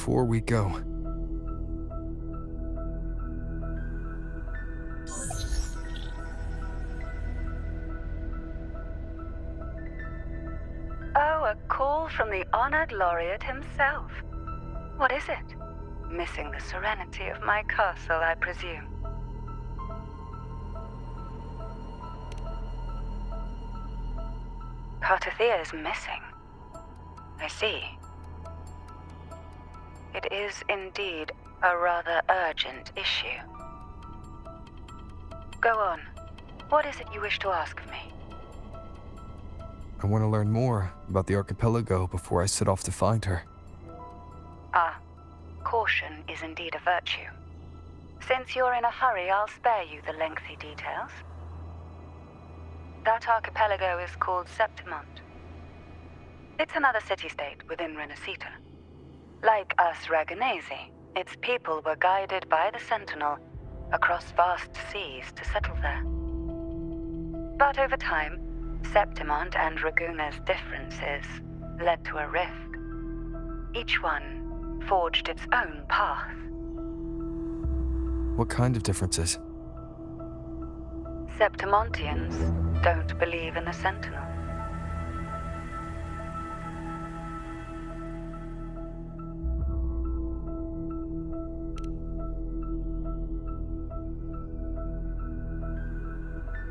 before we go. Oh, a call from the honored laureate himself. What is it? Missing the serenity of my castle, I presume. Carthatya is missing. I see. It is indeed a rather urgent issue. Go on. What is it you wish to ask of me? I want to learn more about the archipelago before I set off to find her. Caution is indeed a virtue. Since you're in a hurry, I'll spare you the lengthy details. That archipelago is called Septimont. It's another city-state within Renacita. Like us Raganesi, its people were guided by the Sentinel across vast seas to settle there. But over time, Septimont and Raguna's differences led to a rift. Each one forged its own path. What kind of differences? Septimontians don't believe in the Sentinel.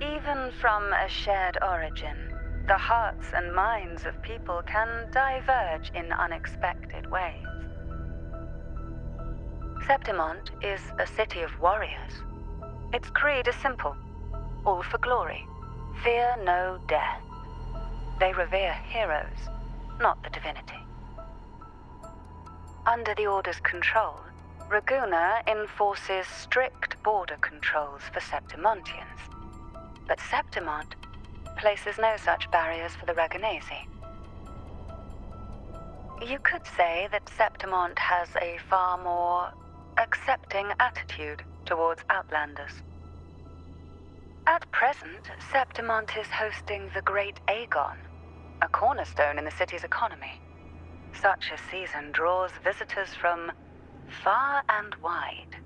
Even from a shared origin, the hearts and minds of people can diverge in unexpected ways. Septimont is a city of warriors. Its creed is simple: all for glory. Fear no death. They revere heroes, not the divinity. Under the Order's control, Raguna enforces strict border controls for Septimontians. But Septimont places no such barriers for the Raganesi. You could say that Septimont has a far more accepting attitude towards outlanders. At present, Septimont is hosting the Great Aegon, a cornerstone in the city's economy. Such a season draws visitors from far and wide.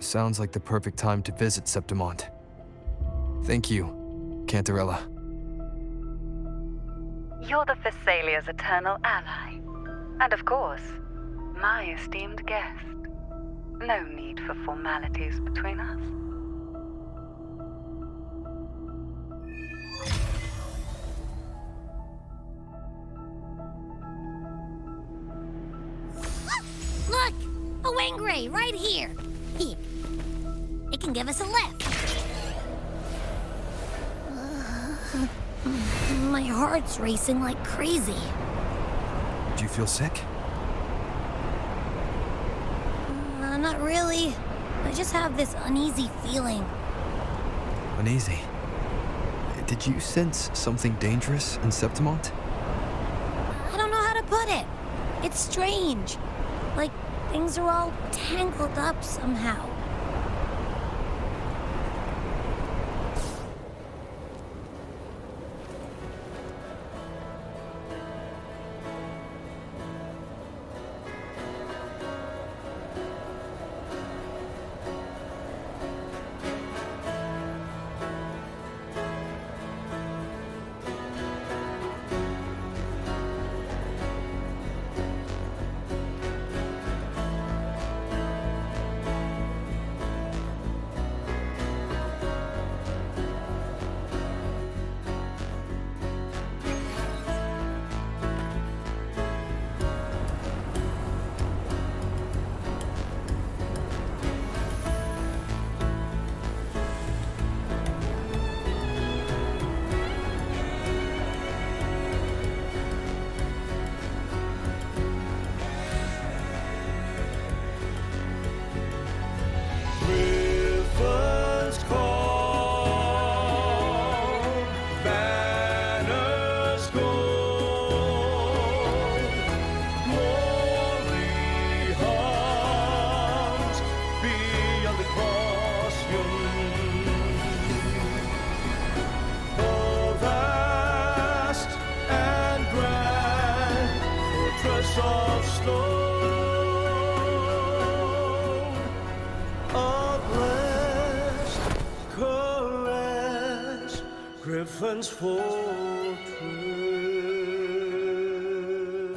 Sounds like the perfect time to visit Septimont. Thank you, Cantarella. You're the Thessalia's eternal ally. And of course, my esteemed guest. No need for formalities between us. Look! A Wangray right here! It can give us a lift. My heart's racing like crazy. Do you feel sick? Not really. I just have this uneasy feeling. Uneasy? Did you sense something dangerous in Septimont? I don't know how to put it. It's strange. Like things are all tangled up somehow.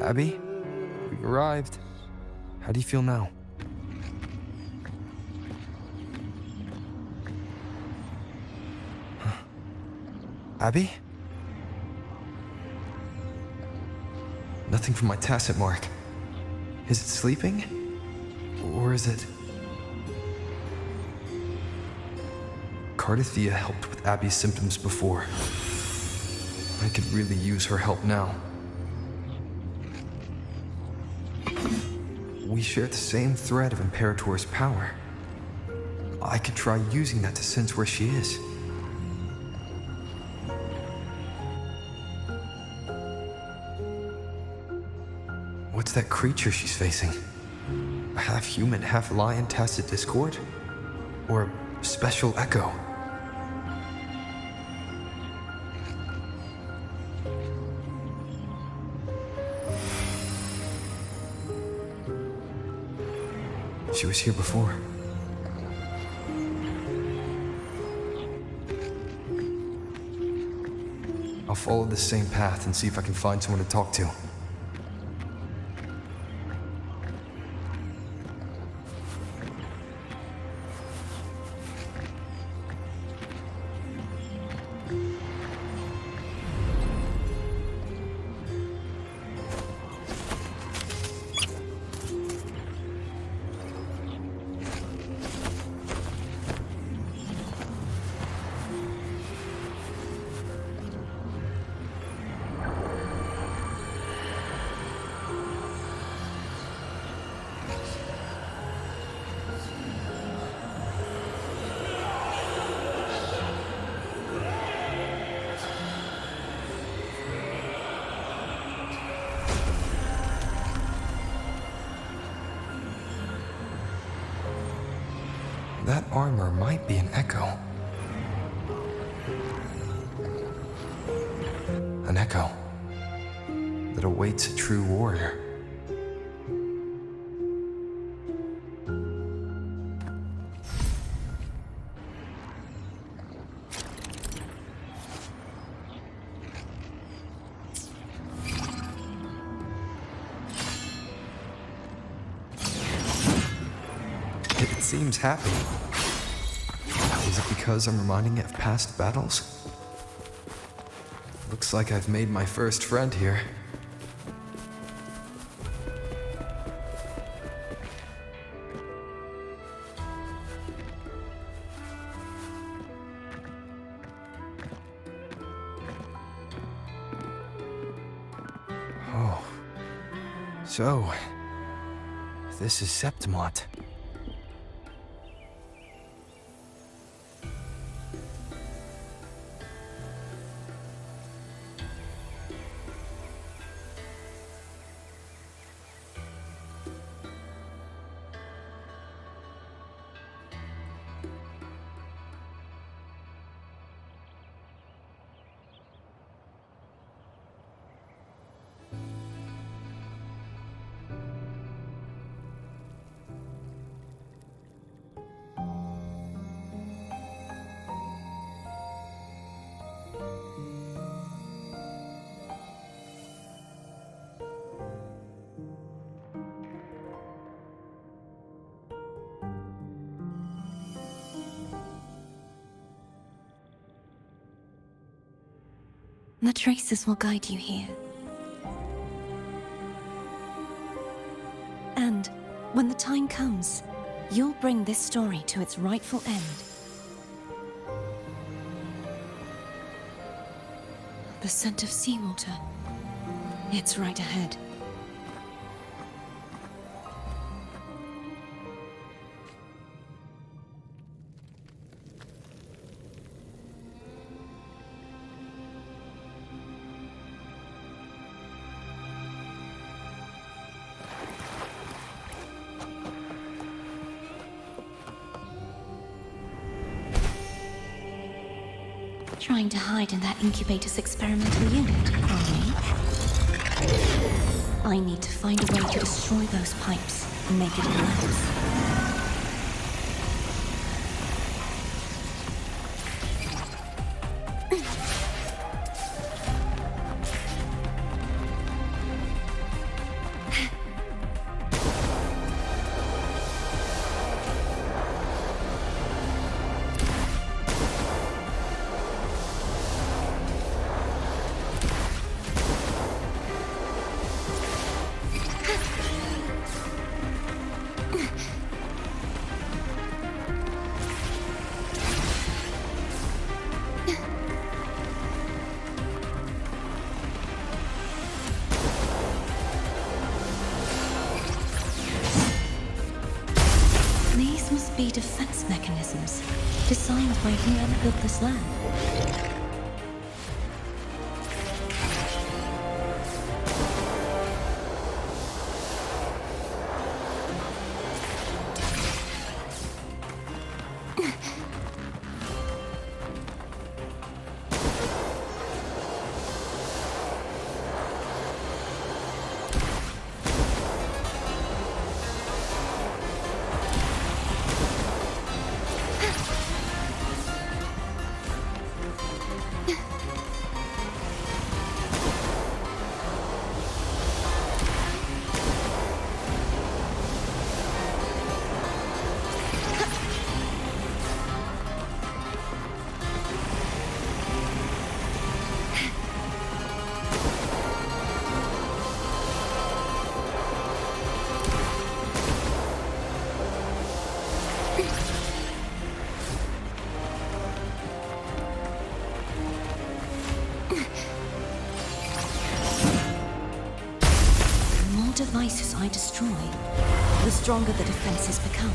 Abby, we've arrived. How do you feel now? Huh. Abby? Nothing from my tacit mark. Is it sleeping? Or is it... Carthatya helped with Abby's symptoms before. I could really use her help now. We share the same thread of Imperator's power. I could try using that to sense where she is. What's that creature she's facing? A half-human, half-lion tacit discord? Or a special echo? She was here before. I'll follow the same path and see if I can find someone to talk to. That armor might be an echo. An echo that awaits a true warrior. It seems happy. Is it because I'm reminding it of past battles? Looks like I've made my first friend here. Oh. So, this is Septimont. The traces will guide you here. And when the time comes, you'll bring this story to its rightful end. The scent of seawater. It's right ahead. Trying to hide in that incubator's experimental unit, are we? I need to find a way to destroy those pipes and make it collapse. defense mechanisms designed by whoever built this land. The more devices I destroy, the stronger the defenses become.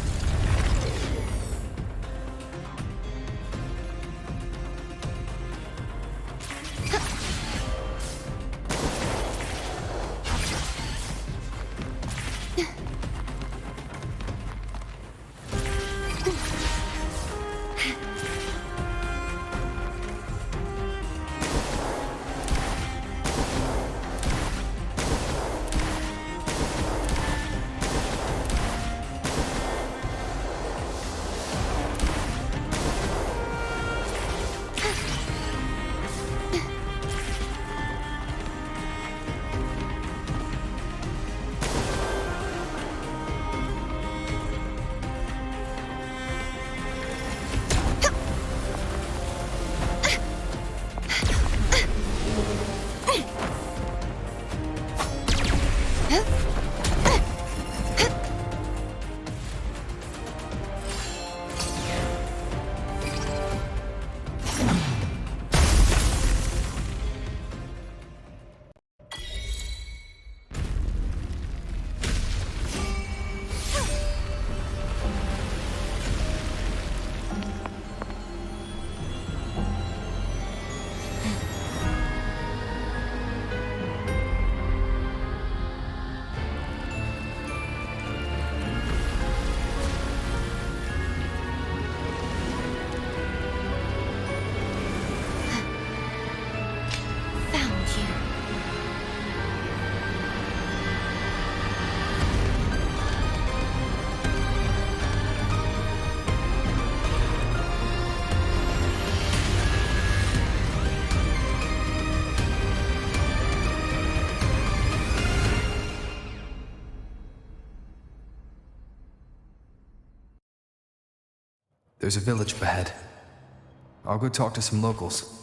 There's a village ahead. I'll go talk to some locals.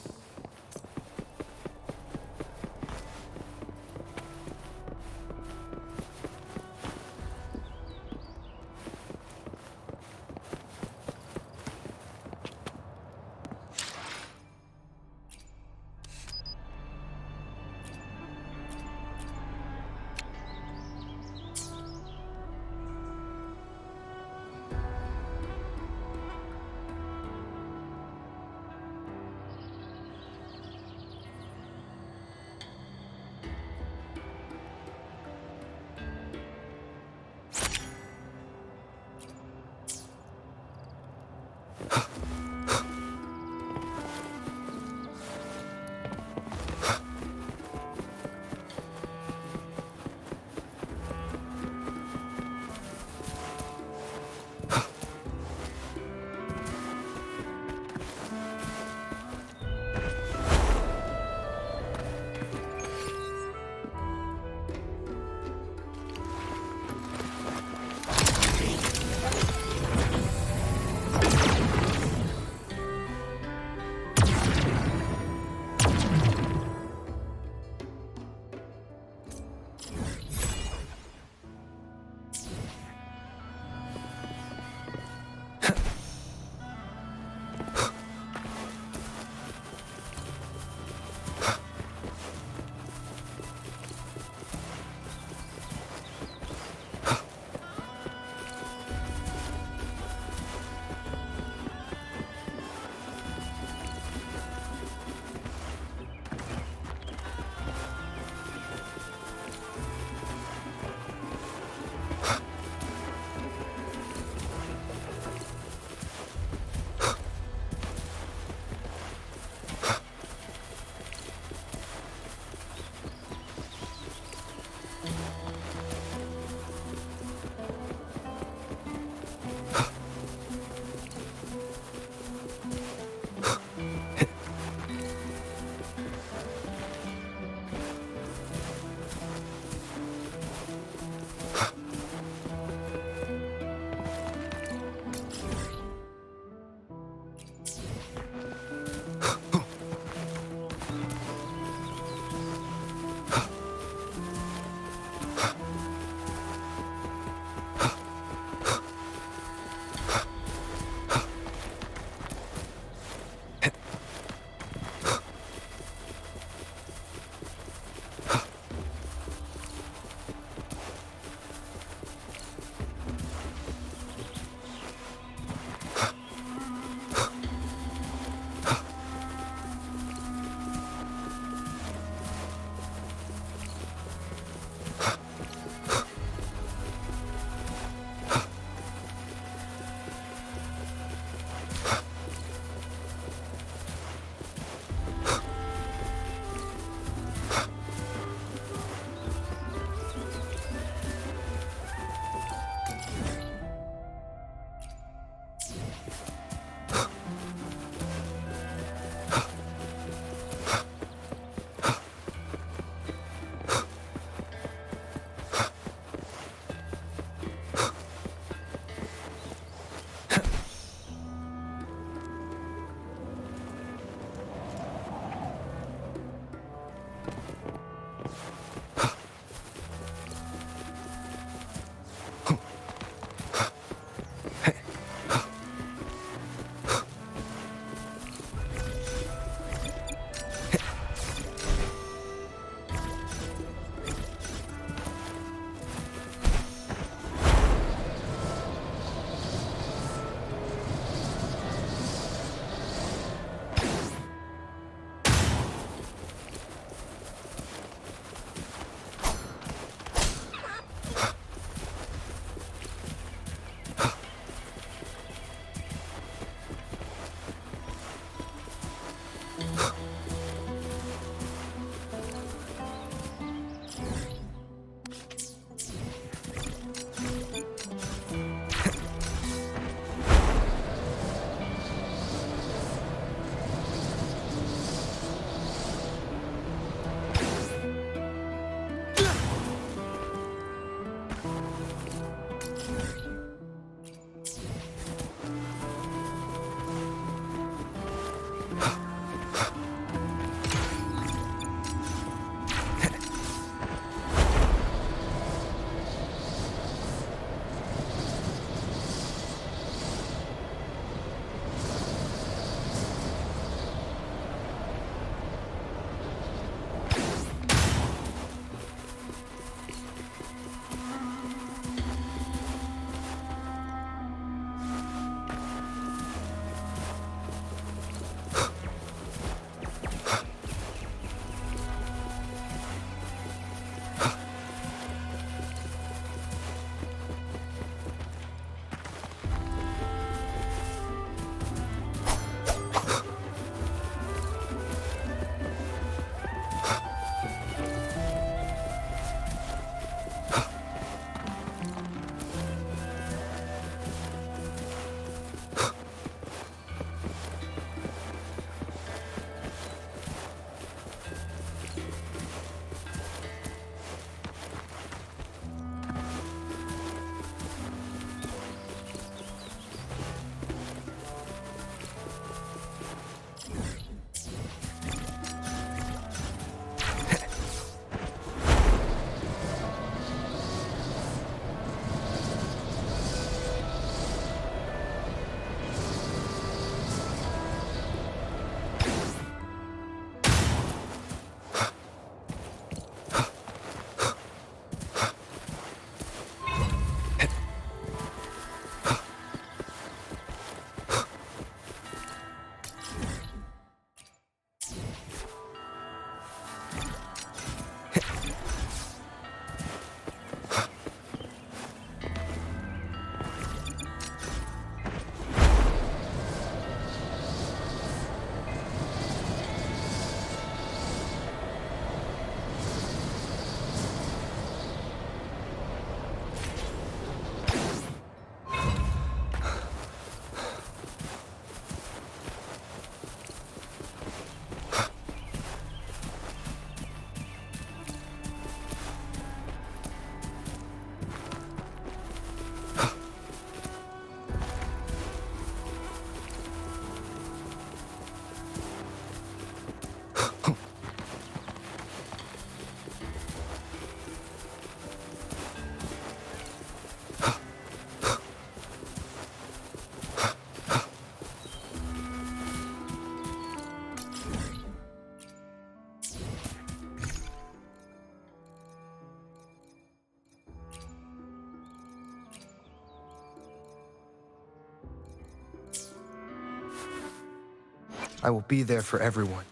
I will be there for everyone.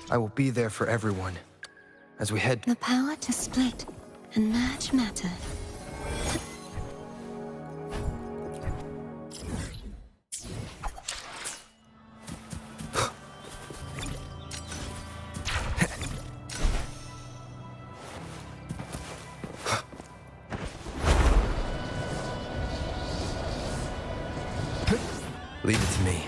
I will be there for everyone. As we head... The power to split and merge matter. Leave it to me.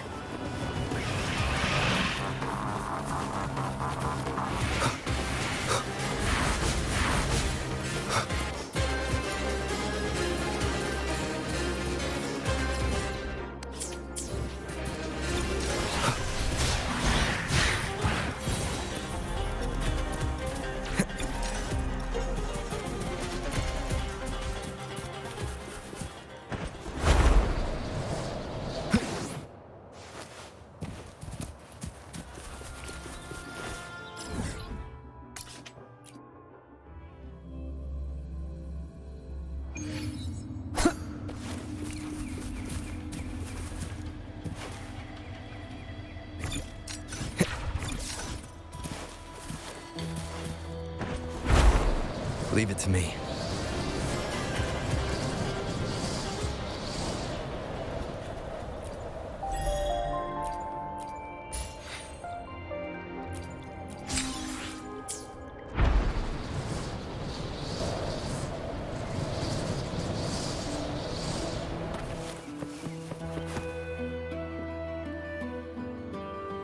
Leave it to me.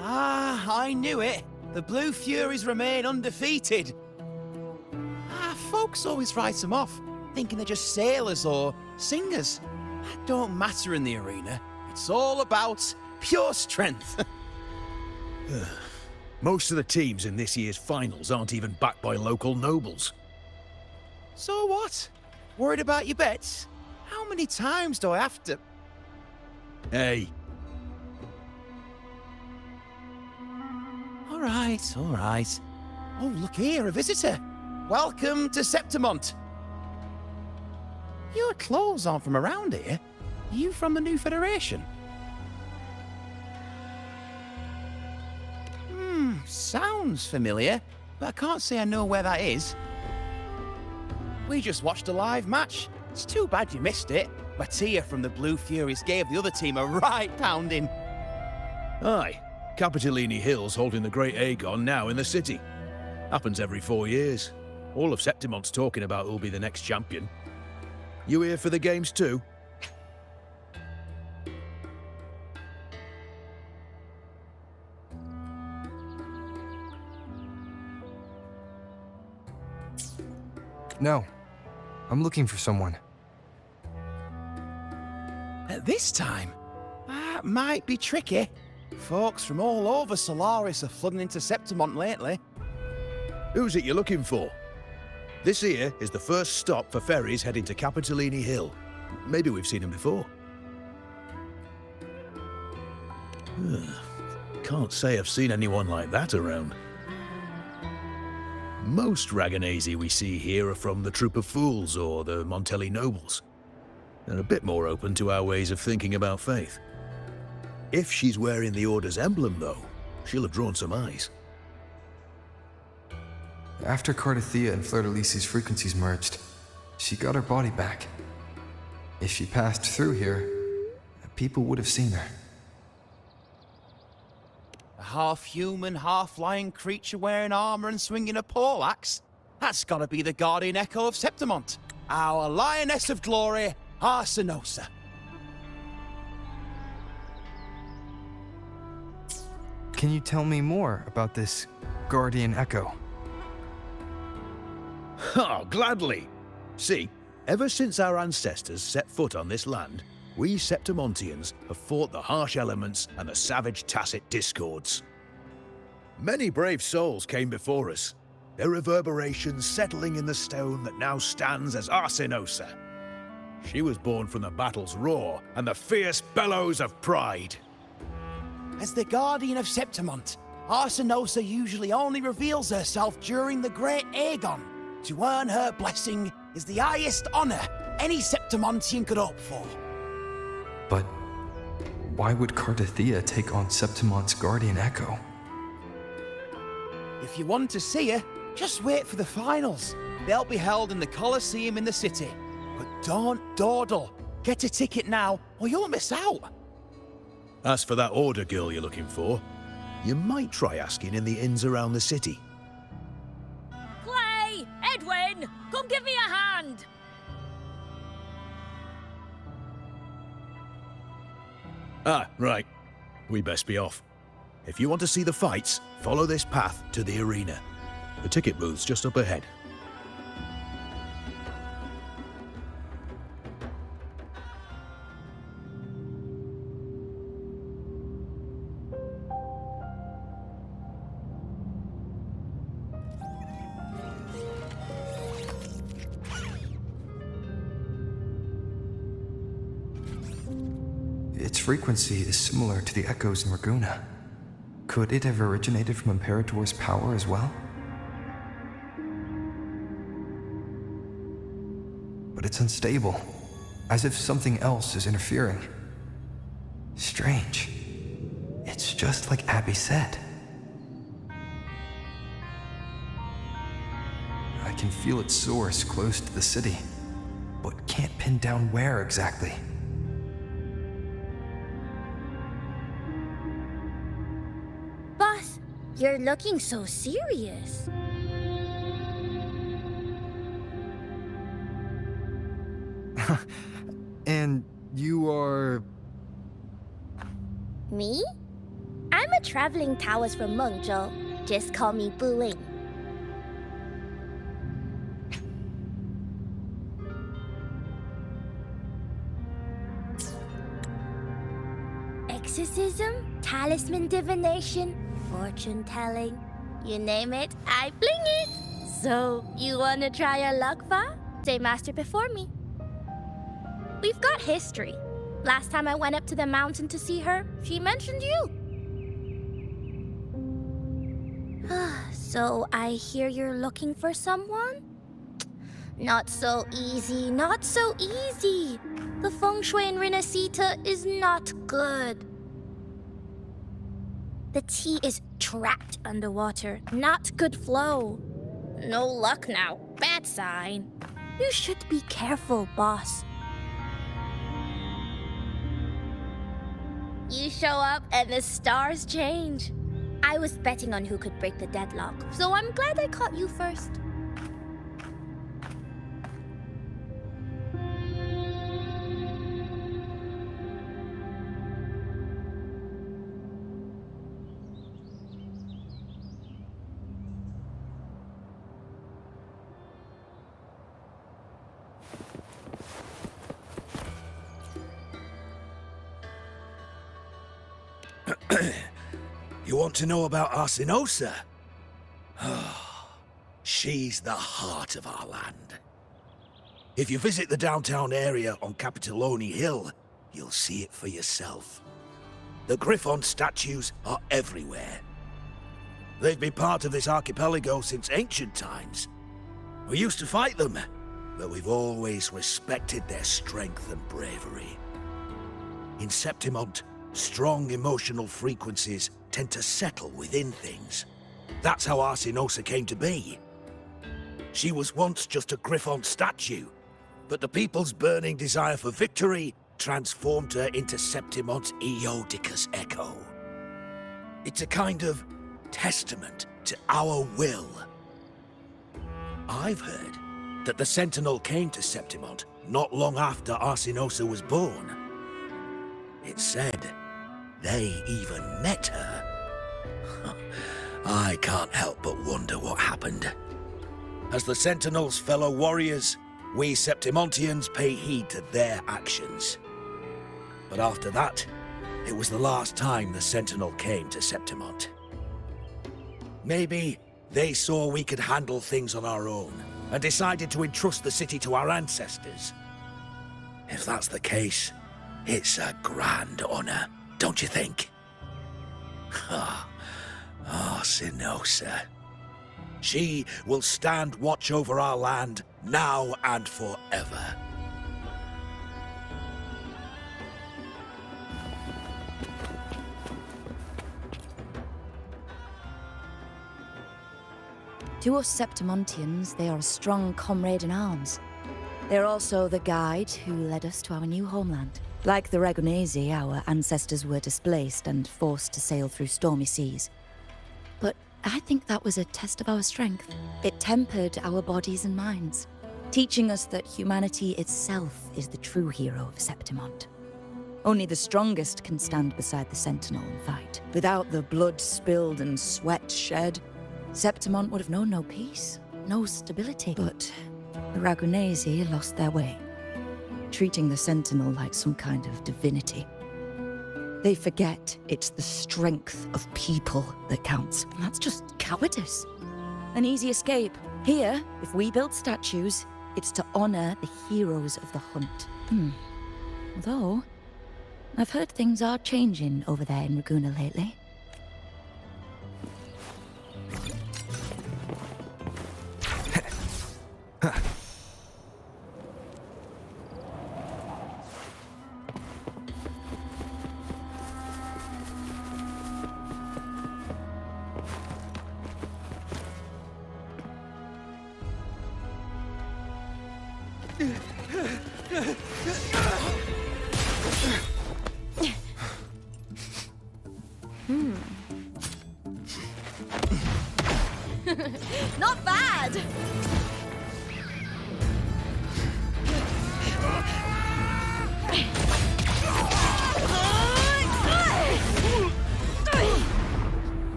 Ah, I knew it. The Blue Furies remain undefeated. Folks always write them off, thinking they're just sailors or singers. That don't matter in the arena. It's all about pure strength. Most of the teams in this year's finals aren't even backed by local nobles. So what? Worried about your bets? How many times do I have to... Hey, All right. Oh, look here, a visitor. Welcome to Septimont. Your clothes aren't from around here. Are you from the New Federation? Sounds familiar, but I can't say I know where that is. We just watched a live match. It's too bad you missed it. Mattia from the Blue Furies gave the other team a right pounding. aye. Capitolini Hill's holding the Great Aegon now in the city. Happens every 4 years. All of Septimont's talking about who'll be the next champion. You here for the games too? No. I'm looking for someone. At this time, that might be tricky. Folks from all over Solaris are flooding into Septimont lately. Who's it you're looking for? This here is the first stop for ferries heading to Capitolini Hill. Maybe we've seen him before. Can't say I've seen anyone like that around. Most Raganesi we see here are from the Troop of Fools or the Montelli Nobles. They're a bit more open to our ways of thinking about faith. If she's wearing the Order's emblem, though, she'll have drawn some eyes. After Carthatya and Fleur-de-Lis's frequencies merged, she got her body back. If she passed through here, people would have seen her. A half-human, half-lion creature wearing armor and swinging a poleaxe? That's gotta be the guardian echo of Septimont. Our lioness of glory, Arsinosa. Can you tell me more about this guardian echo? Oh, gladly. See, ever since our ancestors set foot on this land, we Septimontians have fought the harsh elements and the savage tacit discords. Many brave souls came before us, their reverberations settling in the stone that now stands as Arsinosa. She was born from the battle's roar and the fierce bellows of pride. As the Guardian of Septimont, Arsinosa usually only reveals herself during the Great Aegon. To earn her blessing is the highest honor any Septimontian could hope for. But why would Carthatya take on Septimont's guardian echo? If you want to see her, just wait for the finals. They'll be held in the Colosseum in the city. But don't dawdle. Get a ticket now, or you'll miss out. As for that order girl you're looking for, you might try asking in the inns around the city. Clay! Edwin! Come give me a hand! Ah, right. We best be off. If you want to see the fights, follow this path to the arena. The ticket booth's just up ahead. Its frequency is similar to the echoes in Raguna. Could it have originated from Imperator's power as well? But it's unstable, as if something else is interfering. Strange. It's just like Abby said. I can feel its source close to the city, but can't pin down where exactly. Boss, you're looking so serious. And you are... Me? I'm a traveling Taoist from Mengzhou. Just call me Buling. Exorcism, talisman divination, fortune telling. You name it, I bling it. So, you wanna try our luck, Va? They mastered before me. We've got history. Last time I went up to the mountain to see her, she mentioned you. So I hear you're looking for someone? Not so easy, not so easy. The feng shui in Renacita is not good. The tea is trapped underwater, not good flow. No luck now, bad sign. You should be careful, boss. You show up and the stars change. I was betting on who could break the deadlock, so I'm glad I caught you first. You want to know about Arsinosa? She's the heart of our land. If you visit the downtown area on Capitolone Hill, you'll see it for yourself. The Griffon statues are everywhere. They've been part of this archipelago since ancient times. We used to fight them, but we've always respected their strength and bravery. In Septimont, strong emotional frequencies tend to settle within things. That's how Arsinosa came to be. She was once just a Griffon statue, but the people's burning desire for victory transformed her into Septimont's Eodicus echo. It's a kind of testament to our will. I've heard that the Sentinel came to Septimont not long after Arsinosa was born. It's said they even met her. I can't help but wonder what happened. As the Sentinel's fellow warriors, we Septimontians pay heed to their actions. But after that, it was the last time the Sentinel came to Septimont. Maybe they saw we could handle things on our own and decided to entrust the city to our ancestors. If that's the case, it's a grand honor, don't you think? Sinosa. She will stand watch over our land now and forever. To us Septimontians, they are a strong comrade in arms. They're also the guide who led us to our new homeland. Like the Ragonesi, our ancestors were displaced and forced to sail through stormy seas. But I think that was a test of our strength. It tempered our bodies and minds, teaching us that humanity itself is the true hero of Septimont. Only the strongest can stand beside the Sentinel and fight. Without the blood spilled and sweat shed, Septimont would have known no peace, no stability. But the Ragonesi lost their way, treating the Sentinel like some kind of divinity. They forget it's the strength of people that counts. And that's just cowardice. An easy escape. Here, if we build statues, it's to honor the heroes of the hunt. Although, I've heard things are changing over there in Raguna lately. Not bad!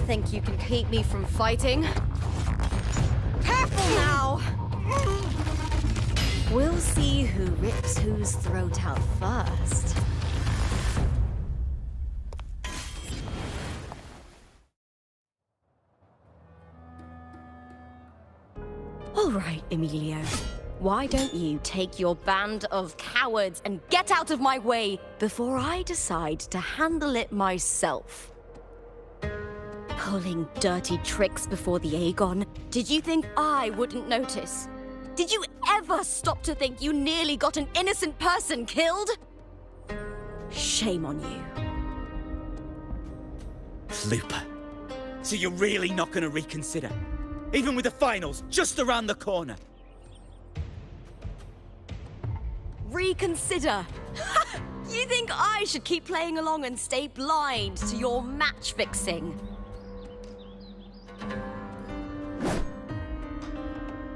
Think you can keep me from fighting? Careful now! We'll see who rips whose throat out first. All right, Emilio. Why don't you take your band of cowards and get out of my way before I decide to handle it myself? Pulling dirty tricks before the Aegon? Did you think I wouldn't notice? Did you ever stop to think you nearly got an innocent person killed? Shame on you. Looper. So you're really not gonna reconsider? Even with the finals just around the corner? Reconsider? You think I should keep playing along and stay blind to your match fixing?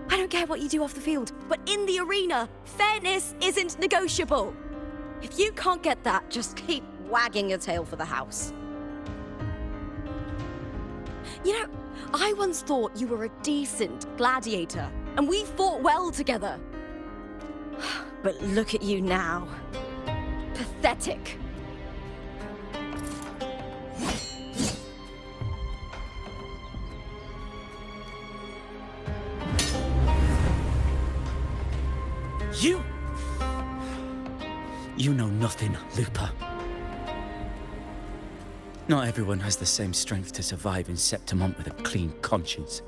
I don't care what you do off the field, but in the arena, fairness isn't negotiable. If you can't get that, just keep wagging your tail for the house. You know, I once thought you were a decent gladiator, and we fought well together. But look at you now. Pathetic. You know nothing, Looper. Not everyone has the same strength to survive in Septimont with a clean conscience.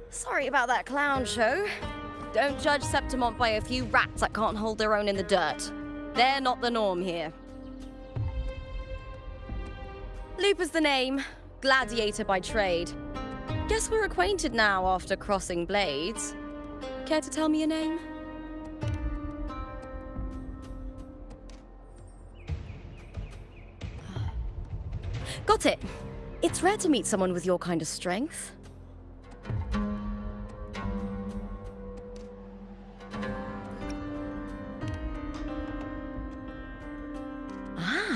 Sorry about that clown show. Don't judge Septimont by a few rats that can't hold their own in the dirt. They're not the norm here. Looper's the name. Gladiator by trade. Guess we're acquainted now after crossing blades. Care to tell me your name? Got it. It's rare to meet someone with your kind of strength.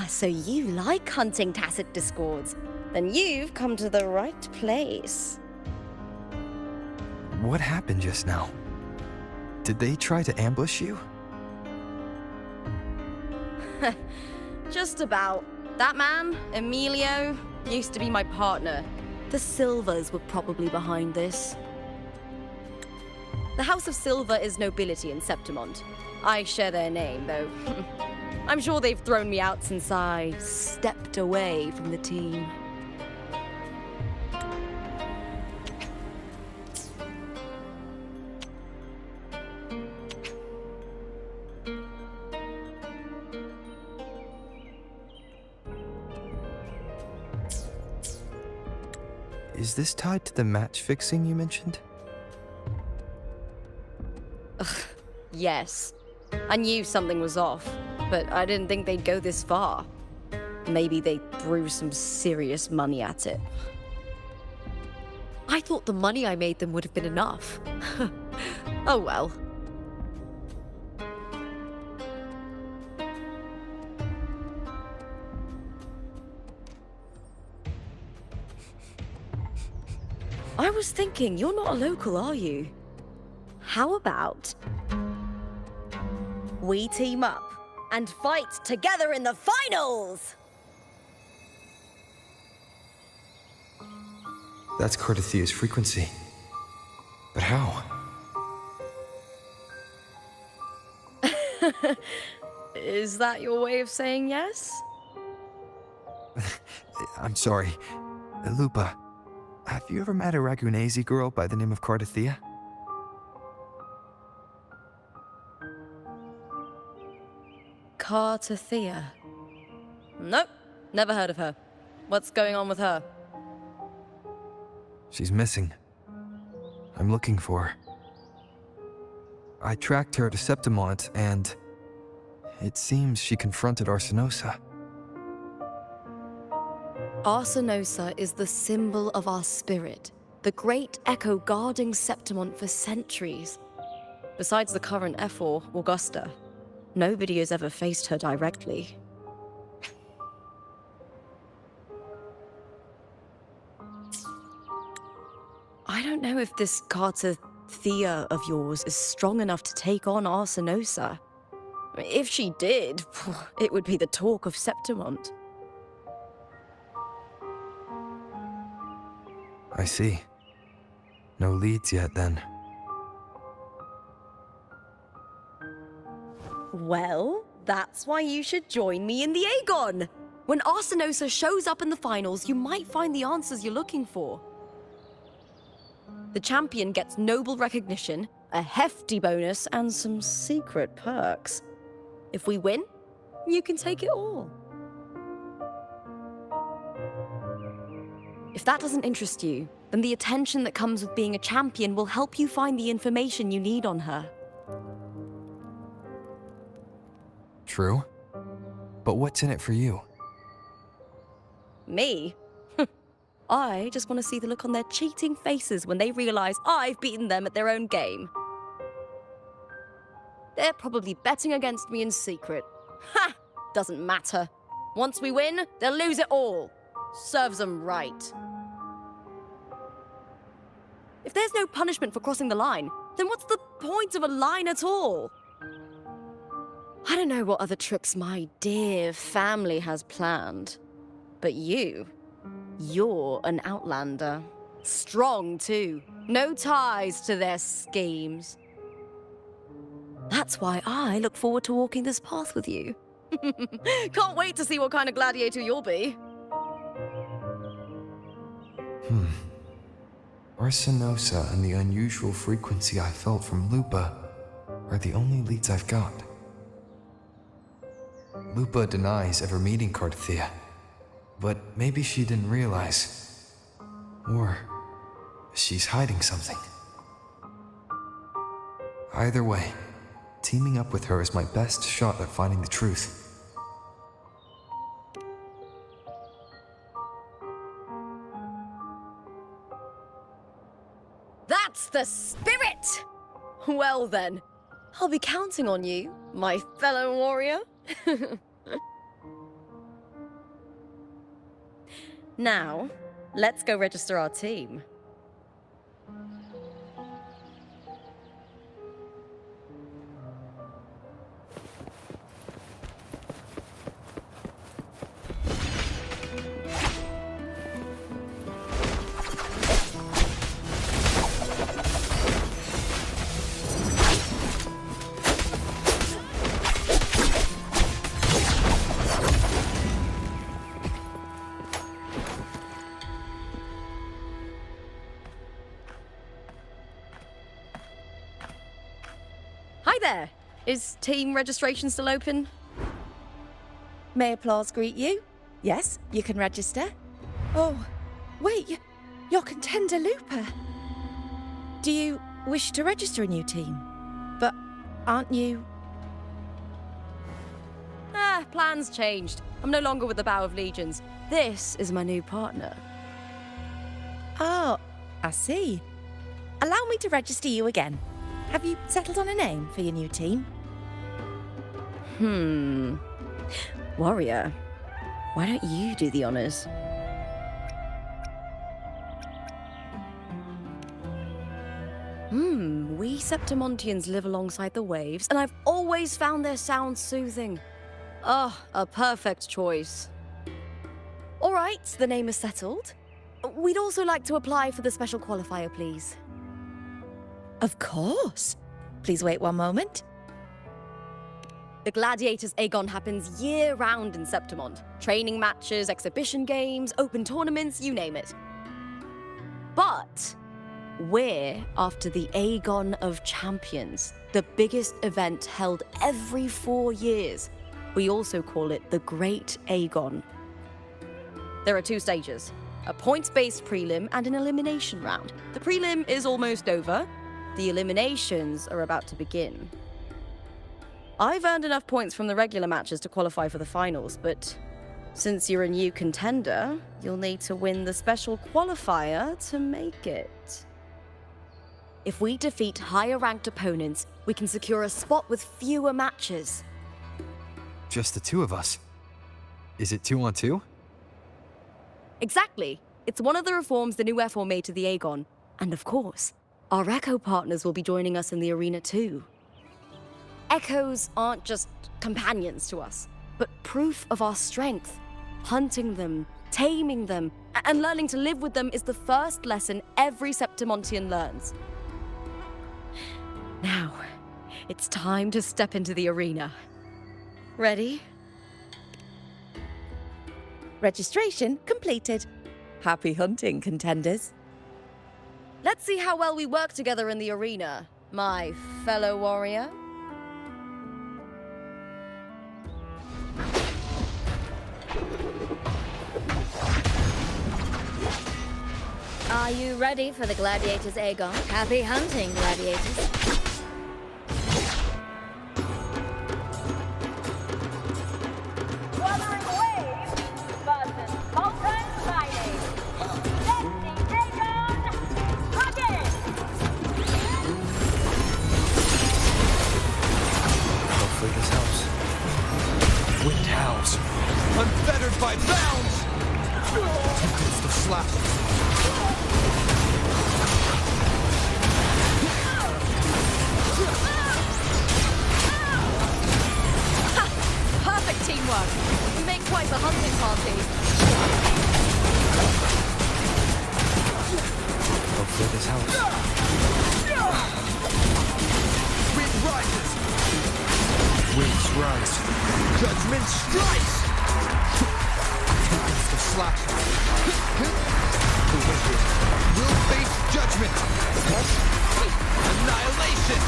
So you like hunting tacit discords? Then you've come to the right place. What happened just now? Did they try to ambush you? Just about. That man, Emilio, Used to be my partner. The Silvers were probably behind this. The House of Silver is nobility in Septimont. I share their name, though. I'm sure they've thrown me out since I stepped away from the team. Is this tied to the match fixing you mentioned? Yes. I knew something was off, but I didn't think they'd go this far. Maybe they threw some serious money at it. I thought the money I made them would have been enough. Oh well. I was thinking, you're not a local, are you? How about we team up and fight together in the finals? That's Carthatya's frequency. But how? Is that your way of saying yes? I'm sorry. Lupa, have you ever met a Ragunese girl by the name of Carthatya? Carthatya. Nope, never heard of her. What's going on with her? She's missing. I'm looking for her. I tracked her to Septimont, and it seems she confronted Arsinosa. Arsinosa is the symbol of our spirit, the great echo guarding Septimont for centuries. Besides the current F4, Augusta, nobody has ever faced her directly. I don't know if this Carthatya of yours is strong enough to take on Arsinosa. If she did, it would be the talk of Septimont. I see. No leads yet, then. Well, that's why you should join me in the Aegon! When Arsinosa shows up in the finals, you might find the answers you're looking for. The champion gets noble recognition, a hefty bonus, and some secret perks. If we win, you can take it all. If that doesn't interest you, then the attention that comes with being a champion will help you find the information you need on her. True. But what's in it for you? Me? I just want to see the look on their cheating faces when they realize I've beaten them at their own game. They're probably betting against me in secret. Ha! Doesn't matter. Once we win, they'll lose it all. Serves them right. If there's no punishment for crossing the line, then what's the point of a line at all? I don't know what other tricks my dear family has planned, but you're an outlander. Strong, too. No ties to their schemes. That's why I look forward to walking this path with you. Can't wait to see what kind of gladiator you'll be. Arsinosa and the unusual frequency I felt from Lupa are the only leads I've got. Lupa denies ever meeting Carthatya, but maybe she didn't realize. Or she's hiding something. Either way, teaming up with her is my best shot at finding the truth. That's the spirit! Well then, I'll be counting on you, my fellow warrior. Now, let's go register our team. there! Is team registration still open? May applause greet you? Yes, you can register. Oh, wait, you're Contender Looper. Do you wish to register a new team? But aren't you... Plans changed. I'm no longer with the Bow of Legions. This is my new partner. Oh, I see. Allow me to register you again. Have you settled on a name for your new team? Warrior, why don't you do the honors? We Septimontians live alongside the waves, and I've always found their sound soothing. A perfect choice. All right, the name is settled. We'd also like to apply for the special qualifier, please. Of course. Please wait one moment. The Gladiators Aegon happens year-round in Septimont. Training matches, exhibition games, open tournaments, you name it. But we're after the Aegon of Champions, the biggest event held every 4 years. We also call it the Great Aegon. There are 2 stages, a points-based prelim and an elimination round. The prelim is almost over. The eliminations are about to begin. I've earned enough points from the regular matches to qualify for the finals, but since you're a new contender, you'll need to win the special qualifier to make it. If we defeat higher-ranked opponents, we can secure a spot with fewer matches. Just the 2 of us. Is it 2 on 2? Exactly. It's one of the reforms the new F4 made to the Aegon. And of course, our Echo partners will be joining us in the arena too. Echoes aren't just companions to us, but proof of our strength. Hunting them, taming them, and learning to live with them is the first lesson every Septimontian learns. Now, it's time to step into the arena. Ready? Registration completed. Happy hunting, contenders. Let's see how well we work together in the arena, my fellow warrior. Are you ready for the Gladiators Aegon? Happy hunting, Gladiators. Wuthering waves versus Molten Shining. Let the Aegon begin! Hopefully this helps. Wind howls. Unfettered by bounds! Tempest of slash. Perfect teamwork. We make quite the hunting party. Hopefully this helps. Wind rises! Winds rise. Judgment strikes! Tempest of slash. The wicked will face judgment. Annihilation!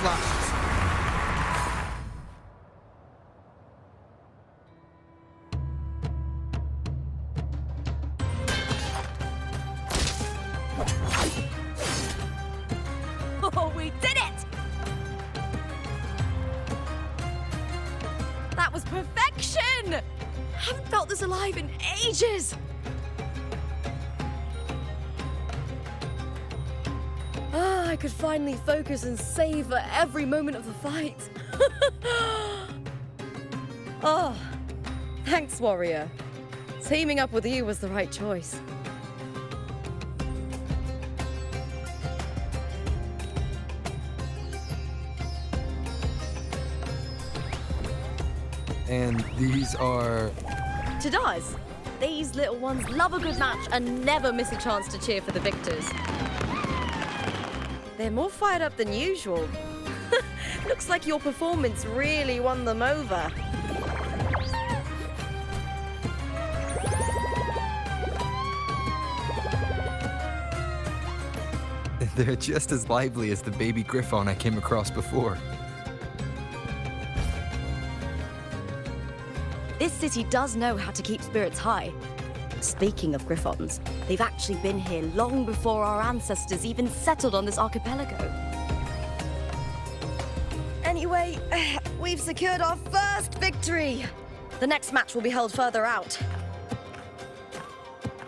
Flashes. Oh, we did it! That was perfection! Haven't felt this alive in ages! I could finally focus and savor every moment of the fight. Oh, thanks, warrior. Teaming up with you was the right choice. And these are... Chadars, these little ones love a good match and never miss a chance to cheer for the victors. They're more fired up than usual. Looks like your performance really won them over. They're just as lively as the baby griffon I came across before. This city does know how to keep spirits high. Speaking of griffons, they've actually been here long before our ancestors even settled on this archipelago. Anyway, we've secured our first victory. The next match will be held further out.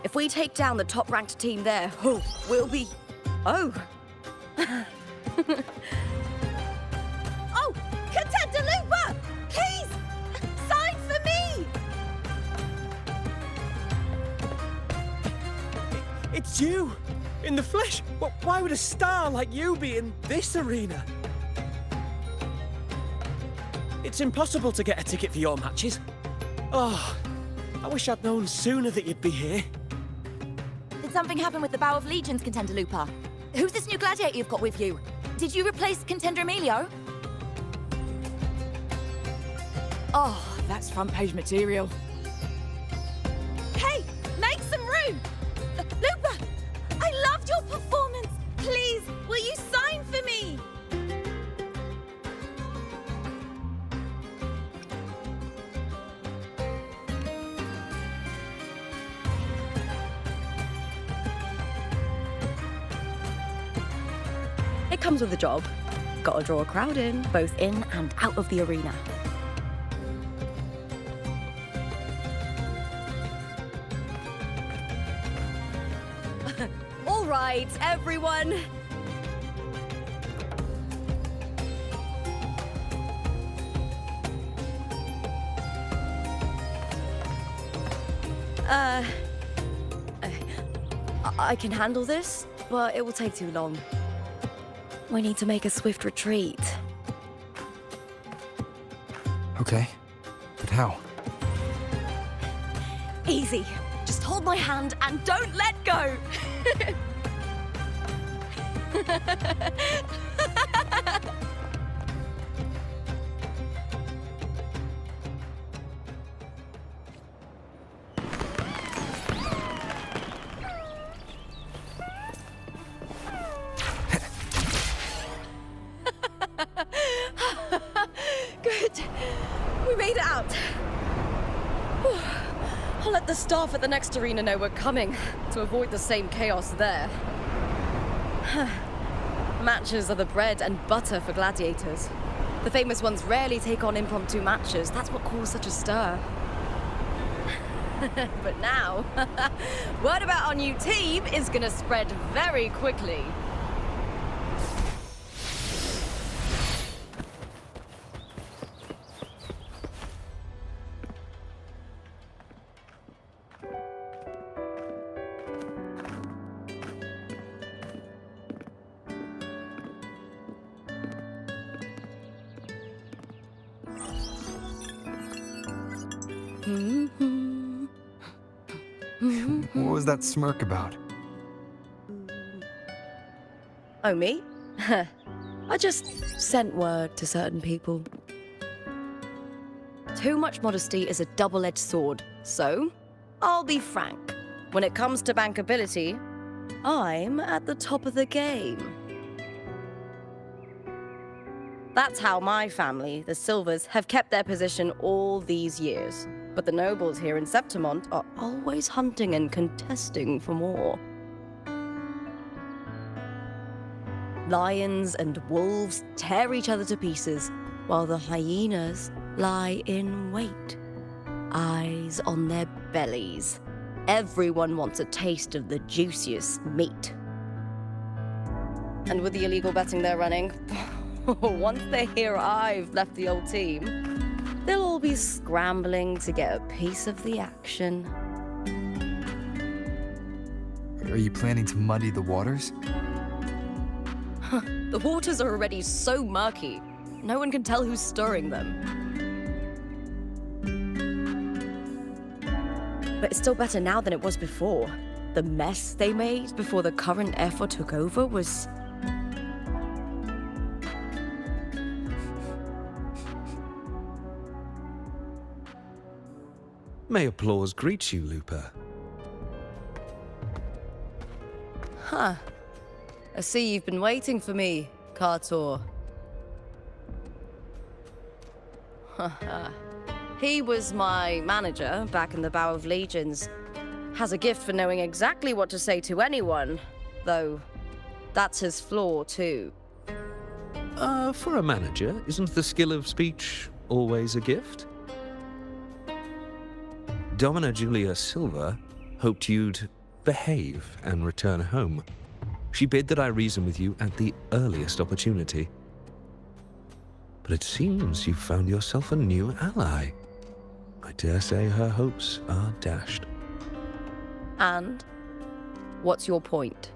If we take down the top-ranked team there, we'll be... Oh! Oh! Carthatya! Please! Sign for me! It's you! In the flesh! Why would a star like you be in this arena? It's impossible to get a ticket for your matches. Oh, I wish I'd known sooner that you'd be here. Did something happen with the Bow of Legions, Contender Lupa? Who's this new gladiator you've got with you? Did you replace Contender Emilio? Oh, that's front page material. Hey, make some room! Lupa, I loved your performance! Please, will you sign for me? It comes with a job. Gotta draw a crowd in, both in and out of the arena. All right, everyone. I can handle this, but it will take too long. We need to make a swift retreat. Okay, but how? Easy. Just hold my hand and don't let go. Good. We made it out. Whew. I'll let the staff at the next arena know we're coming to avoid the same chaos there. Matches are the bread and butter for gladiators. The famous ones rarely take on impromptu matches. That's what caused such a stir. But now, word about our new team is gonna spread very quickly. What was that smirk about? Oh, me? I just sent word to certain people. Too much modesty is a double-edged sword, so I'll be frank. When it comes to bankability, I'm at the top of the game. That's how my family, the Silvers, have kept their position all these years. But the nobles here in Septimont are always hunting and contesting for more. Lions and wolves tear each other to pieces, while the hyenas lie in wait, eyes on their bellies. Everyone wants a taste of the juiciest meat. And with the illegal betting they're running, once they hear I've left the old team, they'll all be scrambling to get a piece of the action. Are you planning to muddy the waters? The waters are already so murky, no one can tell who's stirring them. But it's still better now than it was before. The mess they made before the current effort took over was... May applause greet you, Lupa. Huh. I see you've been waiting for me, Carthatya. He was my manager back in the Bow of Legions. Has a gift for knowing exactly what to say to anyone, though that's his flaw too. For a manager, isn't the skill of speech always a gift? Domina Julia Silva hoped you'd behave and return home. She bid that I reason with you at the earliest opportunity. But it seems you've found yourself a new ally. I dare say her hopes are dashed. And? What's your point?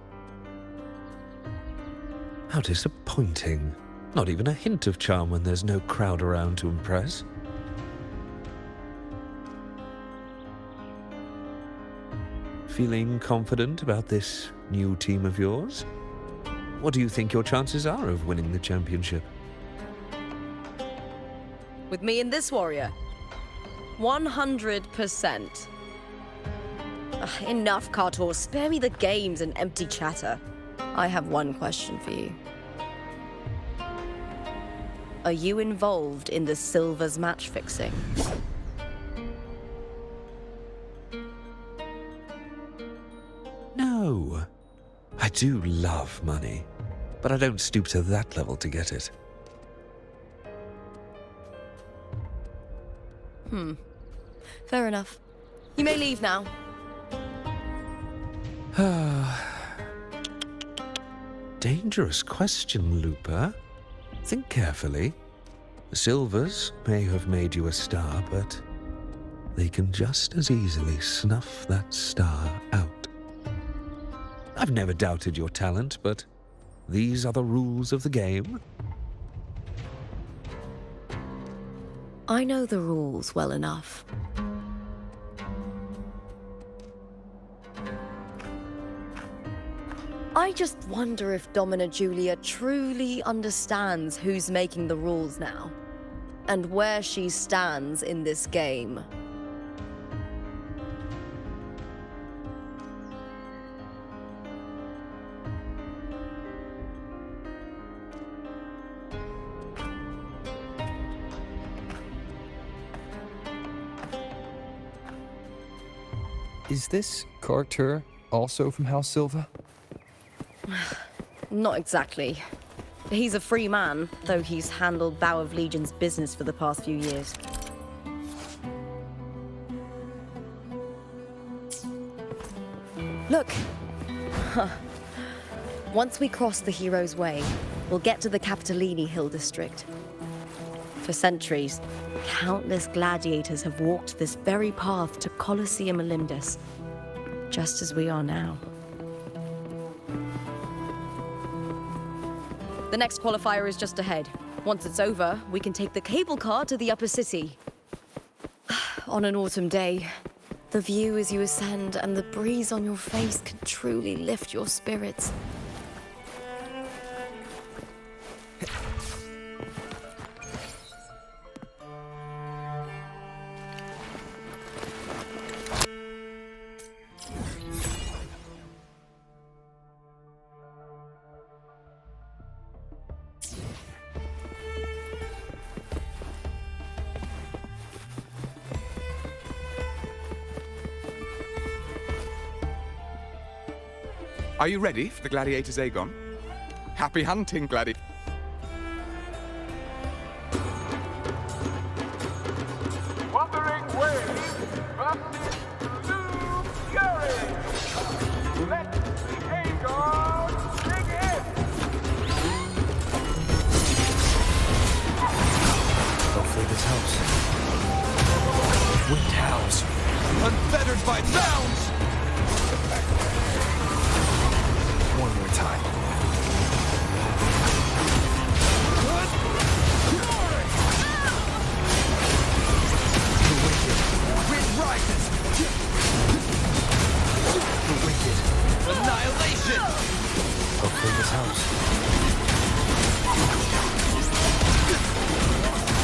How disappointing. Not even a hint of charm when there's no crowd around to impress. Feeling confident about this new team of yours? What do you think your chances are of winning the championship? With me and this warrior? 100%. Enough, Carthatya. Spare me the games and empty chatter. I have one question for you. Are you involved in the Silvers match fixing? No. I do love money, but I don't stoop to that level to get it. Fair enough. You may leave now. Dangerous question, Looper. Think carefully. The Silvers may have made you a star, but they can just as easily snuff that star out. I've never doubted your talent, but these are the rules of the game. I know the rules well enough. I just wonder if Domina Julia truly understands who's making the rules now, and where she stands in this game. Is this Carthatya also from House Silva? Not exactly. He's a free man, though he's handled Bow of Legion's business for the past few years. Look! Once we cross the Hero's Way, we'll get to the Capitolini Hill district. For centuries, countless gladiators have walked this very path to Colosseum Olympus, just as we are now. The next qualifier is just ahead. Once it's over, we can take the cable car to the upper city. On an autumn day, the view as you ascend and the breeze on your face can truly lift your spirits. Are you ready for the Gladiator's Aegon? Happy hunting, Gladi... Wuthering Wave versus Blue Fury! Let the Aegon begin! Hopefully this helps. Wind howls. Unfettered by bounds! One more time. The wicked. Wind rises! The wicked. Annihilation! Hopefully this helps.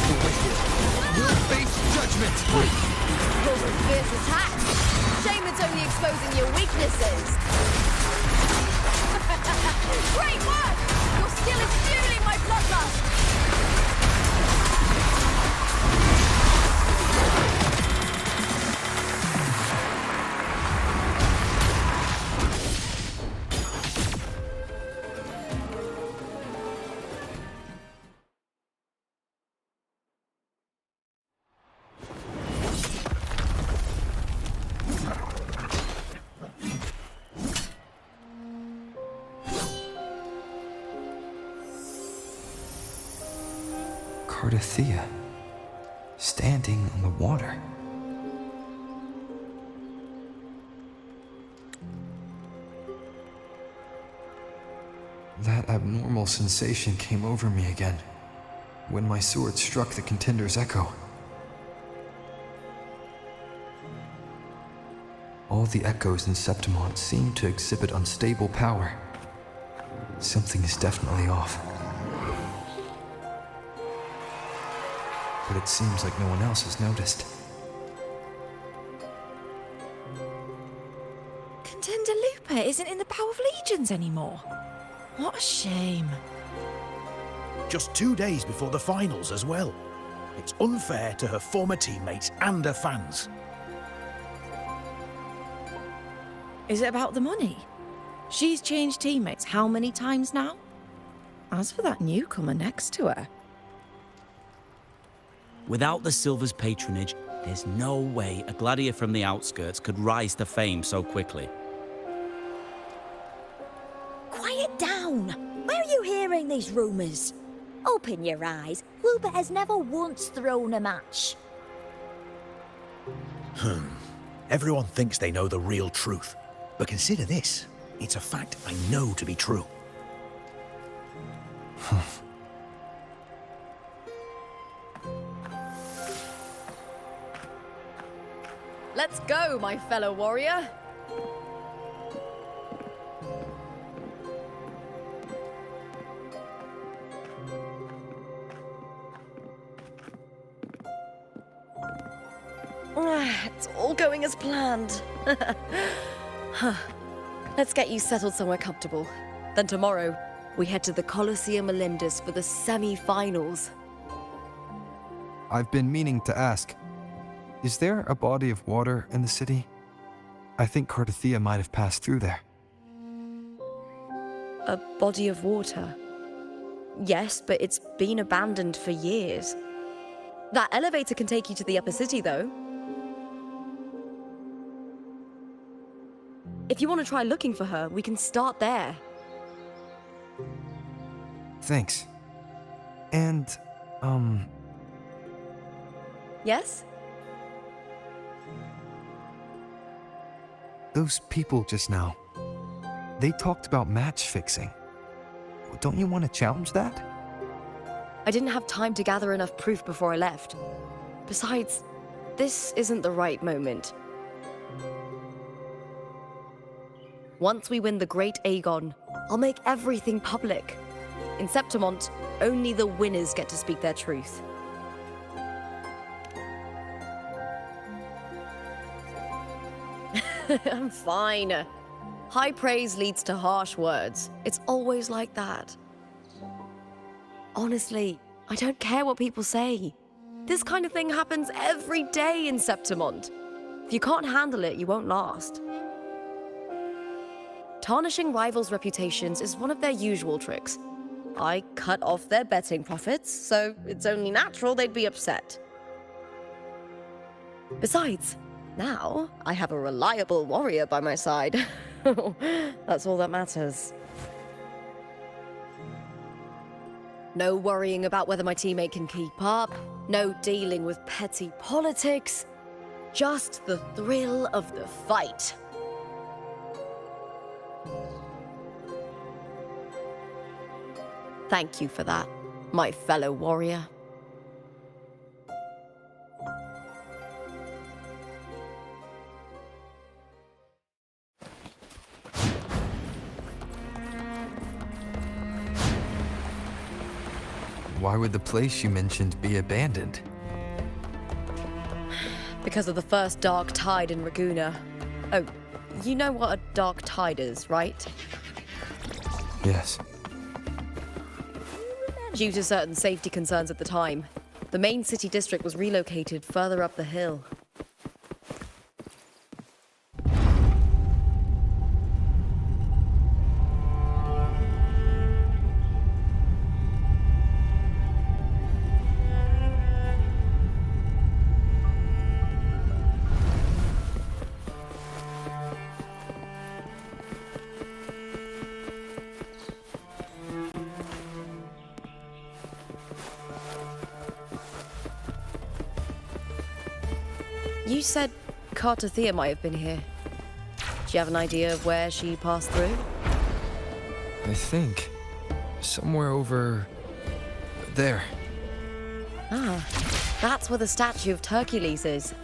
The wicked. Will face judgment! Over fierce attacks! Shame it's only exposing your weaknesses! Great work! Your skill is fueling my bloodlust! Carthatya, standing on the water. That abnormal sensation came over me again, when my sword struck the contender's echo. All the echoes in Septimont seem to exhibit unstable power. Something is definitely off. But it seems like no one else has noticed. Contender Lupa isn't in the Power of Legions anymore. What a shame. Just 2 days before the finals as well. It's unfair to her former teammates and her fans. Is it about the money? She's changed teammates how many times now? As for that newcomer next to her... Without the Silver's patronage, there's no way a gladiator from the outskirts could rise to fame so quickly. Quiet down! Where are you hearing these rumours? Open your eyes. Lupa has never once thrown a match. Everyone thinks they know the real truth. But consider this. It's a fact I know to be true. Let's go, my fellow warrior. It's all going as planned. Let's get you settled somewhere comfortable. Then tomorrow, we head to the Colosseum Olympus for the semi-finals. I've been meaning to ask, is there a body of water in the city? I think Carthatya might have passed through there. A body of water? Yes, but it's been abandoned for years. That elevator can take you to the upper city, though. If you want to try looking for her, we can start there. Thanks. And, Yes? those people just now, they talked about match fixing. Don't you want to challenge that? I didn't have time to gather enough proof before I left. Besides, this isn't the right moment. Once we win the Great Aegon, I'll make everything public. In Septimont, only the winners get to speak their truth. I'm fine. High praise leads to harsh words. It's always like that. Honestly, I don't care what people say. This kind of thing happens every day in Septimont. If you can't handle it, you won't last. Tarnishing rivals' reputations is one of their usual tricks. I cut off their betting profits, so it's only natural they'd be upset. Besides, now I have a reliable warrior by my side. That's all that matters. No worrying about whether my teammate can keep up, no dealing with petty politics, just the thrill of the fight. Thank you for that, my fellow warrior. Why would the place you mentioned be abandoned? Because of the first dark tide in Raguna. Oh, you know what a dark tide is, right? Yes. Due to certain safety concerns at the time, the main city district was relocated further up the hill. You said Carthatya might have been here. Do you have an idea of where she passed through? I think somewhere over there. Ah, that's where the statue of Hercules is.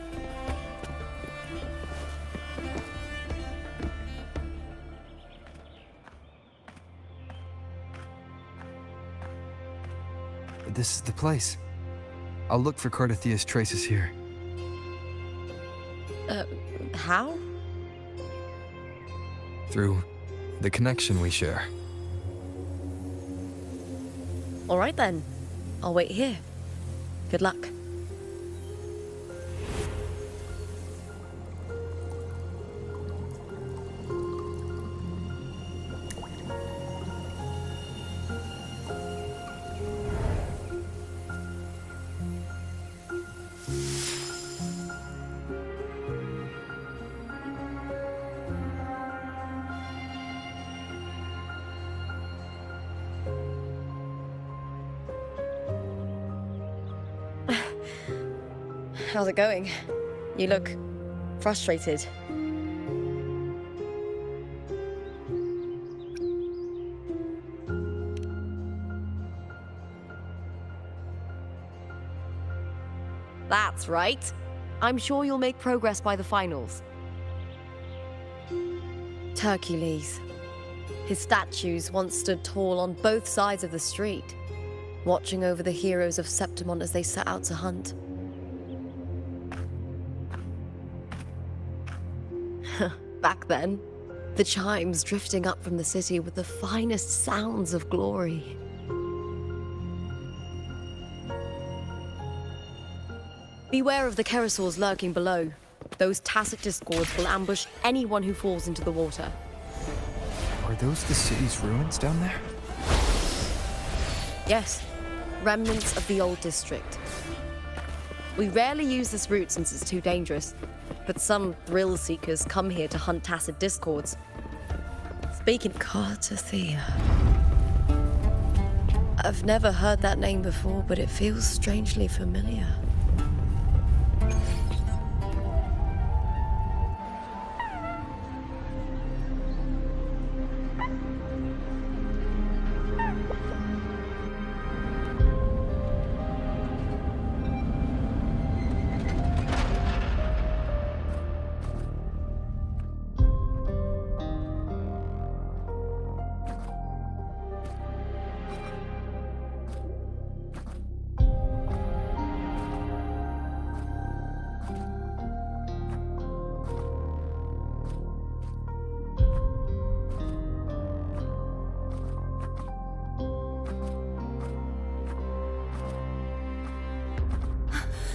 This is the place. I'll look for Cartathia's traces here. How? Through the connection we share. All right then. I'll wait here. Good luck. How's it going? You look frustrated. That's right. I'm sure you'll make progress by the finals. Hercules. His statues once stood tall on both sides of the street, watching over the heroes of Septimont as they set out to hunt. Back then, the chimes drifting up from the city with the finest sounds of glory. Beware of the Kerosaurs lurking below. Those tacit discords will ambush anyone who falls into the water. Are those the city's ruins down there? Yes, remnants of the old district. We rarely use this route since it's too dangerous, but some thrill seekers come here to hunt tacit discords. Speaking of Carthatya, I've never heard that name before, but it feels strangely familiar.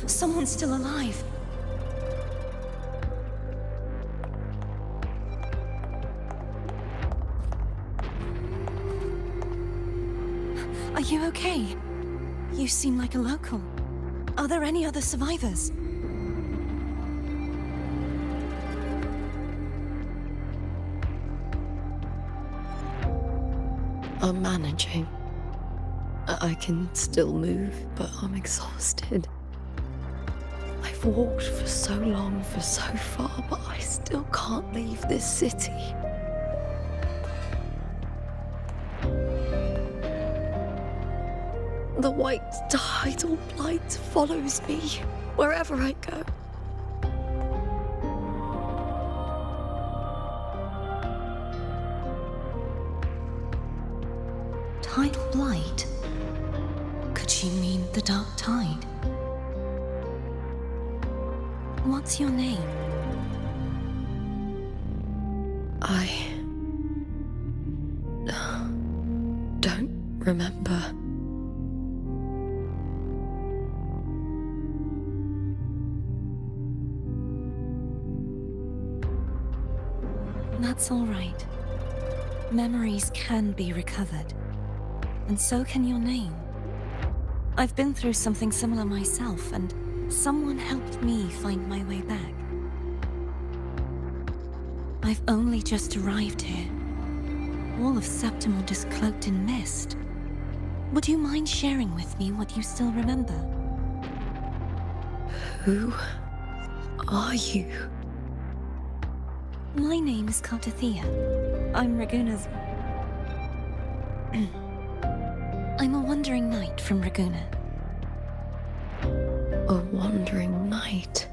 Someone's still alive. Are you okay? You seem like a local. Are there any other survivors? I'm managing. I can still move, but I'm exhausted. I've walked for so long, for so far, but I still can't leave this city. The white tidal blight follows me wherever I go. Tidal blight? Could she mean the dark tide? What's your name? remember. That's all right. Memories can be recovered. And so can your name. I've been through something similar myself, and someone helped me find my way back. I've only just arrived here. All of Septimont is cloaked in mist. Would you mind sharing with me what you still remember? Who are you? My name is Carthatya. I'm Raguna's... I'm a wandering knight from Raguna. A wandering knight?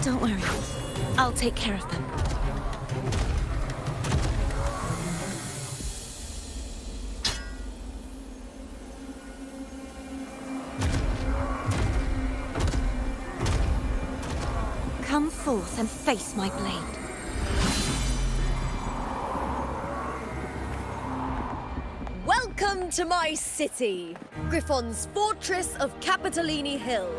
Don't worry. I'll take care of them. Come forth and face my blade. Welcome to my city, Griffon's fortress of Capitolini Hill.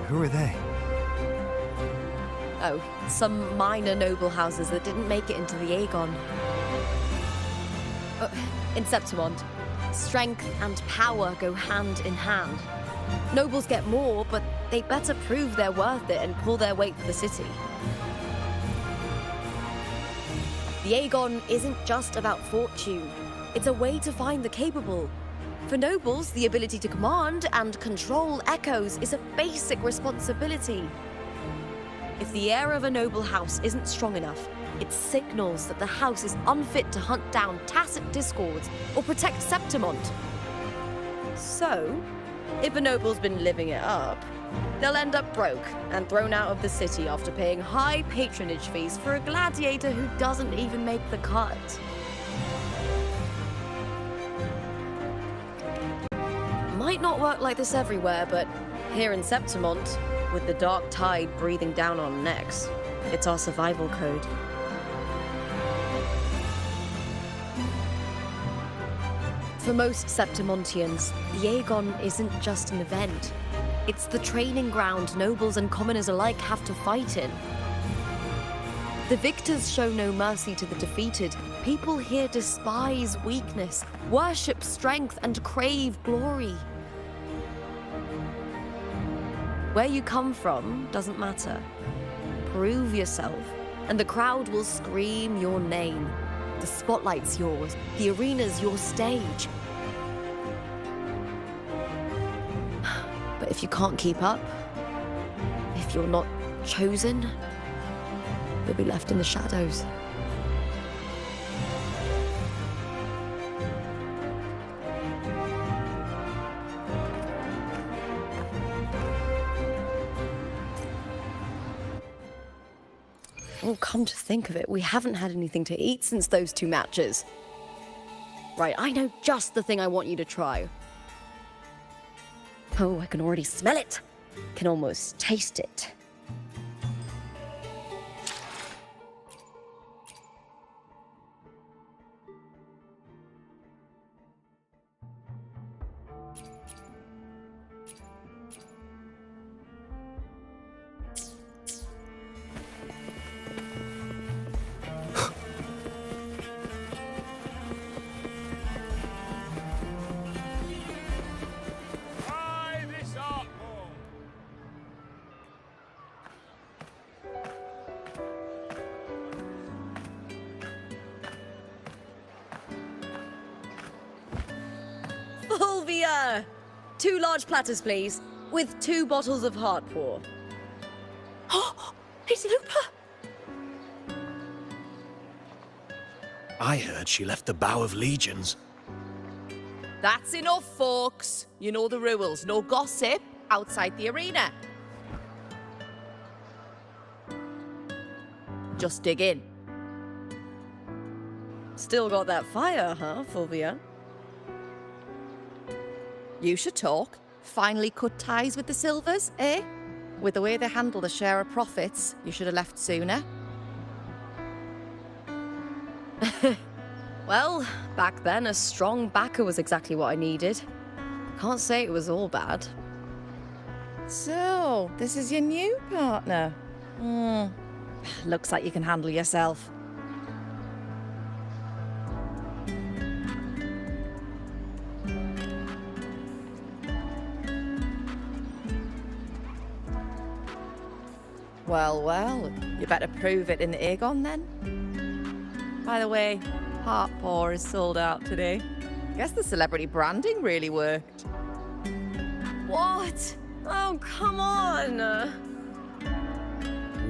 Who are they? Oh, some minor noble houses that didn't make it into the Aegon. In Septimont, strength and power go hand in hand. Nobles get more, but they better prove they're worth it and pull their weight for the city. The Aegon isn't just about fortune. It's a way to find the capable. For nobles, the ability to command and control echoes is a basic responsibility. If the heir of a noble house isn't strong enough, it signals that the house is unfit to hunt down tacit discords or protect Septimont. So, if a noble's been living it up, they'll end up broke and thrown out of the city after paying high patronage fees for a gladiator who doesn't even make the cut. Might not work like this everywhere, but here in Septimont, with the dark tide breathing down on necks, it's our survival code. For most Septimontians, the Aegon isn't just an event. It's the training ground nobles and commoners alike have to fight in. The victors show no mercy to the defeated. People here despise weakness, worship strength, and crave glory. Where you come from doesn't matter. Prove yourself, and the crowd will scream your name. The spotlight's yours, the arena's your stage. But if you can't keep up, if you're not chosen, you'll be left in the shadows. Oh, come to think of it, we haven't had anything to eat since those 2 matches. Right, I know just the thing I want you to try. Oh, I can already smell it. Can almost taste it. Fulvia! 2 large platters, please, with 2 bottles of heart pour. Oh, Lady Lupa! I heard she left the Bow of Legions. That's enough, folks. You know the rules. No gossip outside the arena. Just dig in. Still got that fire, huh, Fulvia? You should talk. Finally cut ties with the Silvers, eh? With the way they handle the share of profits, you should have left sooner. Well, back then, a strong backer was exactly what I needed. Can't say it was all bad. So, this is your new partner. Looks like you can handle yourself. Well, you better prove it in the Aegon then. By the way, Heart Pour is sold out today. Guess the celebrity branding really worked. What? Oh, come on!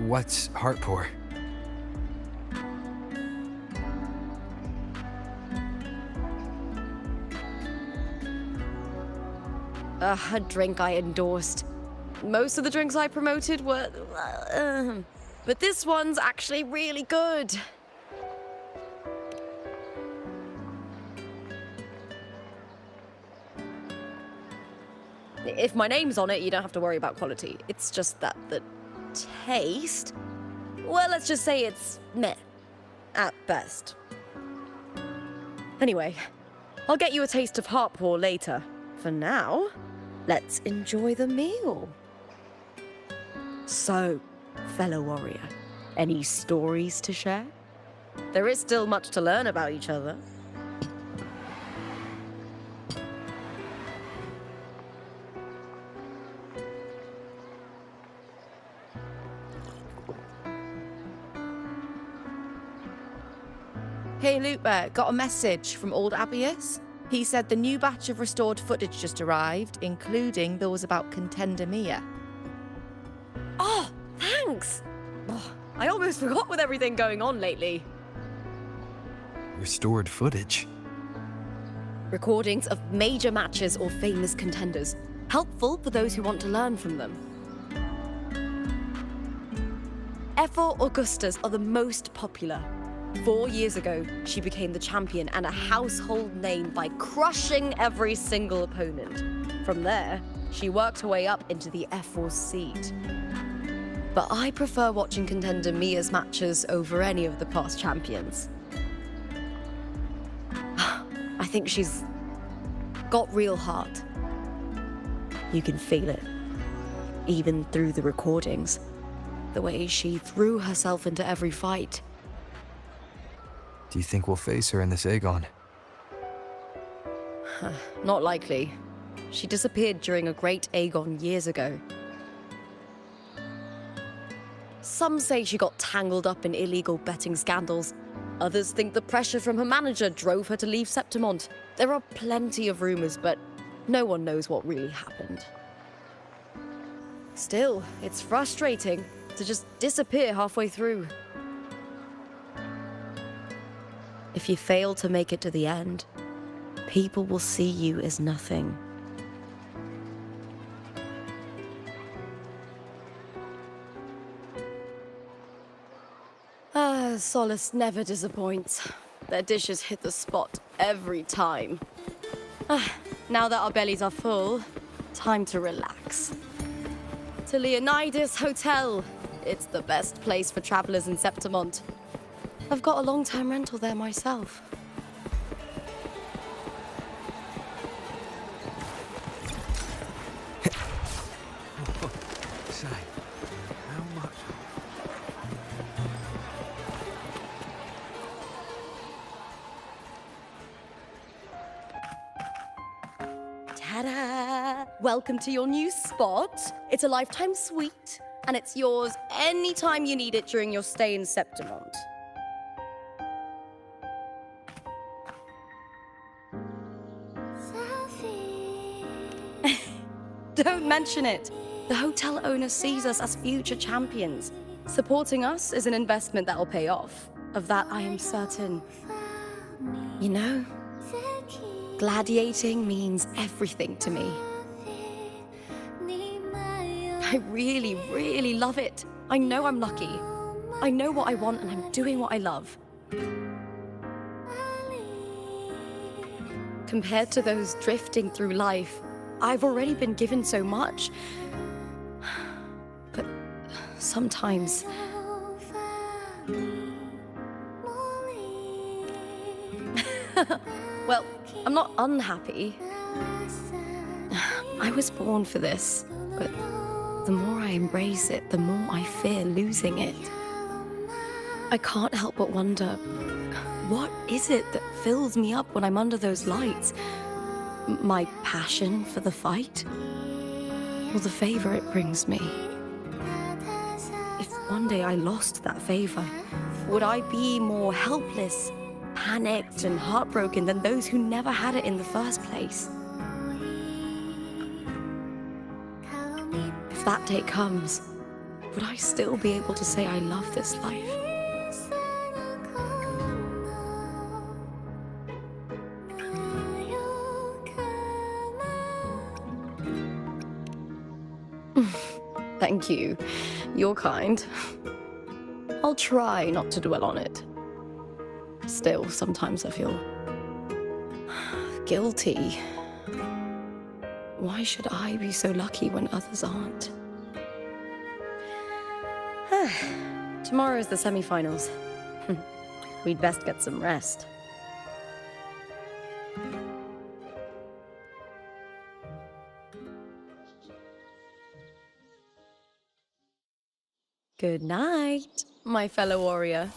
What's heart pour? A drink I endorsed. Most of the drinks I promoted were... but this one's actually really good. If my name's on it, you don't have to worry about quality. It's just that the taste... Well, let's just say it's meh. At best. Anyway, I'll get you a taste of heart pour later. For now, let's enjoy the meal. So, fellow warrior, any stories to share? There is still much to learn about each other. Hey Lupa, got a message from old Abius. He said the new batch of restored footage just arrived, including those about Contender Mia. Oh, thanks! Oh, I almost forgot with everything going on lately. Restored footage. Recordings of major matches or famous contenders. Helpful for those who want to learn from them. Ephor Augustas are the most popular. 4 years ago, she became the champion and a household name by crushing every single opponent. From there, she worked her way up into the Ephor seat. But I prefer watching Contender Mia's matches over any of the past champions. I think she's got real heart. You can feel it, even through the recordings. The way she threw herself into every fight. Do you think we'll face her in this Aegon? Not likely. She disappeared during a great Aegon years ago. Some say she got tangled up in illegal betting scandals. Others think the pressure from her manager drove her to leave Septimont. There are plenty of rumors, but no one knows what really happened. Still, it's frustrating to just disappear halfway through. If you fail to make it to the end, people will see you as nothing. Solace never disappoints. Their dishes hit the spot every time. Now that our bellies are full, time to relax. To Leonidas Hotel. It's the best place for travelers in Septimont. I've got a long-term rental there myself. Say, how much? Ta-da! Welcome to your new spot. It's a lifetime suite, and it's yours anytime you need it during your stay in Septimont. Don't mention it. The hotel owner sees us as future champions. Supporting us is an investment that will pay off. Of that, I am certain. You know, gladiating means everything to me. I really, really love it. I know I'm lucky. I know what I want and I'm doing what I love. Compared to those drifting through life, I've already been given so much. But sometimes... Well, I'm not unhappy. I was born for this, but the more I embrace it, the more I fear losing it. I can't help but wonder, what is it that fills me up when I'm under those lights? My passion for the fight? Or the favor it brings me? If one day I lost that favor, would I be more helpless, panicked and heartbroken than those who never had it in the first place? If that day comes, would I still be able to say I love this life? Thank you. You're kind. I'll try not to dwell on it. Still, sometimes I feel guilty. Why should I be so lucky when others aren't? Tomorrow is the semi-finals. We'd best get some rest. Good night, my fellow warrior.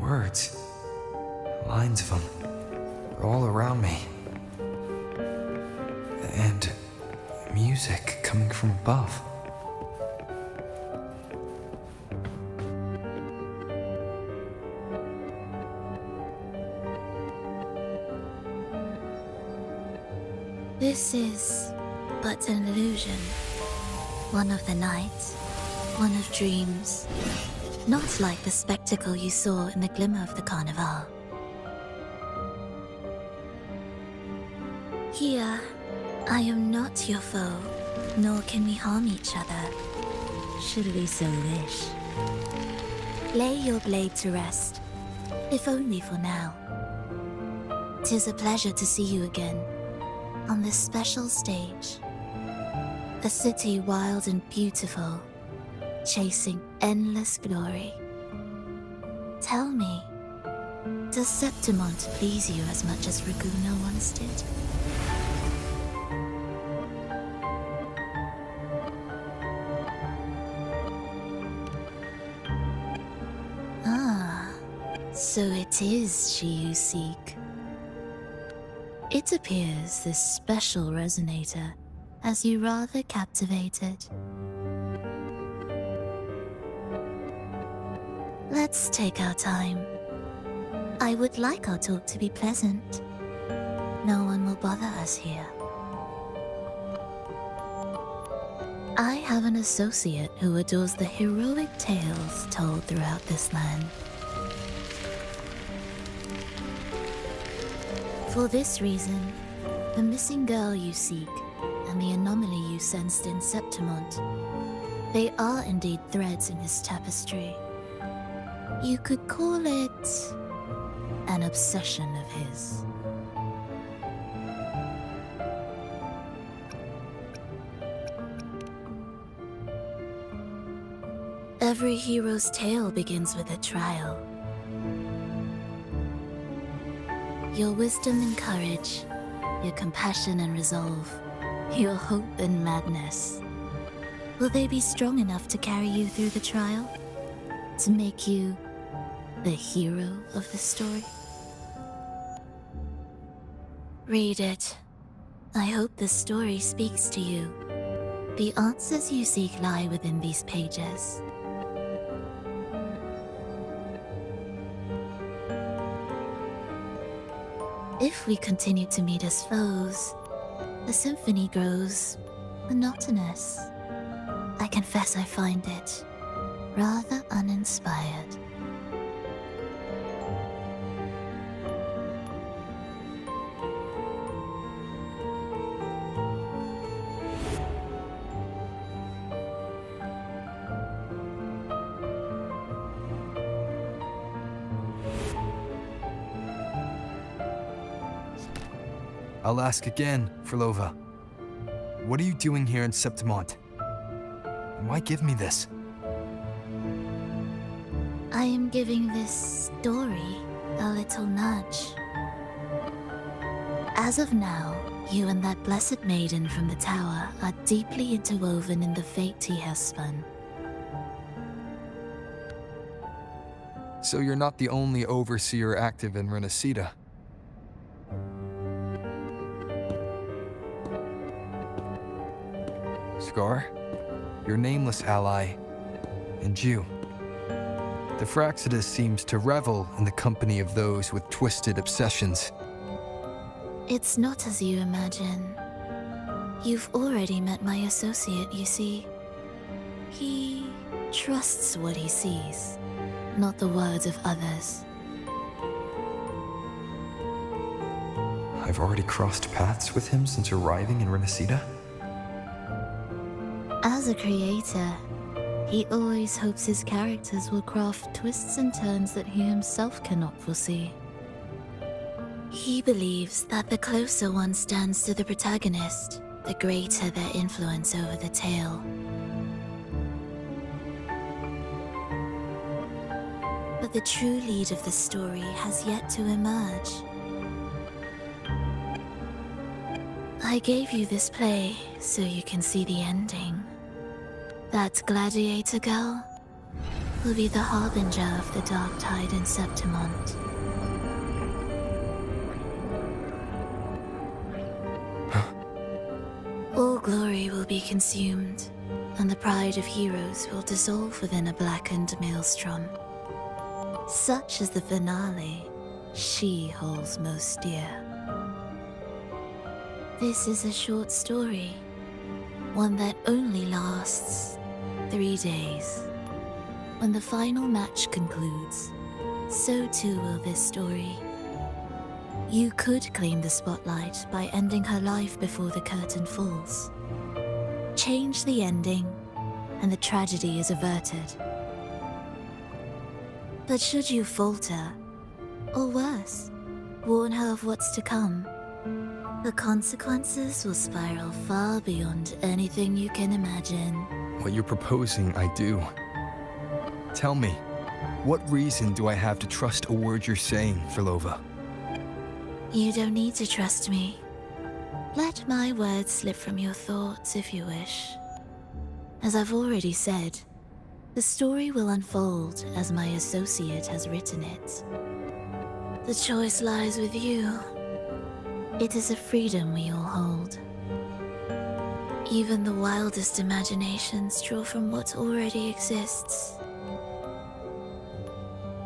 Words. Lines of them. They're all around me. And music coming from above. This is but an illusion. One of the nights, one of dreams. Not like the spectacle you saw in the glimmer of the carnival. Here, I am not your foe, nor can we harm each other, should we so wish. Lay your blade to rest, if only for now. 'Tis a pleasure to see you again, on this special stage. A city wild and beautiful, chasing endless glory. Tell me, does Septimont please you as much as Raguna once did? Ah, so it is she you seek. It appears this special resonator has you rather captivated. Let's take our time. I would like our talk to be pleasant. No one will bother us here. I have an associate who adores the heroic tales told throughout this land. For this reason, the missing girl you seek and the anomaly you sensed in Septimont, they are indeed threads in his tapestry. You could call it an obsession of his. Every hero's tale begins with a trial. Your wisdom and courage, your compassion and resolve, your hope and madness. Will they be strong enough to carry you through the trial? To make you the hero of the story? Read it. I hope the story speaks to you. The answers you seek lie within these pages. If we continue to meet as foes, the symphony grows monotonous. I confess I find it rather uninspired. I'll ask again, Frolova. What are you doing here in Septimont? And why give me this? I am giving this story a little nudge. As of now, you and that blessed maiden from the tower are deeply interwoven in the fate he has spun. So you're not the only overseer active in Renacita. Scar, your nameless ally, and you. The Fraxidus seems to revel in the company of those with twisted obsessions. It's not as you imagine. You've already met my associate, you see. He trusts what he sees, not the words of others. I've already crossed paths with him since arriving in Renacita? As a creator, he always hopes his characters will craft twists and turns that he himself cannot foresee. He believes that the closer one stands to the protagonist, the greater their influence over the tale. But the true lead of the story has yet to emerge. I gave you this play so you can see the ending. That gladiator girl will be the harbinger of the dark tide in Septimont. All glory will be consumed, and the pride of heroes will dissolve within a blackened maelstrom. Such is the finale she holds most dear. This is a short story, one that only lasts 3 days. When the final match concludes, so too will this story. You could claim the spotlight by ending her life before the curtain falls. Change the ending, and the tragedy is averted. But should you falter, or worse, warn her of what's to come, the consequences will spiral far beyond anything you can imagine. What you're proposing, I do. Tell me, what reason do I have to trust a word you're saying, Frolova? You don't need to trust me. Let my words slip from your thoughts if you wish. As I've already said, the story will unfold as my associate has written it. The choice lies with you. It is a freedom we all hold. Even the wildest imaginations draw from what already exists.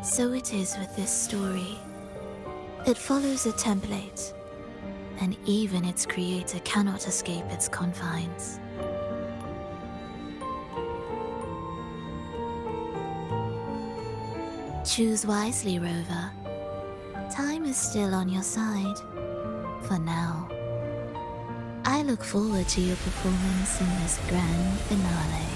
So it is with this story. It follows a template, and even its creator cannot escape its confines. Choose wisely, Rover. Time is still on your side. For now. I look forward to your performance in this grand finale.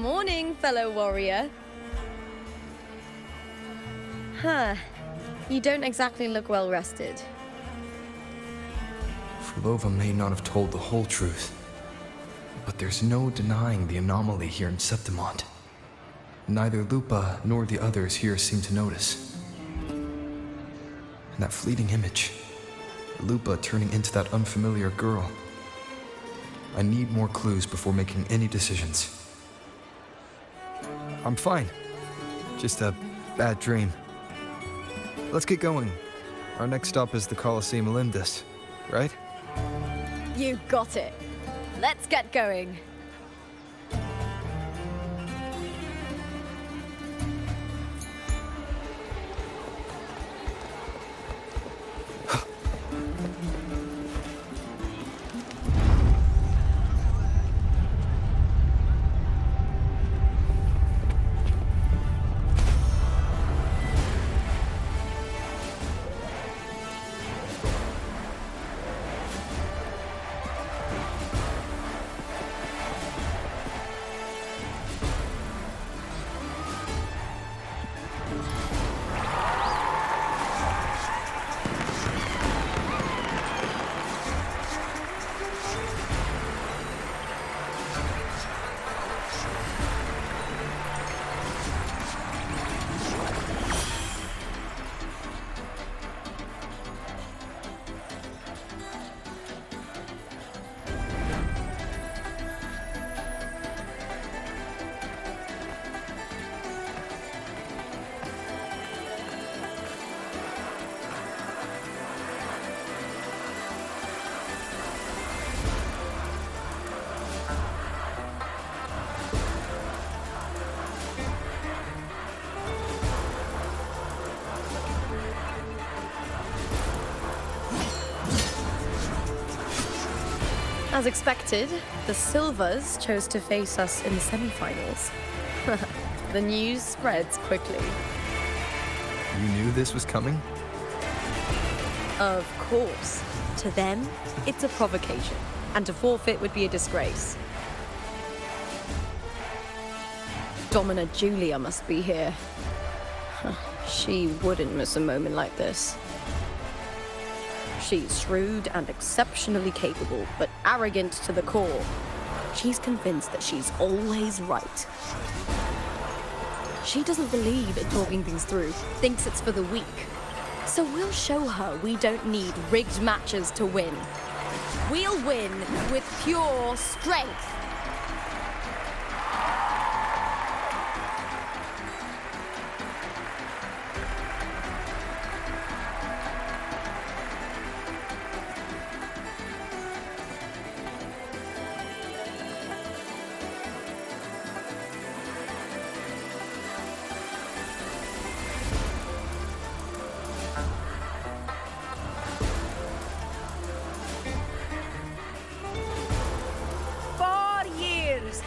Morning, fellow warrior. Huh. You don't exactly look well rested. Fulova may not have told the whole truth, but there's no denying the anomaly here in Septimont. Neither Lupa nor the others here seem to notice. And that fleeting image, Lupa turning into that unfamiliar girl. I need more clues before making any decisions. I'm fine. Just a bad dream. Let's get going. Our next stop is the Colosseum Olympus, right? You got it. Let's get going. As expected, the Silvers chose to face us in the semi-finals. The news spreads quickly. You knew this was coming? Of course. To them, it's a provocation, and to forfeit would be a disgrace. Domina Julia must be here. She wouldn't miss a moment like this. She's shrewd and exceptionally capable, but arrogant to the core. She's convinced that she's always right. She doesn't believe in talking things through, thinks it's for the weak. So we'll show her we don't need rigged matches to win. We'll win with pure strength.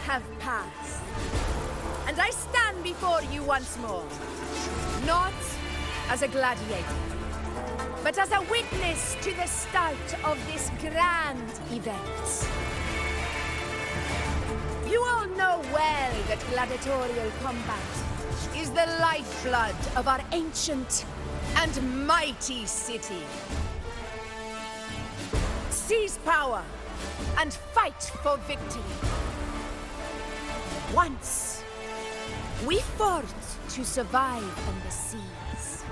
Have passed, and I stand before you once more, not as a gladiator, but as a witness to the start of this grand event. You all know well that gladiatorial combat is the lifeblood of our ancient and mighty city. Seize power and fight for victory. Once, we fought to survive on the seas.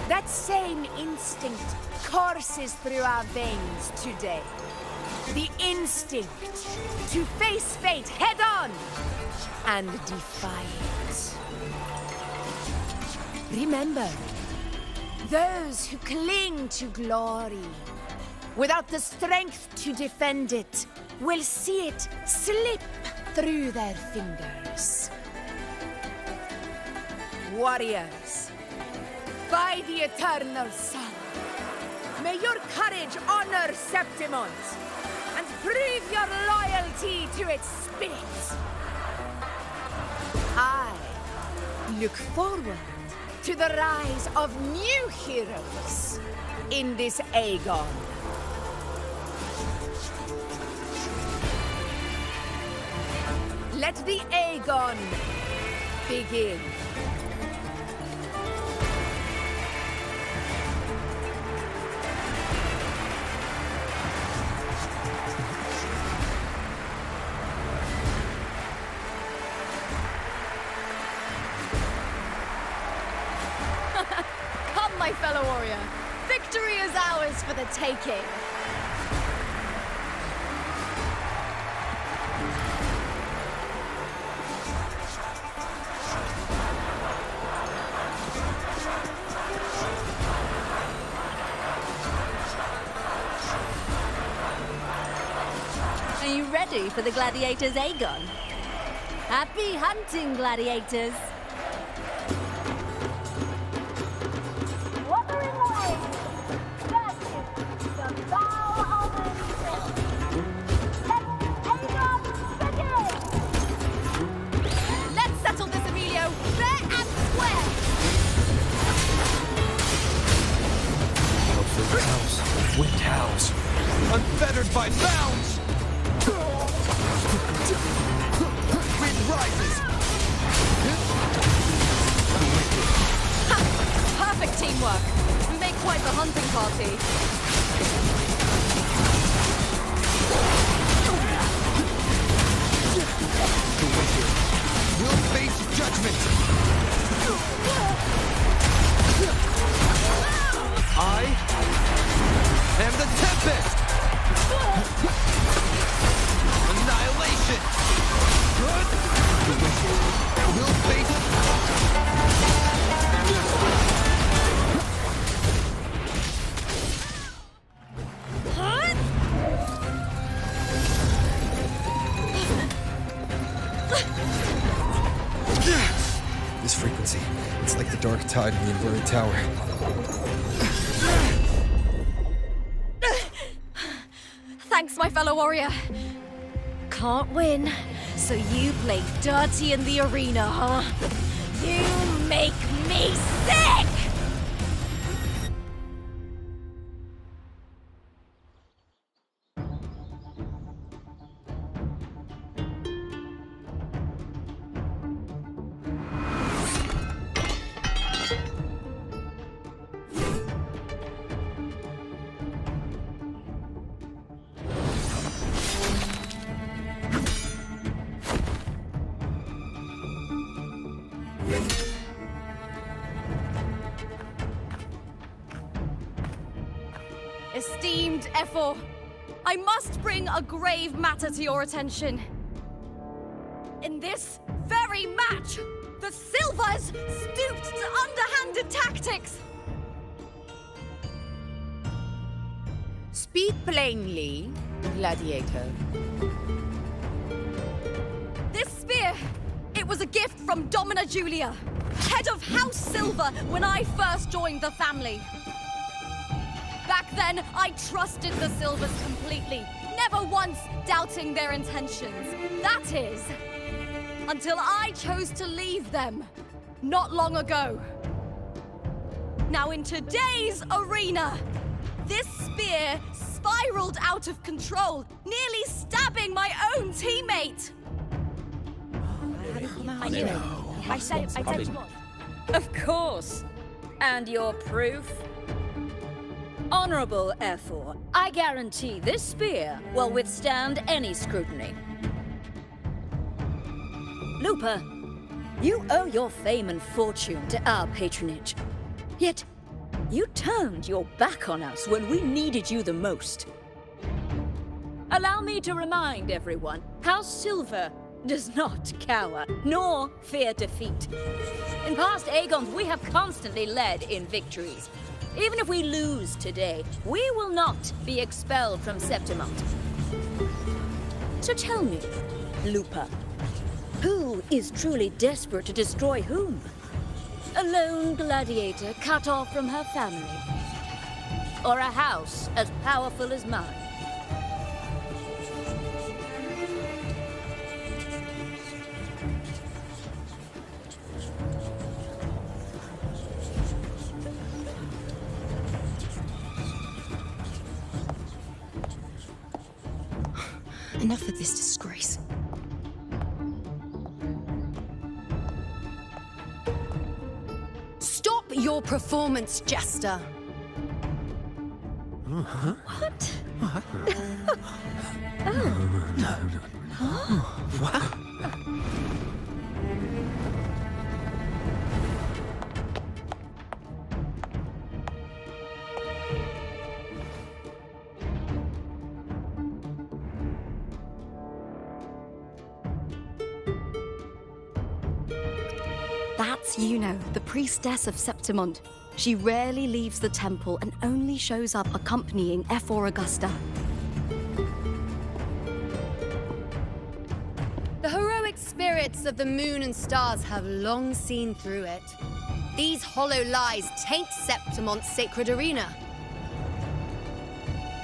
That same instinct courses through our veins today. The instinct to face fate head-on and defy it. Remember, those who cling to glory without the strength to defend it will see it slip through their fingers. Warriors, by the eternal sun, may your courage honor Septimont and prove your loyalty to its spirit. I look forward to the rise of new heroes in this Aegon. Let the Aegon begin. Come, my fellow warrior. Victory is ours for the taking. Are you ready for the gladiators, Aegon? Happy hunting, gladiators! Wuthering away. That is the vow of allegiance. Let Aegon begin! Let's settle this, Emilio, fair and square. Hellfilled house, wind howls, unfettered by bounds! Wind rises! Perfect teamwork. We make quite the hunting party. The wicked will face judgment! I am the Tempest! Annihilation! Good! The wicked will face... This frequency, it's like the dark tide in the inverted tower. Thanks, my fellow warrior. Can't win, so you play dirty in the arena, huh? You make me sick! Esteemed Ephor, I must bring a grave matter to your attention. In this very match, the Silvers stooped to underhanded tactics. Speak plainly, gladiator. This spear, it was a gift from Domina Julia, head of House Silver when I first joined the family. Back then, I trusted the Silvers completely, never once doubting their intentions. That is, until I chose to leave them, not long ago. Now in today's arena, this spear spiraled out of control, nearly stabbing my own teammate. I said Of course. And your proof? Honorable Ephor, I guarantee this spear will withstand any scrutiny. Lupa, you owe your fame and fortune to our patronage. Yet, you turned your back on us when we needed you the most. Allow me to remind everyone, House Silver does not cower, nor fear defeat. In past Aegons, we have constantly led in victories. Even if we lose today, we will not be expelled from Septimont. So tell me, Lupa, who is truly desperate to destroy whom? A lone gladiator cut off from her family? Or a house as powerful as mine? Enough of this disgrace. your performance, Jester. What? That's Yuno, the priestess of Septimont. She rarely leaves the temple and only shows up accompanying F4 Augusta. The heroic spirits of the moon and stars have long seen through it. These hollow lies taint Septimont's sacred arena.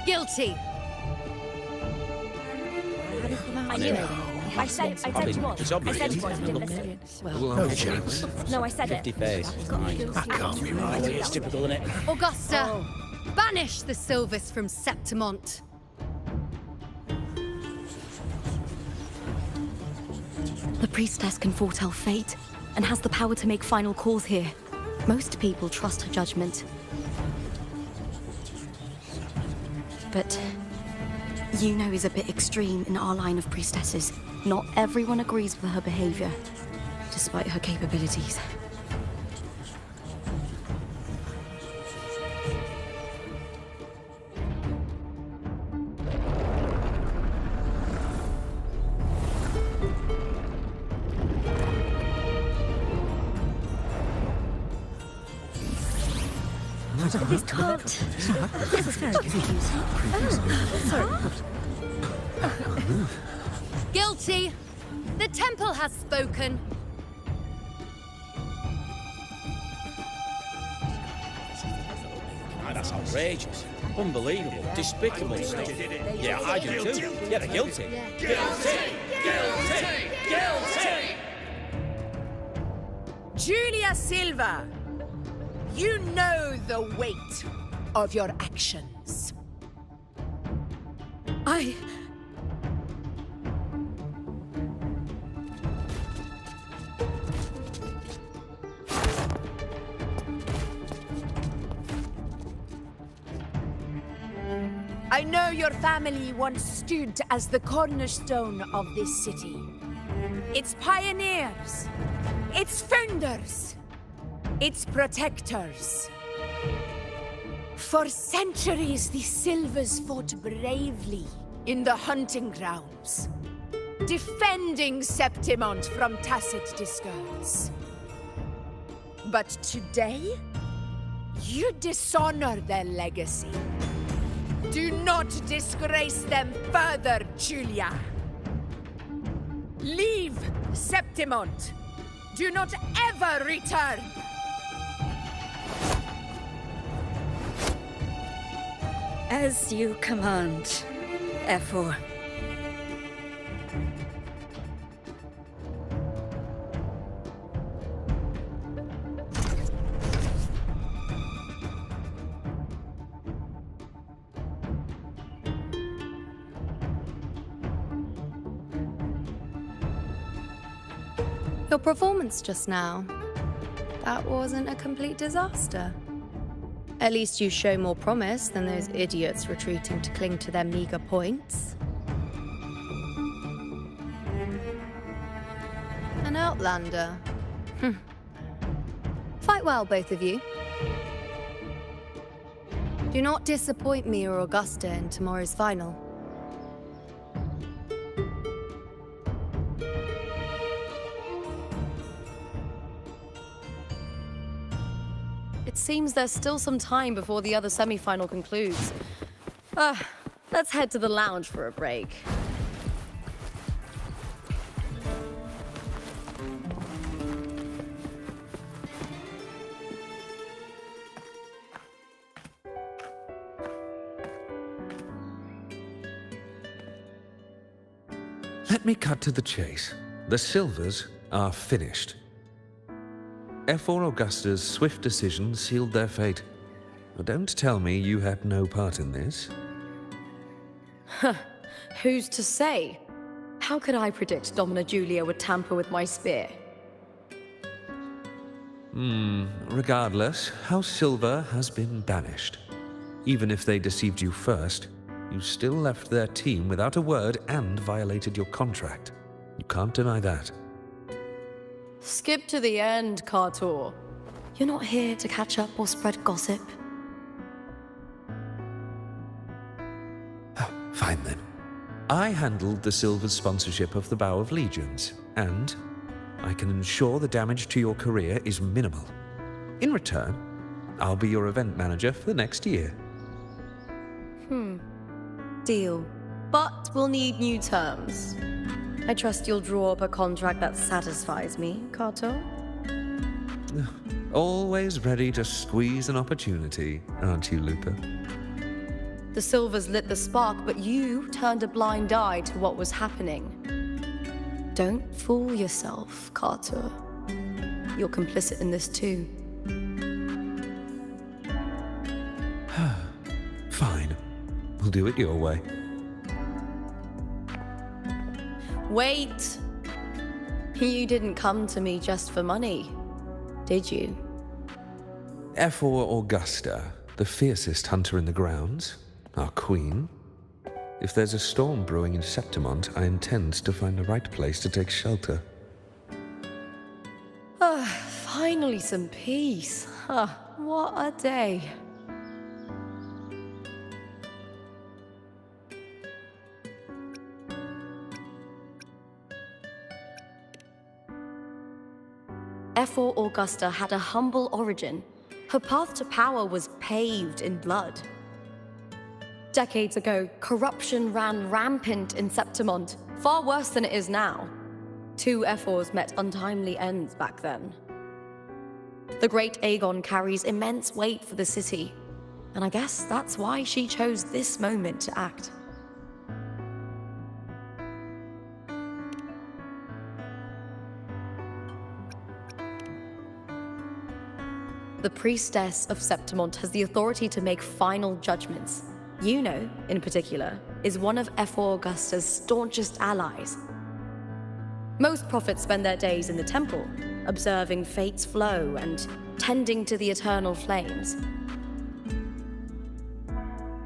Guilty. I knew it. I said you was. It's I obvious. said you was, didn't I? Well, No chance. No, I said it. 50 face. That can't be right. It's typical, isn't it? Augusta, banish the Silvers from Septimont. The priestess can foretell fate and has the power to make final calls here. Most people trust her judgment. But Yuno is a bit extreme in our line of priestesses. Not everyone agrees with her behavior, despite her capabilities. This can't. This is very confusing. Oh, sorry. Guilty. The temple has spoken. That's outrageous. Unbelievable. Despicable stuff. Yeah, I do too. Yeah, they're guilty. Guilty! Guilty! Guilty! Julia Silva, you know the weight of your actions. I know your family once stood as the cornerstone of this city. Its pioneers, its founders, its protectors. For centuries, the Silvers fought bravely in the hunting grounds, defending Septimont from tacit discards. But today, you dishonor their legacy. Do not disgrace them further, Julia. Leave Septimont. Do not ever return. As you command, F4. Your performance just now, that wasn't a complete disaster. At least you show more promise than those idiots retreating to cling to their meager points. An outlander. Fight well, both of you. Do not disappoint me or Augusta in tomorrow's final. It seems there's still some time before the other semi-final concludes. Let's head to the lounge for a break. Let me cut to the chase. The Silvers are finished. F4 Augusta's swift decision sealed their fate. But don't tell me you had no part in this. Who's to say? How could I predict Domina Julia would tamper with my spear? Regardless, House Silver has been banished. Even if they deceived you first, you still left their team without a word and violated your contract. You can't deny that. Skip to the end, Cartor. You're not here to catch up or spread gossip. Fine then. I handled the Silver's sponsorship of the Bow of Legions, and I can ensure the damage to your career is minimal. In return, I'll be your event manager for the next year. Deal. But we'll need new terms. I trust you'll draw up a contract that satisfies me, Cartor. Always ready to squeeze an opportunity, aren't you, Lupa? The Silvers lit the spark, but you turned a blind eye to what was happening. Don't fool yourself, Carter. You're complicit in this too. Fine. We'll do it your way. Wait! You didn't come to me just for money, did you? F4 Augusta, the fiercest hunter in the grounds, our queen. If there's a storm brewing in Septimont, I intend to find the right place to take shelter. Finally some peace. What a day. F4 Augusta had a humble origin. Her path to power was paved in blood. Decades ago, corruption ran rampant in Septimont, far worse than it is now. 2 F4s met untimely ends back then. The great Aegon carries immense weight for the city, and I guess that's why she chose this moment to act. The priestess of Septimont has the authority to make final judgments. Yuno, in particular, is one of F4 Augusta's staunchest allies. Most prophets spend their days in the temple, observing fate's flow and tending to the eternal flames.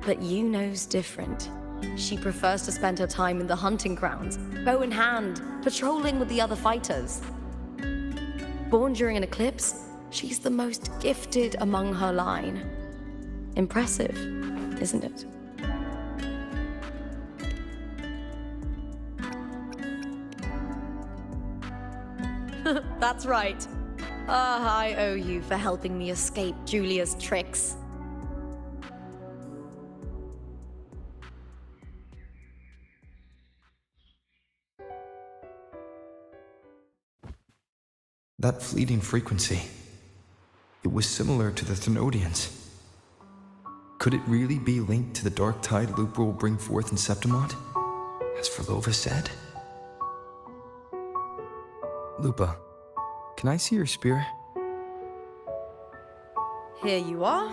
But Yuno's different. She prefers to spend her time in the hunting grounds, bow in hand, patrolling with the other fighters. Born during an eclipse, she's the most gifted among her line. Impressive, isn't it? That's right. I owe you for helping me escape Julia's tricks. That fleeting frequency. It was similar to the Thenodians. Could it really be linked to the dark tide Lupa will bring forth in Septimont, as Verlova said? Lupa, can I see your spear? Here you are.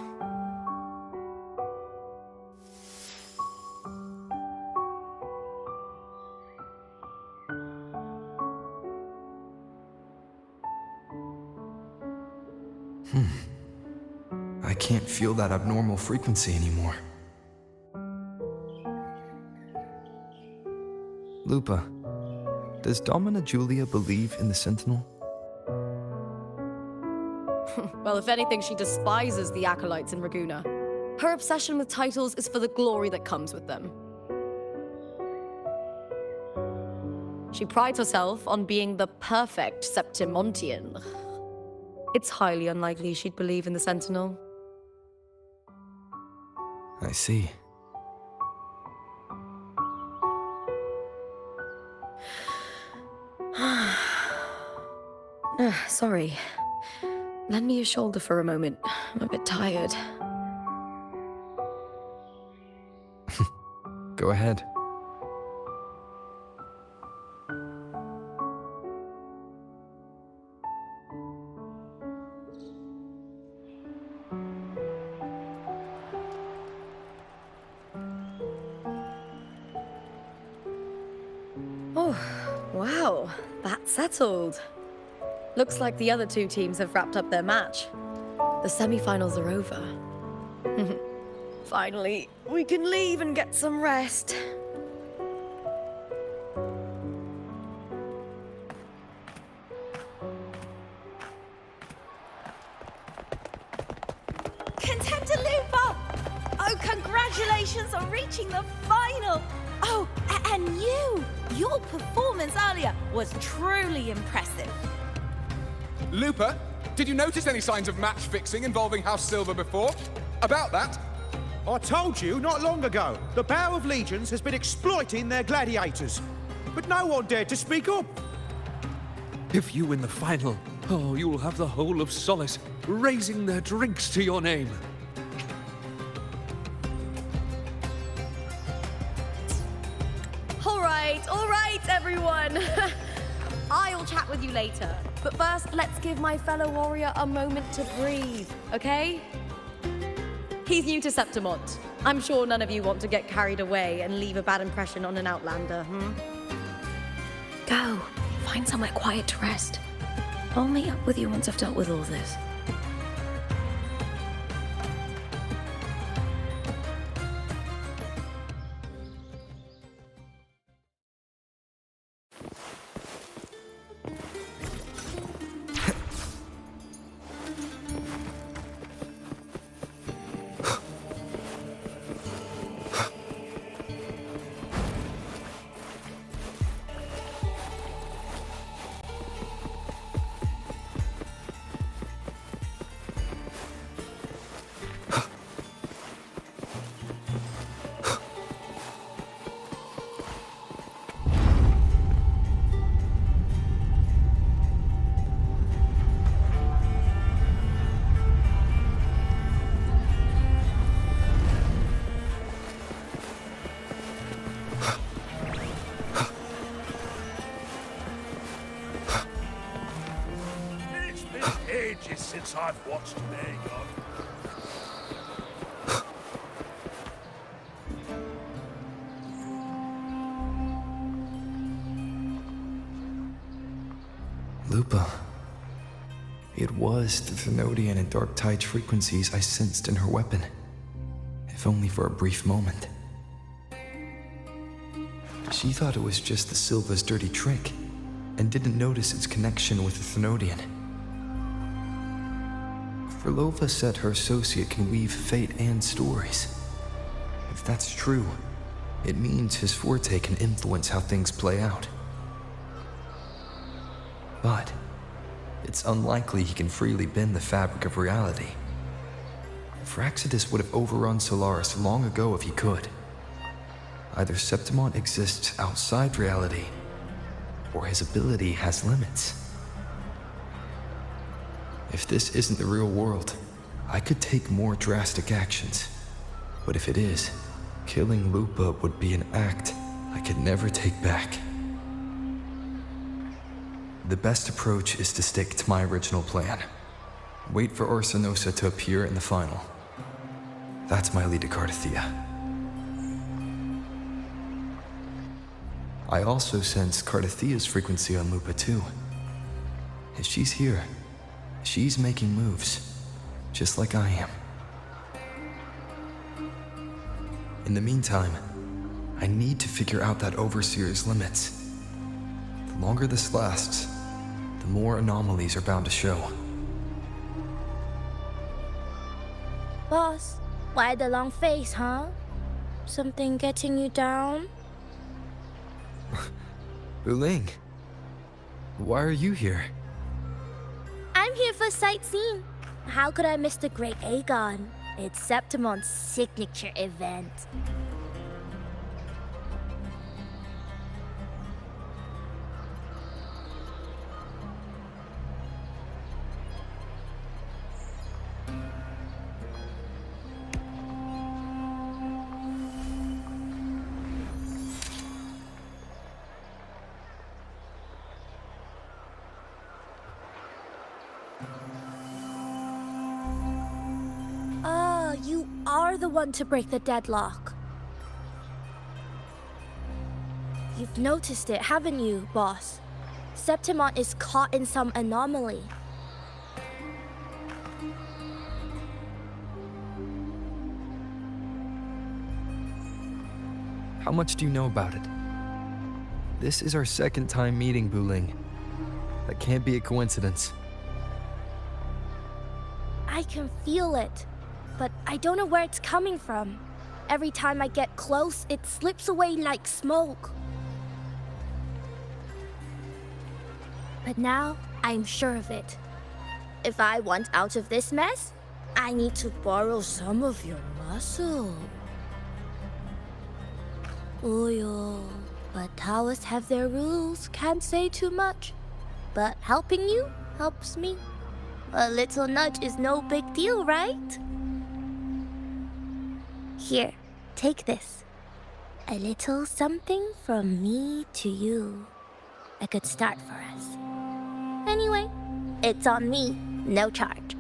I can't feel that abnormal frequency anymore. Lupa, does Domina Julia believe in the Sentinel? Well, if anything, she despises the acolytes in Raguna. Her obsession with titles is for the glory that comes with them. She prides herself on being the perfect Septimontian. It's highly unlikely she'd believe in the Sentinel. I see. Sorry. Lend me your shoulder for a moment. I'm a bit tired. Go ahead. Oh, wow. That's settled. Looks like the other two teams have wrapped up their match. The semi-finals are over. Finally, we can leave and get some rest. Contender Lupa! Oh, congratulations on reaching the final! Oh, and you! Your performance earlier was truly impressive. Lupa, did you notice any signs of match fixing involving House Silver before? About that? I told you not long ago, the Bow of Legions has been exploiting their gladiators. But no one dared to speak up. If you win the final, oh, you'll have the whole of Solace raising their drinks to your name. All right, everyone. I'll chat with you later. But first, let's give my fellow warrior a moment to breathe, okay? He's new to Septimont. I'm sure none of you want to get carried away and leave a bad impression on an outlander, Go. Find somewhere quiet to rest. I'll meet up with you once I've dealt with all this. Since I've watched an Aegon. Lupa. It was the Thenodian and Dark Tide's frequencies I sensed in her weapon, if only for a brief moment. She thought it was just the Silva's dirty trick, and didn't notice its connection with the Thenodian. Frolova said her associate can weave fate and stories. If that's true, it means his forte can influence how things play out. But it's unlikely he can freely bend the fabric of reality. Fraxidus would have overrun Solaris long ago if he could. Either Septimont exists outside reality, or his ability has limits. If this isn't the real world, I could take more drastic actions. But if it is, killing Lupa would be an act I could never take back. The best approach is to stick to my original plan. Wait for Orsinosa to appear in the final. That's my lead to Carthatya. I also sense Cartathia's frequency on Lupa too. If she's here, she's making moves, just like I am. In the meantime, I need to figure out that Overseer's limits. The longer this lasts, the more anomalies are bound to show. Boss, why the long face, huh? Something getting you down? Wuthering, why are you here? I'm here for sightseeing. How could I miss the Great Aegon? It's Septimont's signature event. You are the one to break the deadlock. You've noticed it, haven't you, boss? Septimont is caught in some anomaly. How much do you know about it? This is our second time meeting, Wuthering. That can't be a coincidence. I can feel it, but I don't know where it's coming from. Every time I get close, it slips away like smoke. But now, I'm sure of it. If I want out of this mess, I need to borrow some of your muscle. Oyo, but Taoists have their rules, can't say too much. But helping you helps me. A little nudge is no big deal, right? Here, take this. A little something from me to you. A good start for us. Anyway, it's on me, no charge.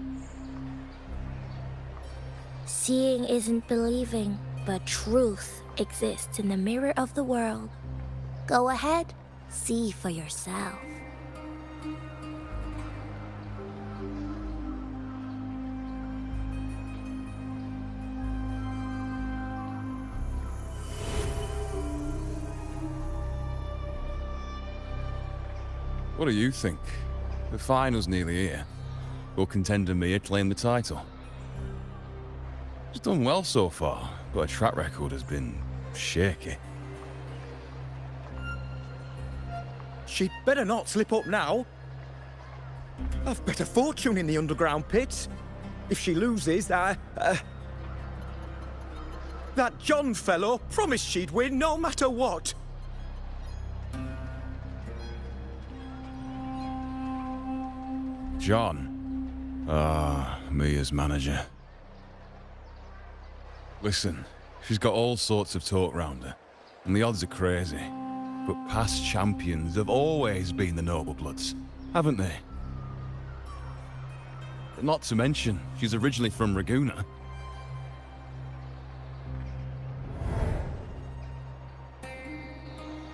Seeing isn't believing, but truth exists in the mirror of the world. Go ahead, see for yourself. What do you think? The final's nearly here. Will contender Mia claim the title? She's done well so far, but her track record has been shaky. She'd better not slip up now. I've bet a fortune in the underground pits. If she loses, that John fellow promised she'd win no matter what. John. Ah, Mia's manager. Listen, she's got all sorts of talk round her, and the odds are crazy. But past champions have always been the noble bloods, haven't they? Not to mention, she's originally from Raguna.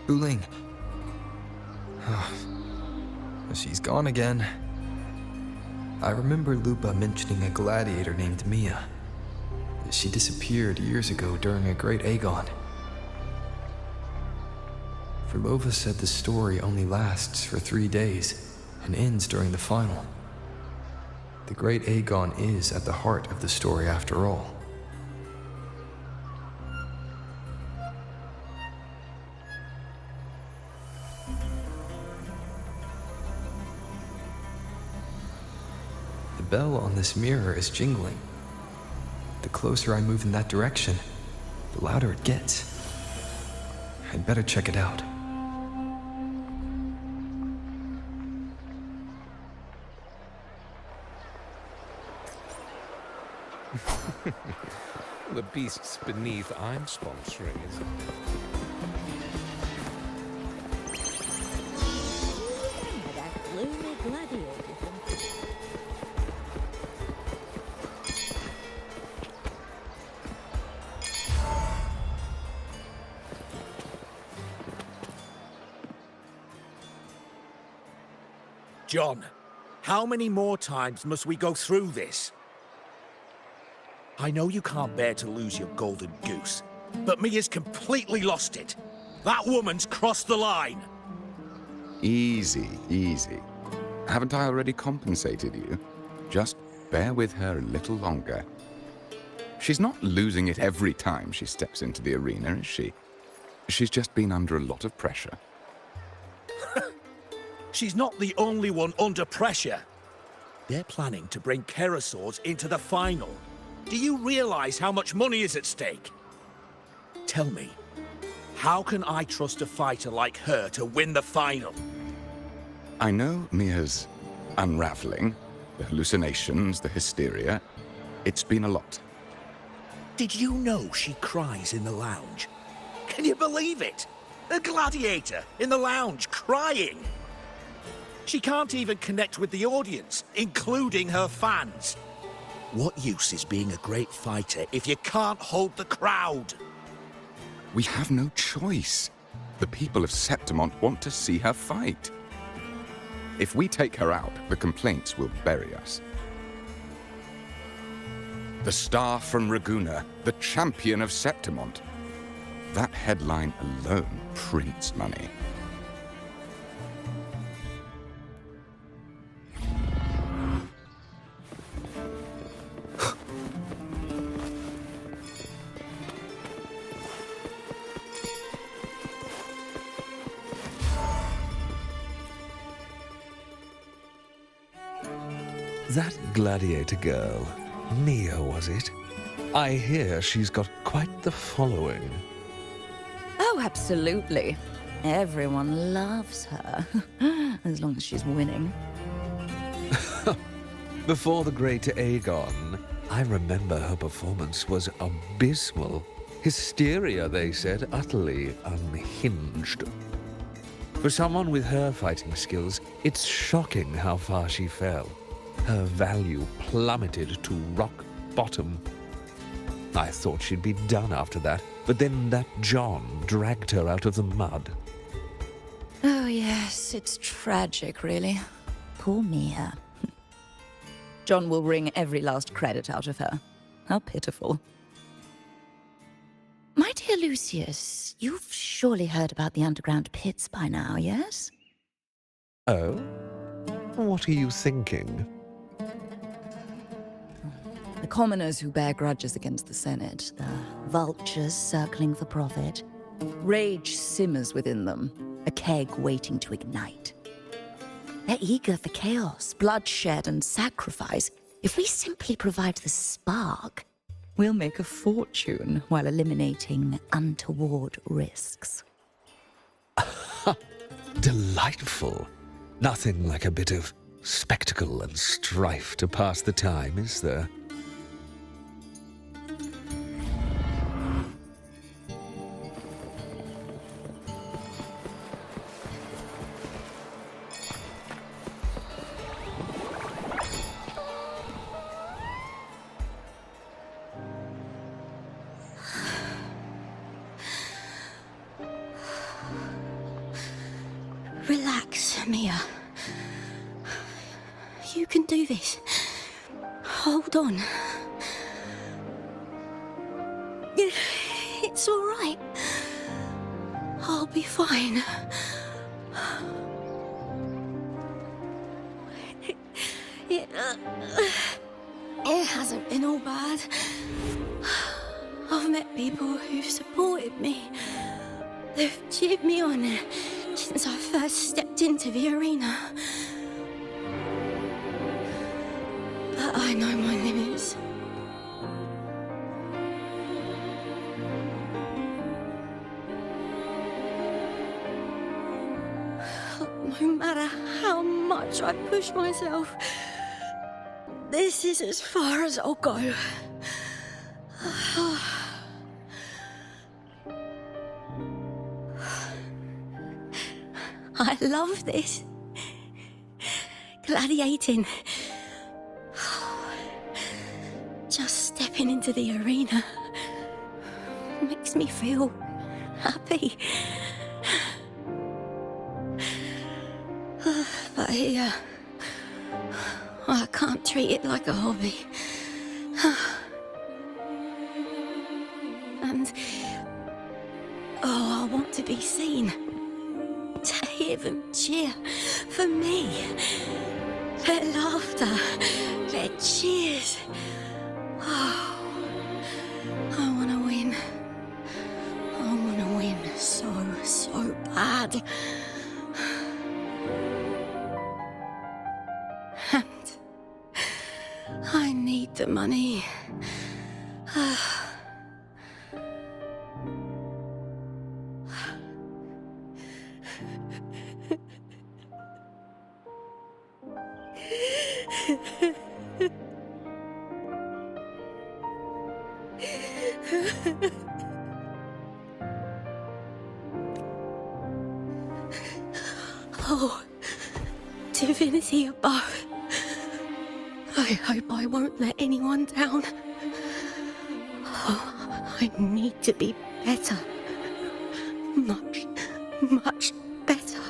Wuthering. She's gone again. I remember Lupa mentioning a gladiator named Mia. She disappeared years ago during a great Aegon. Verlova said the story only lasts for 3 days and ends during the final. The great Aegon is at the heart of the story after all. The bell on this mirror is jingling. The closer I move in that direction, the louder it gets. I'd better check it out. The beasts beneath I'm sponsoring, is it? That gloomy gladiator. John, how many more times must we go through this? I know you can't bear to lose your golden goose, but Mia's completely lost it. That woman's crossed the line. Easy, easy. Haven't I already compensated you? Just bear with her a little longer. She's not losing it every time she steps into the arena, is she? She's just been under a lot of pressure. She's not the only one under pressure. They're planning to bring Kerasaurs into the final. Do you realize how much money is at stake? Tell me, how can I trust a fighter like her to win the final? I know Mia's unraveling, the hallucinations, the hysteria. It's been a lot. Did you know she cries in the lounge? Can you believe it? A gladiator in the lounge crying. She can't even connect with the audience, including her fans. What use is being a great fighter if you can't hold the crowd? We have no choice. The people of Septimont want to see her fight. If we take her out, the complaints will bury us. The star from Raguna, the champion of Septimont. That headline alone prints money. That gladiator girl, Mia, was it? I hear she's got quite the following. Oh, absolutely. Everyone loves her, as long as she's winning. Before the great Aegon, I remember her performance was abysmal. Hysteria, they said, utterly unhinged. For someone with her fighting skills, it's shocking how far she fell. Her value plummeted to rock bottom. I thought she'd be done after that, but then that John dragged her out of the mud. Oh, yes, it's tragic, really. Poor Mia. John will wring every last credit out of her. How pitiful. My dear Lucius, you've surely heard about the underground pits by now, yes? Oh? What are you thinking? The commoners who bear grudges against the Senate, the vultures circling for profit. Rage simmers within them, a keg waiting to ignite. They're eager for chaos, bloodshed, and sacrifice. If we simply provide the spark, we'll make a fortune while eliminating untoward risks. Delightful. Nothing like a bit of spectacle and strife to pass the time, is there? Relax, Mia. You can do this. Hold on. It's all right. I'll be fine. It hasn't been all bad. I've met people who've supported me. They've cheered me on since I first stepped into the arena. But I know my limits. No matter how much I push myself, this is as far as I'll go. I love this. Gladiating. Just stepping into the arena makes me feel happy. But here, I can't treat it like a hobby. And, I want to be seen. To hear them cheer for me. Their laughter, their cheers. Oh, I want to win. I want to win so bad. And I need the money. Oh, divinity above. I hope I won't let anyone down. Oh, I need to be better. Much better.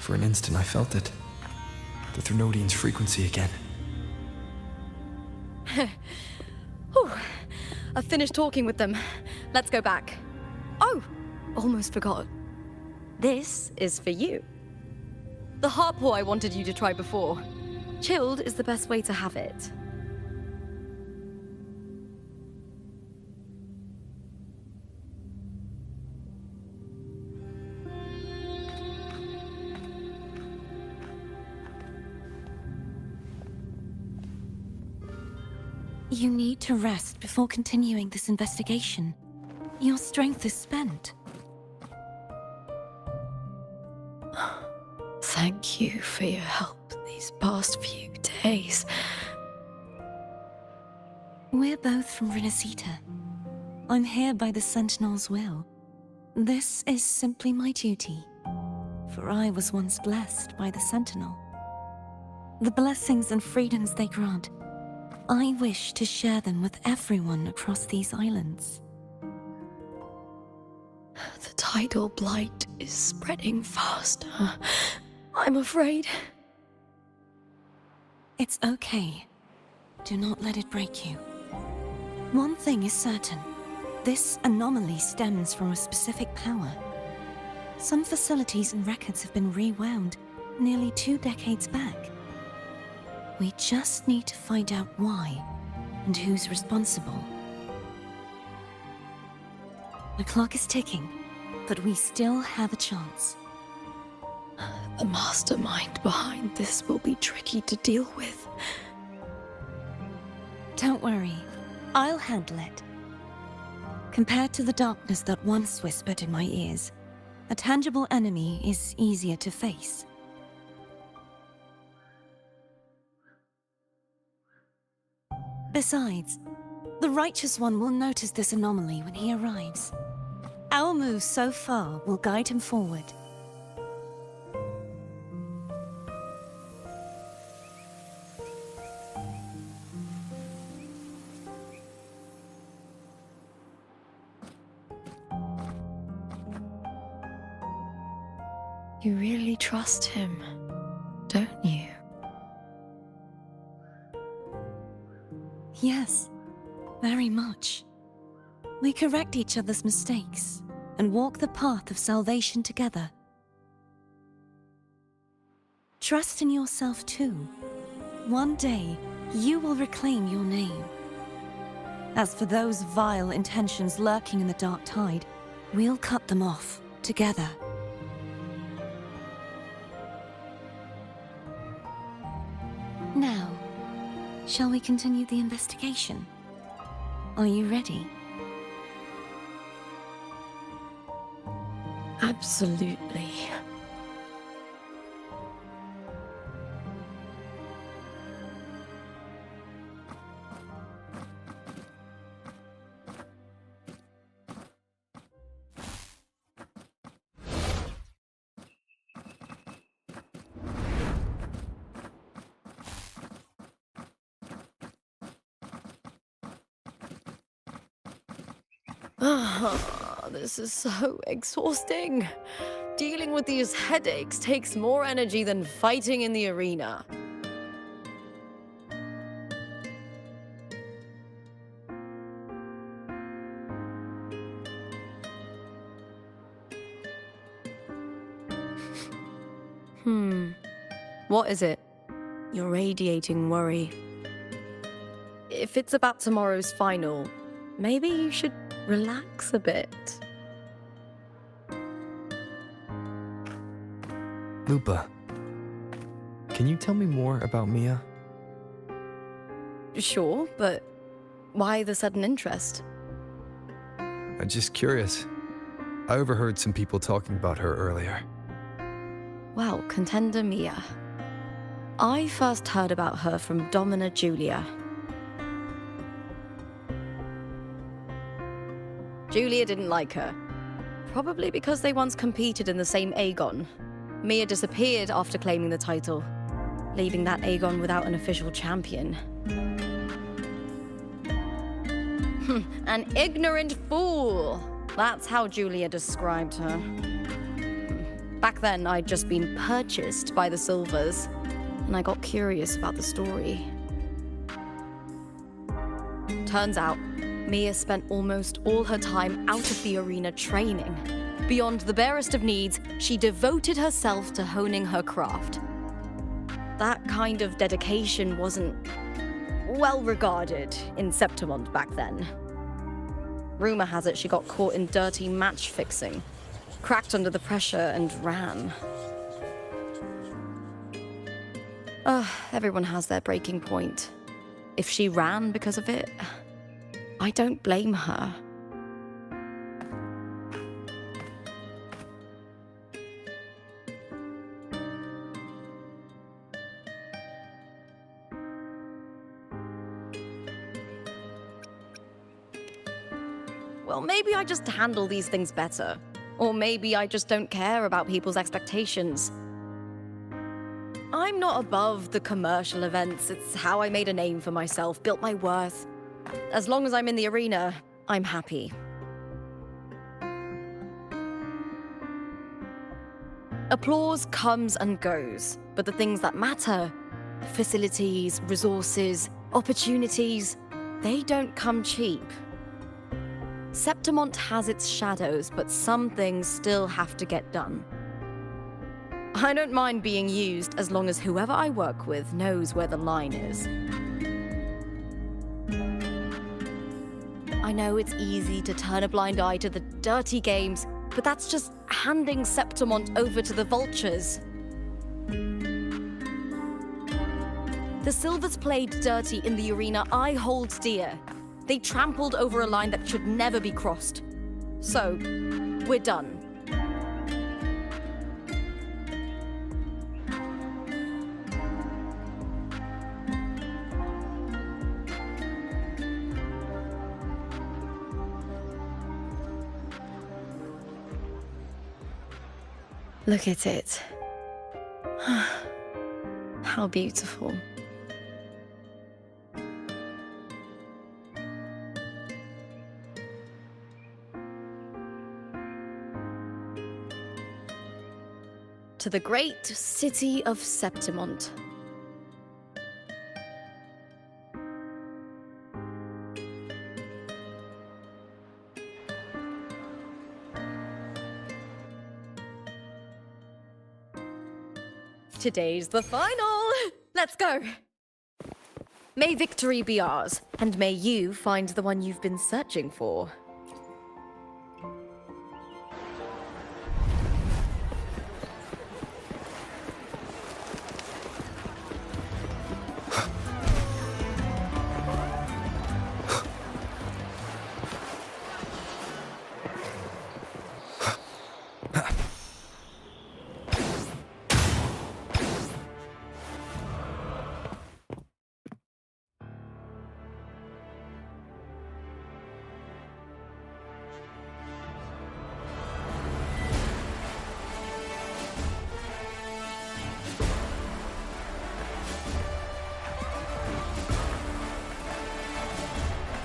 For an instant, I felt it. The Thrunodian's frequency again. Whew. I've finished talking with them. Let's go back. Oh, almost forgot. This is for you. The harpor I wanted you to try before. Chilled is the best way to have it. You need to rest before continuing this investigation. Your strength is spent. Thank you for your help these past few days. We're both from Rinasita. I'm here by the Sentinel's will. This is simply my duty, for I was once blessed by the Sentinel. The blessings and freedoms they grant, I wish to share them with everyone across these islands. The tidal blight is spreading faster. I'm afraid. It's okay. Do not let it break you. One thing is certain. This anomaly stems from a specific power. Some facilities and records have been rewound nearly 2 decades back. We just need to find out why and who's responsible. The clock is ticking, but we still have a chance. The mastermind behind this will be tricky to deal with. Don't worry, I'll handle it. Compared to the darkness that once whispered in my ears, a tangible enemy is easier to face. Besides, the Righteous One will notice this anomaly when he arrives. Our moves so far will guide him forward. You really trust him, don't you? Yes, very much. We correct each other's mistakes and walk the path of salvation together. Trust in yourself too. One day, you will reclaim your name. As for those vile intentions lurking in the dark tide, we'll cut them off together. Now, shall we continue the investigation? Are you ready? Absolutely. This is so exhausting. Dealing with these headaches takes more energy than fighting in the arena. What is it? You're radiating worry. If it's about tomorrow's final, maybe you should relax a bit. Lupa, can you tell me more about Mia? Sure, but why the sudden interest? I'm just curious. I overheard some people talking about her earlier. Well, contender Mia. I first heard about her from Domina Julia. Julia didn't like her. Probably because they once competed in the same Aegon. Mia disappeared after claiming the title, leaving that Aegon without an official champion. An ignorant fool! That's how Julia described her. Back then, I'd just been purchased by the Silvers, and I got curious about the story. Turns out, Mia spent almost all her time out of the arena training. Beyond the barest of needs, she devoted herself to honing her craft. That kind of dedication wasn't well regarded in Septimont back then. Rumor has it she got caught in dirty match fixing, cracked under the pressure and ran. Everyone has their breaking point. If she ran because of it, I don't blame her. Well, maybe I just handle these things better. Or maybe I just don't care about people's expectations. I'm not above the commercial events. It's how I made a name for myself, built my worth. As long as I'm in the arena, I'm happy. Applause comes and goes, but the things that matter, facilities, resources, opportunities, they don't come cheap. Septimont has its shadows, but some things still have to get done. I don't mind being used as long as whoever I work with knows where the line is. I know it's easy to turn a blind eye to the dirty games, but that's just handing Septimont over to the vultures. The Silvers played dirty in the arena I hold dear. They trampled over a line that should never be crossed. So, we're done. Look at it. How beautiful. To the great city of Septimont. Today's the final! Let's go! May victory be ours, and may you find the one you've been searching for.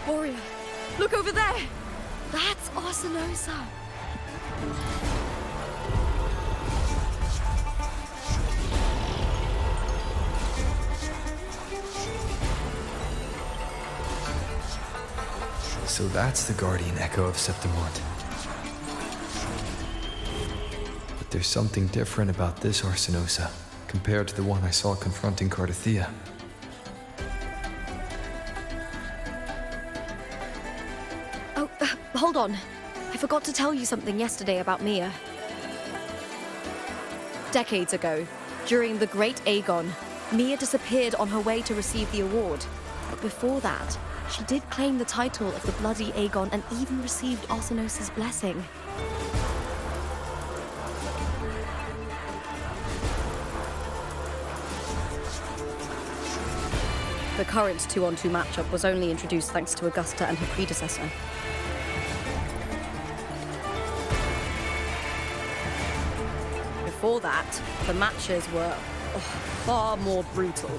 Warrior, look over there! That's Arsinosa! So that's the guardian echo of Septimont. But there's something different about this Arsinosa compared to the one I saw confronting Carthatya. Hold on. I forgot to tell you something yesterday about Mia. Decades ago, during the Great Aegon, Mia disappeared on her way to receive the award. But before that, she did claim the title of the Bloody Aegon and even received Arsinosa's blessing. The current 2-on-2 matchup was only introduced thanks to Augusta and her predecessor. Before that, the matches were far more brutal.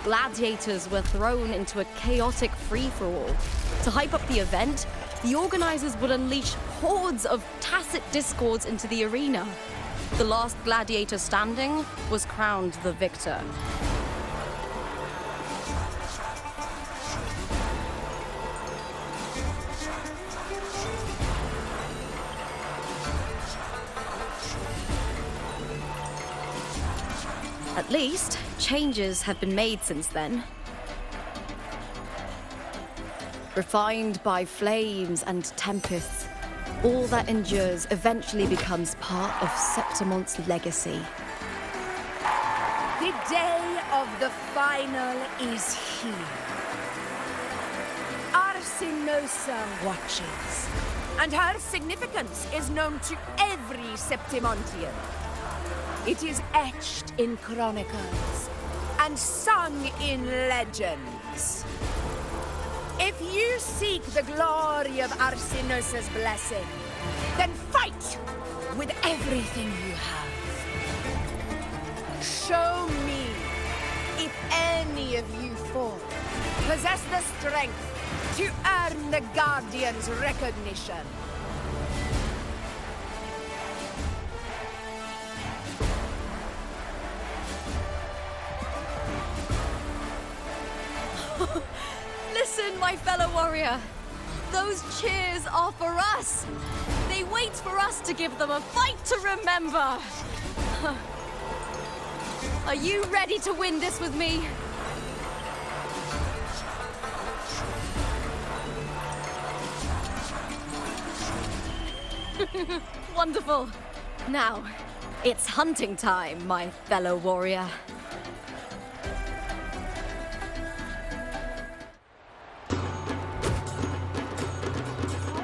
Gladiators were thrown into a chaotic free-for-all. To hype up the event, the organizers would unleash hordes of tacit discords into the arena. The last gladiator standing was crowned the victor. At least, changes have been made since then. Refined by flames and tempests, all that endures eventually becomes part of Septimonte's legacy. The day of the final is here. Arsinosa watches, and her significance is known to every Septimontian. It is etched in chronicles and sung in legends. If you seek the glory of Arsinosa's blessing, then fight with everything you have. Show me if any of you four possess the strength to earn the Guardian's recognition. Listen, my fellow warrior. Those cheers are for us. They wait for us to give them a fight to remember. Are you ready to win this with me? Wonderful. Now, it's hunting time, my fellow warrior.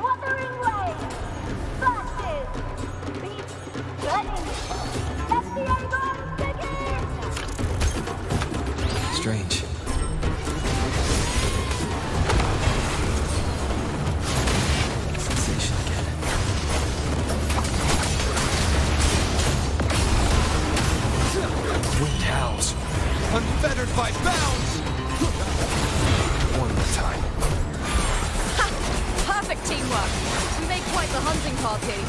Wuthering Way versus Beast Running. Let the Aegon begin! Strange. Sensation again. Wind howls. Unfettered by bounds! One more time. Perfect teamwork. We make quite the hunting party.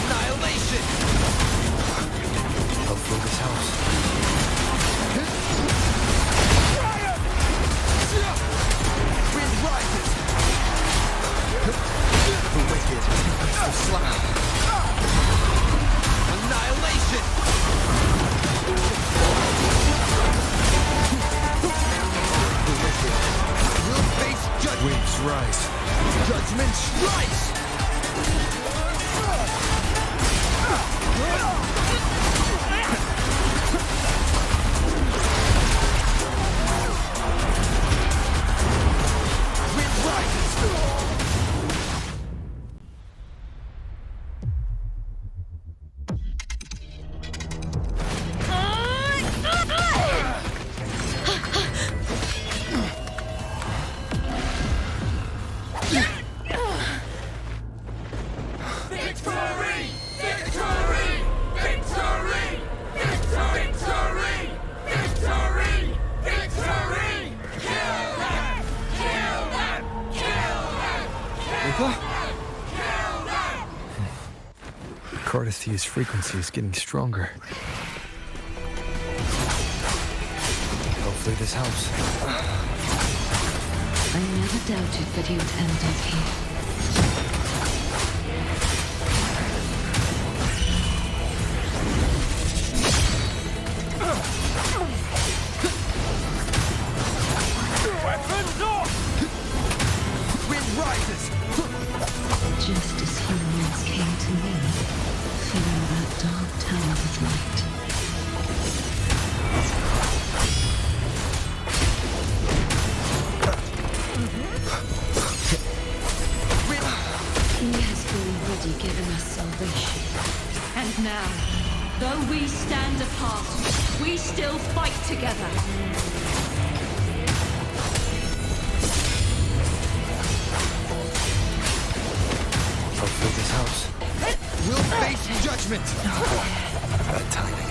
Annihilation! I'll fill this house. Wind rises! The wicked the slap. Annihilation! The wicked will face judgment. Winds rise. Judgment strikes! Wind rises! Victory! Victory! Victory! Victory! Victory! Victory! Kill them! Kill them! Kill them! Lupa? Kill them! Carthatya's frequency is getting stronger. Hopefully this helps. I never doubted that you'd end up here. Weapons off! Wind rises! Just as humans came to me, filling that dark tower with light. He has already given us salvation. And now, though we stand apart, we still fight together. Hopefully this house. We'll face judgment! Bad timing.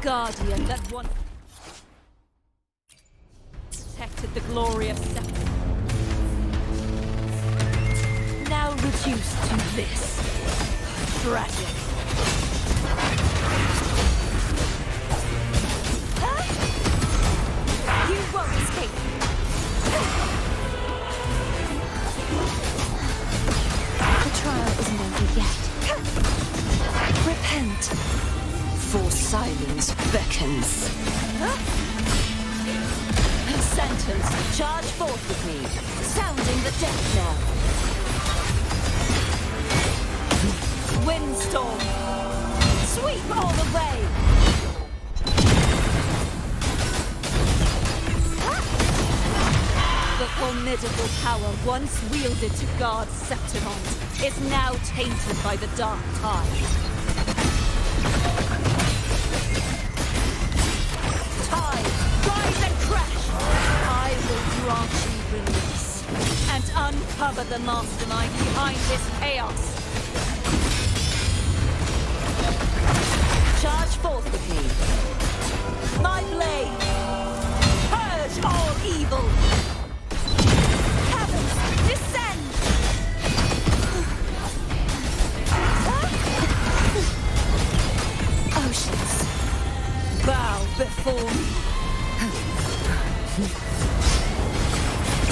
guardian that once protected the glory of Septimon. Now reduced to this. Tragic. Huh? You won't escape. The trial isn't over yet. Repent. For silence beckons. Sentence, charge forth with me, sounding the death knell. Windstorm, sweep all the way. The formidable power once wielded to guard Septimon is now tainted by the dark tide. Tide, rise and crash! I will grant you release and uncover the mastermind behind this chaos. Charge forth with me. My blade, purge all evil. Heavens, descend! Oceans, bow before me.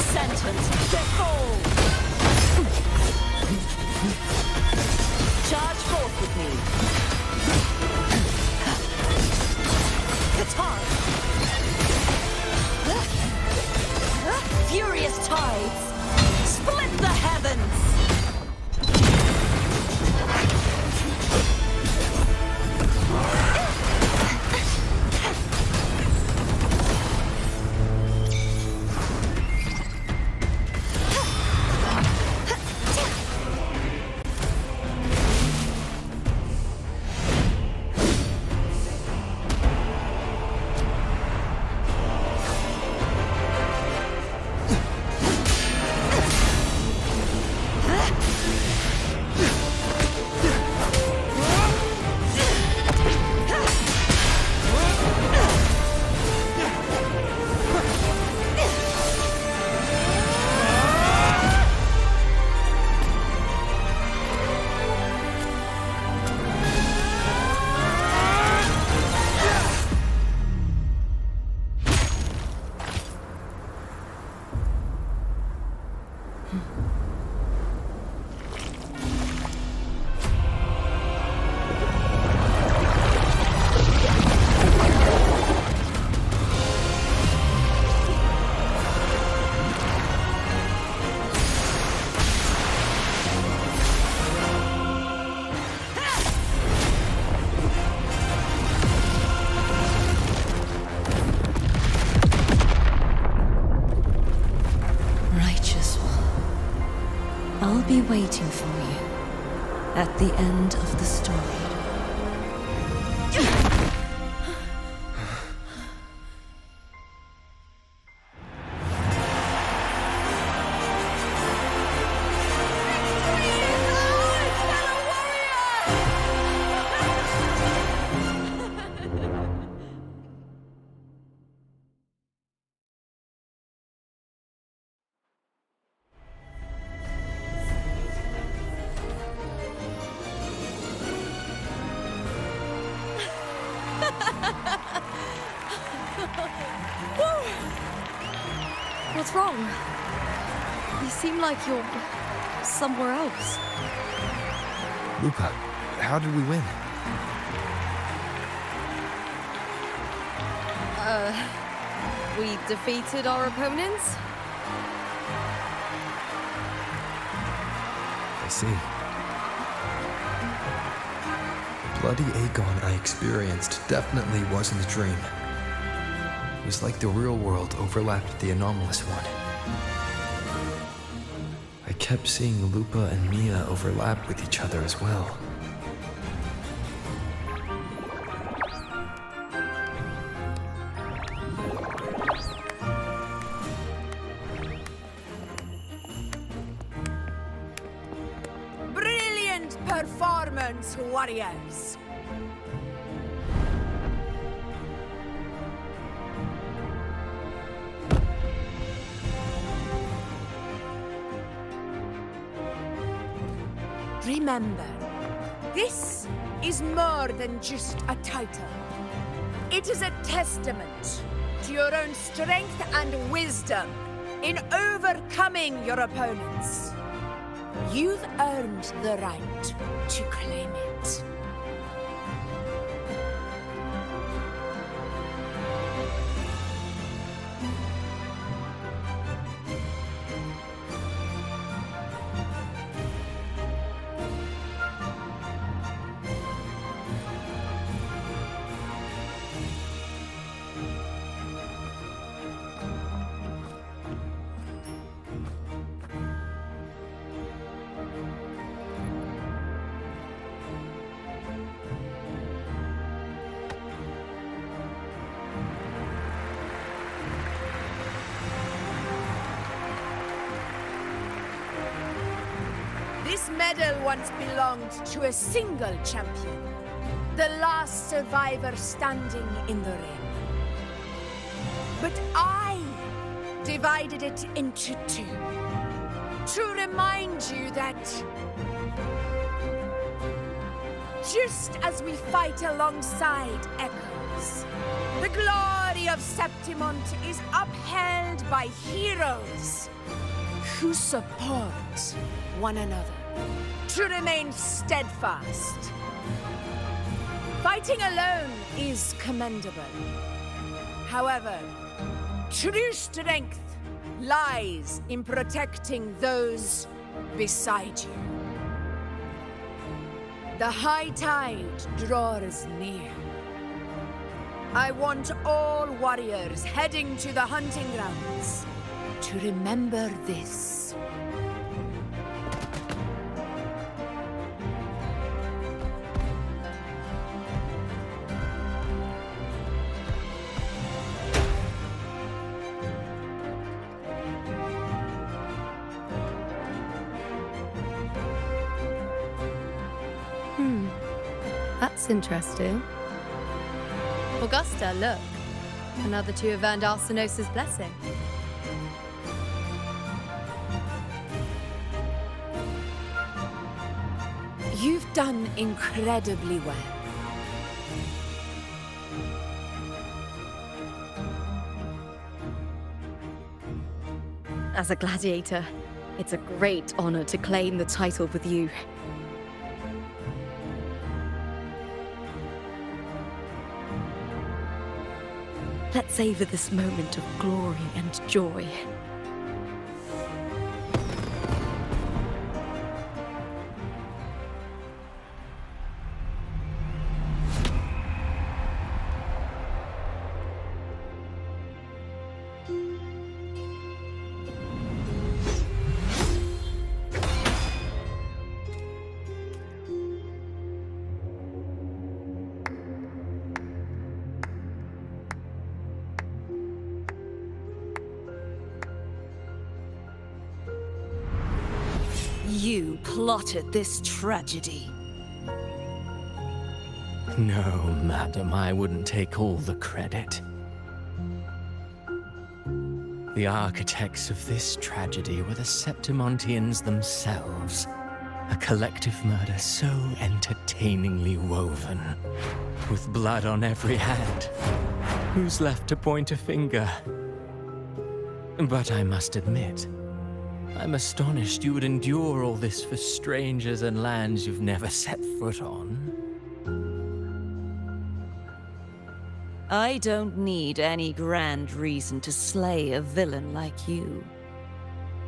Sentence, before! Charge forth with me. Qatar! Furious tides, split the heavens! I'll be waiting for you at the end of the story. What's wrong? You seem like you're somewhere else. Lupa, how did we win? We defeated our opponents? I see. The bloody Aegon I experienced definitely wasn't a dream. It was like the real world overlapped the anomalous one. I kept seeing Lupa and Mia overlap with each other as well. Brilliant performance, warriors! Remember, this is more than just a title. It is a testament to your own strength and wisdom in overcoming your opponents. You've earned the right to claim it. This medal once belonged to a single champion, the last survivor standing in the ring. But I divided it into two, to remind you that just as we fight alongside echoes, the glory of Septimont is upheld by heroes who support one another, to remain steadfast. Fighting alone is commendable. However, true strength lies in protecting those beside you. The high tide draws near. I want all warriors heading to the hunting grounds to remember this. That's interesting. Augusta, look. Another two have earned Arsenos' blessing. You've done incredibly well. As a gladiator, it's a great honor to claim the title with you. Let's savor this moment of glory and joy. You plotted this tragedy. No, madam, I wouldn't take all the credit. The architects of this tragedy were the Septimontians themselves. A collective murder so entertainingly woven, with blood on every hand. Who's left to point a finger? But I must admit, I'm astonished you would endure all this for strangers and lands you've never set foot on. I don't need any grand reason to slay a villain like you.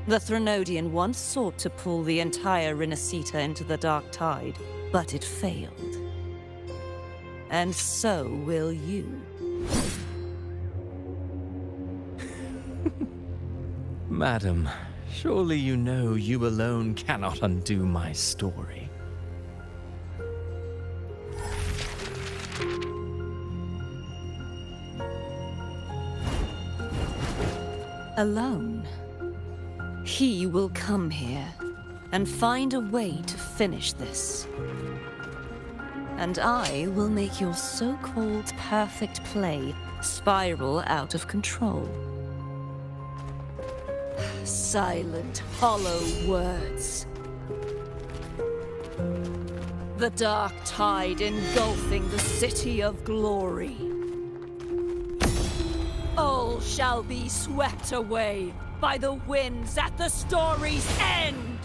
The Threnodian once sought to pull the entire Rinascita into the Dark Tide, but it failed. And so will you. Madam, surely you know you alone cannot undo my story. Alone. He will come here and find a way to finish this. And I will make your so-called perfect play spiral out of control. Silent, hollow words. The dark tide engulfing the city of glory. All shall be swept away by the winds at the story's end!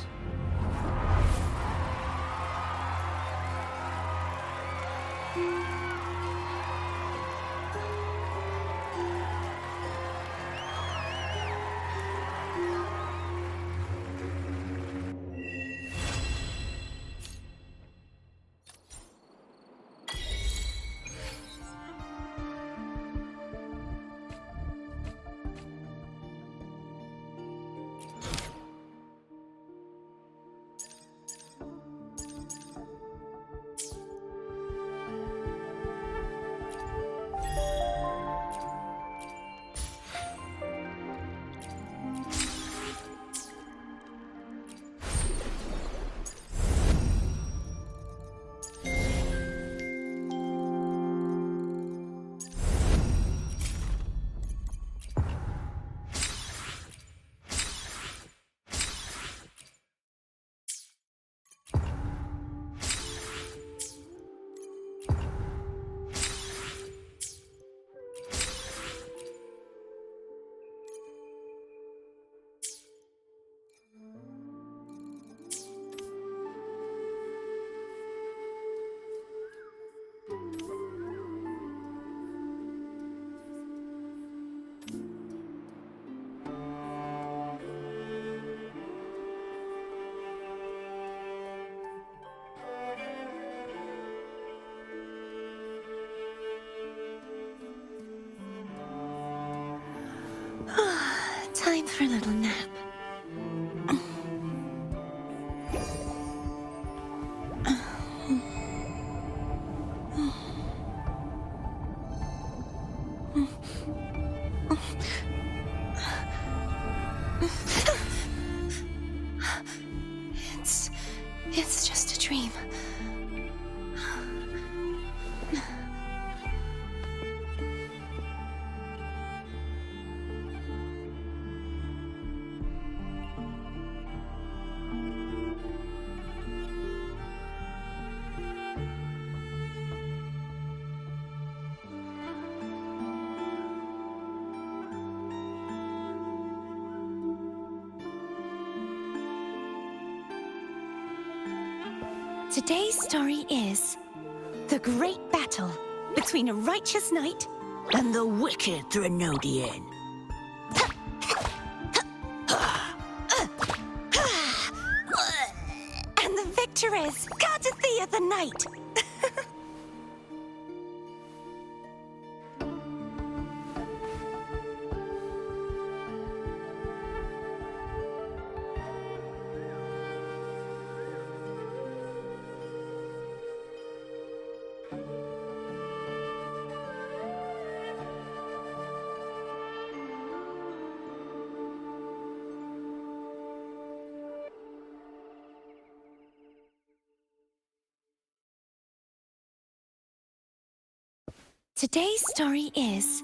Time for a little nap. It's just a dream. Today's story is the great battle between a righteous knight and the wicked Threnodian. And the victor is Carthatya the knight. Today's story is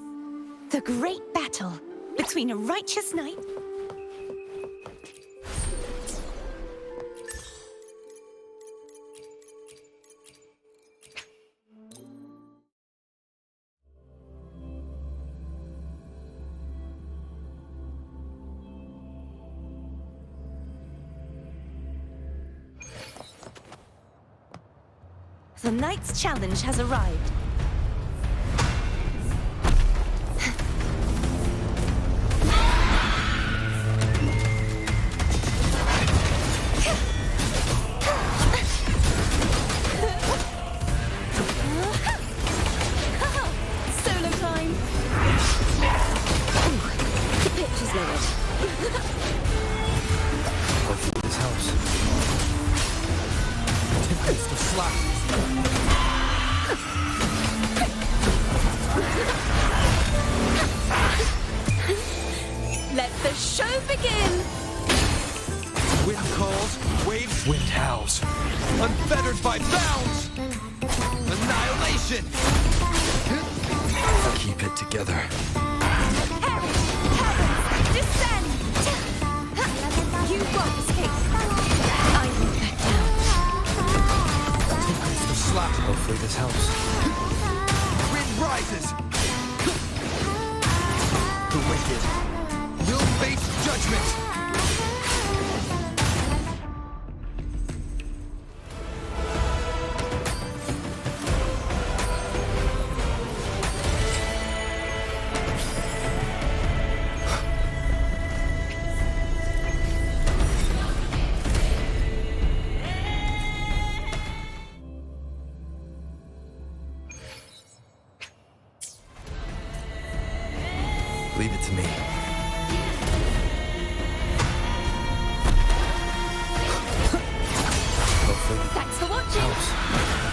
the great battle between a righteous knight . The knight's challenge has arrived. Let the show begin! Wind calls, waves, wind howls. Unfettered by bounds! Annihilation! Keep it together. Descend! You won't escape! I won't back down. this helps. Wind rises! The wicked will face judgment! Leave it to me. Hopefully. Thanks for watching.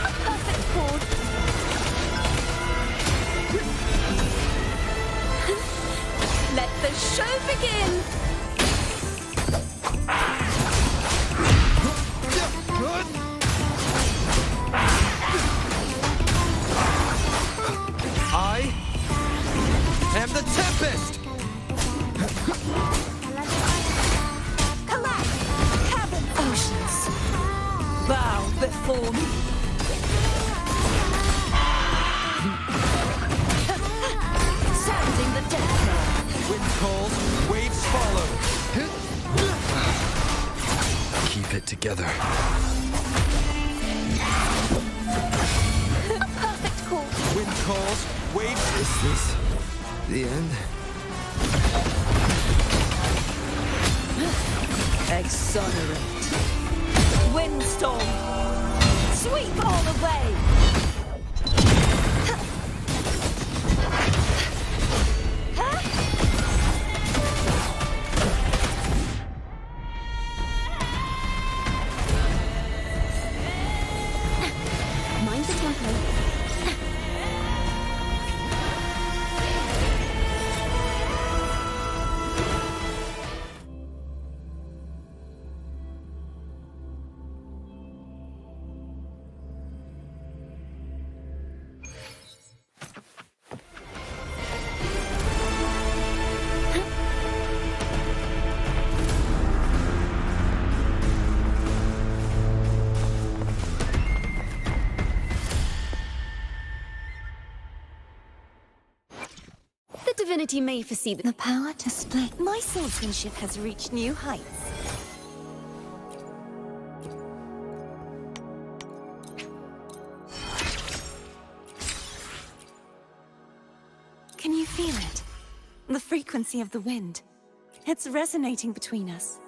A perfect chord. Let the show begin! I am the Tempest! Collapse! Caverns! Oceans! Bow before me! Sounding the death knell! Wind calls, waves follow. Keep it together. A perfect chord. Wind calls, waves... Is this the end? Exonerate. Windstorm. Sweep all the way. Mind the tempo. The divinity may foresee The power to split. My swordsmanship has reached new heights. Can you feel it? The frequency of the wind. It's resonating between us.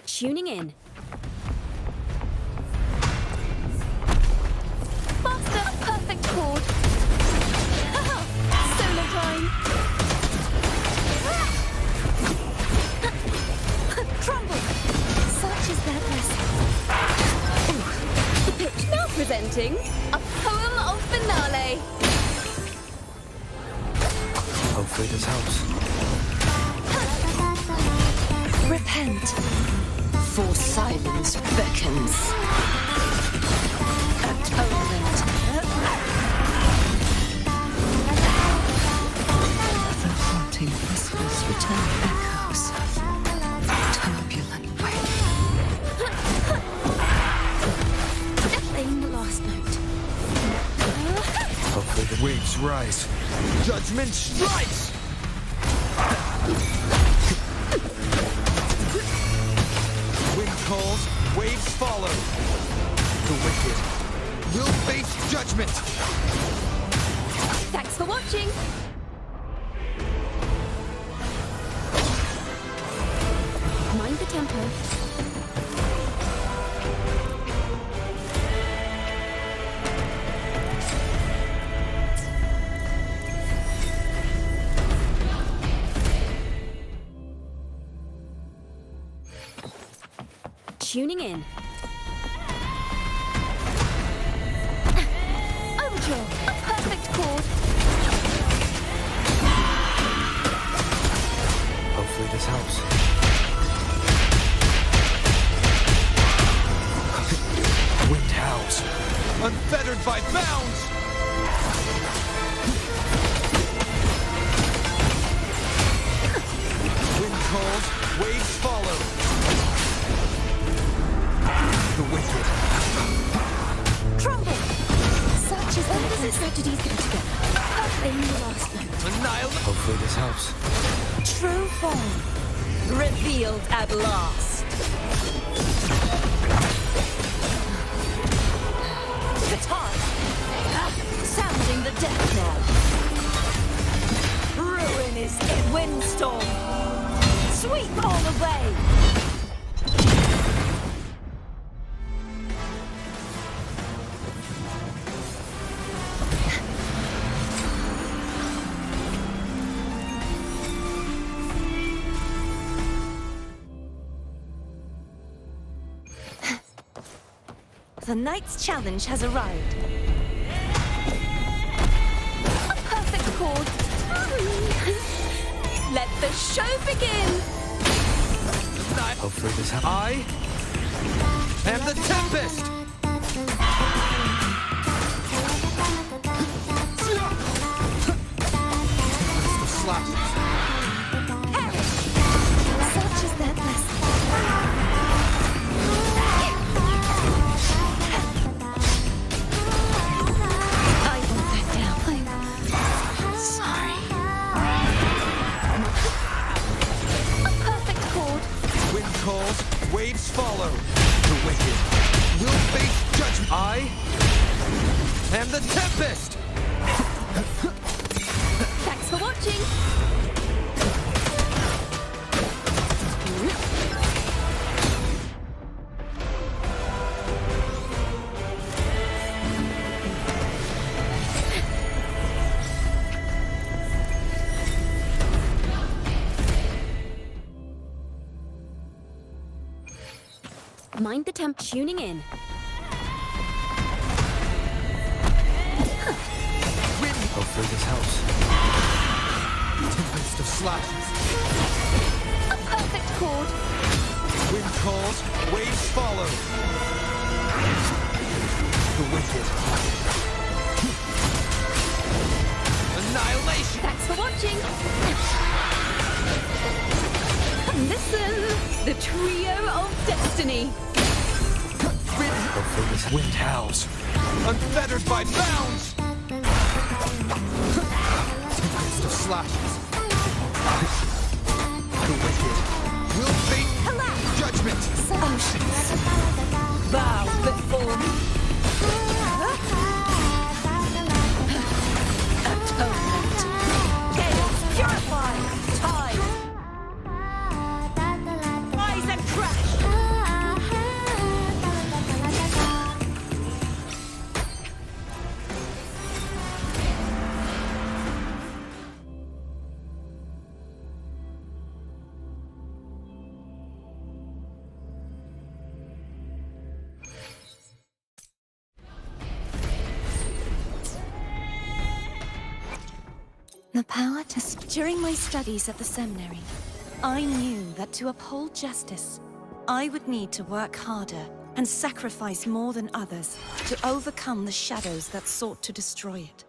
Tuning in. Master, a perfect chord. Solo time. Crumble! Such is their blessing. The pitch now presenting a poem of finale. Hopefully this helps. Repent, for silence beckons. Atonement. Shadows rise. Judgment strikes! Wind calls, waves follow. The wicked will face judgment! Thanks for watching! Mind the tempo. Tuning in. Overture, a perfect chord. Hopefully this helps. Wind howls, unfettered by bounds! Wind calls, waves follow. The wicked. Crumble! Such as endless tragedies come together. In the last note. Annihilate. Hopefully this helps. True form revealed at last. Guitar sounding the death knell. Ruin is in windstorm. Sweep all away. The knight's challenge has arrived. A perfect chord. Let the show begin. Hopefully this happens. I am the Tempest! The slashes. Such is their blessing. Calls, waves follow. The wicked will face judgment. I am the Tempest! Thanks for watching! Mind the temp. Tuning in. Hopefully this helps. Tempest of slashes. A perfect chord. Wind calls, waves follow. The wicked. Annihilation! Thanks for watching! Listen! The trio of destiny! Hopefully this wind howls, unfettered by bounds! Tempest of slashes. The wicked will face judgment! Oceans, bow before me. Atonement. Chaos purified. Tide. Rise and crash. The power to... During my studies at the seminary, I knew that to uphold justice, I would need to work harder and sacrifice more than others to overcome the shadows that sought to destroy it.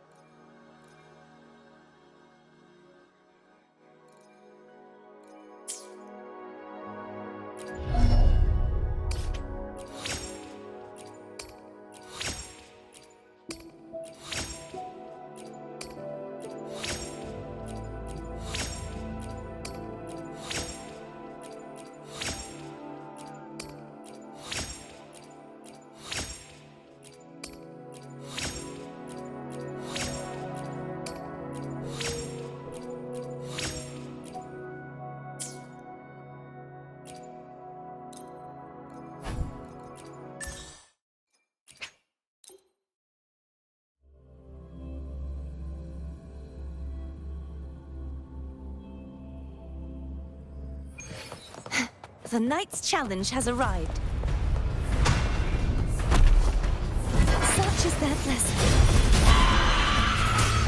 The knight's challenge has arrived. Such is their blessing.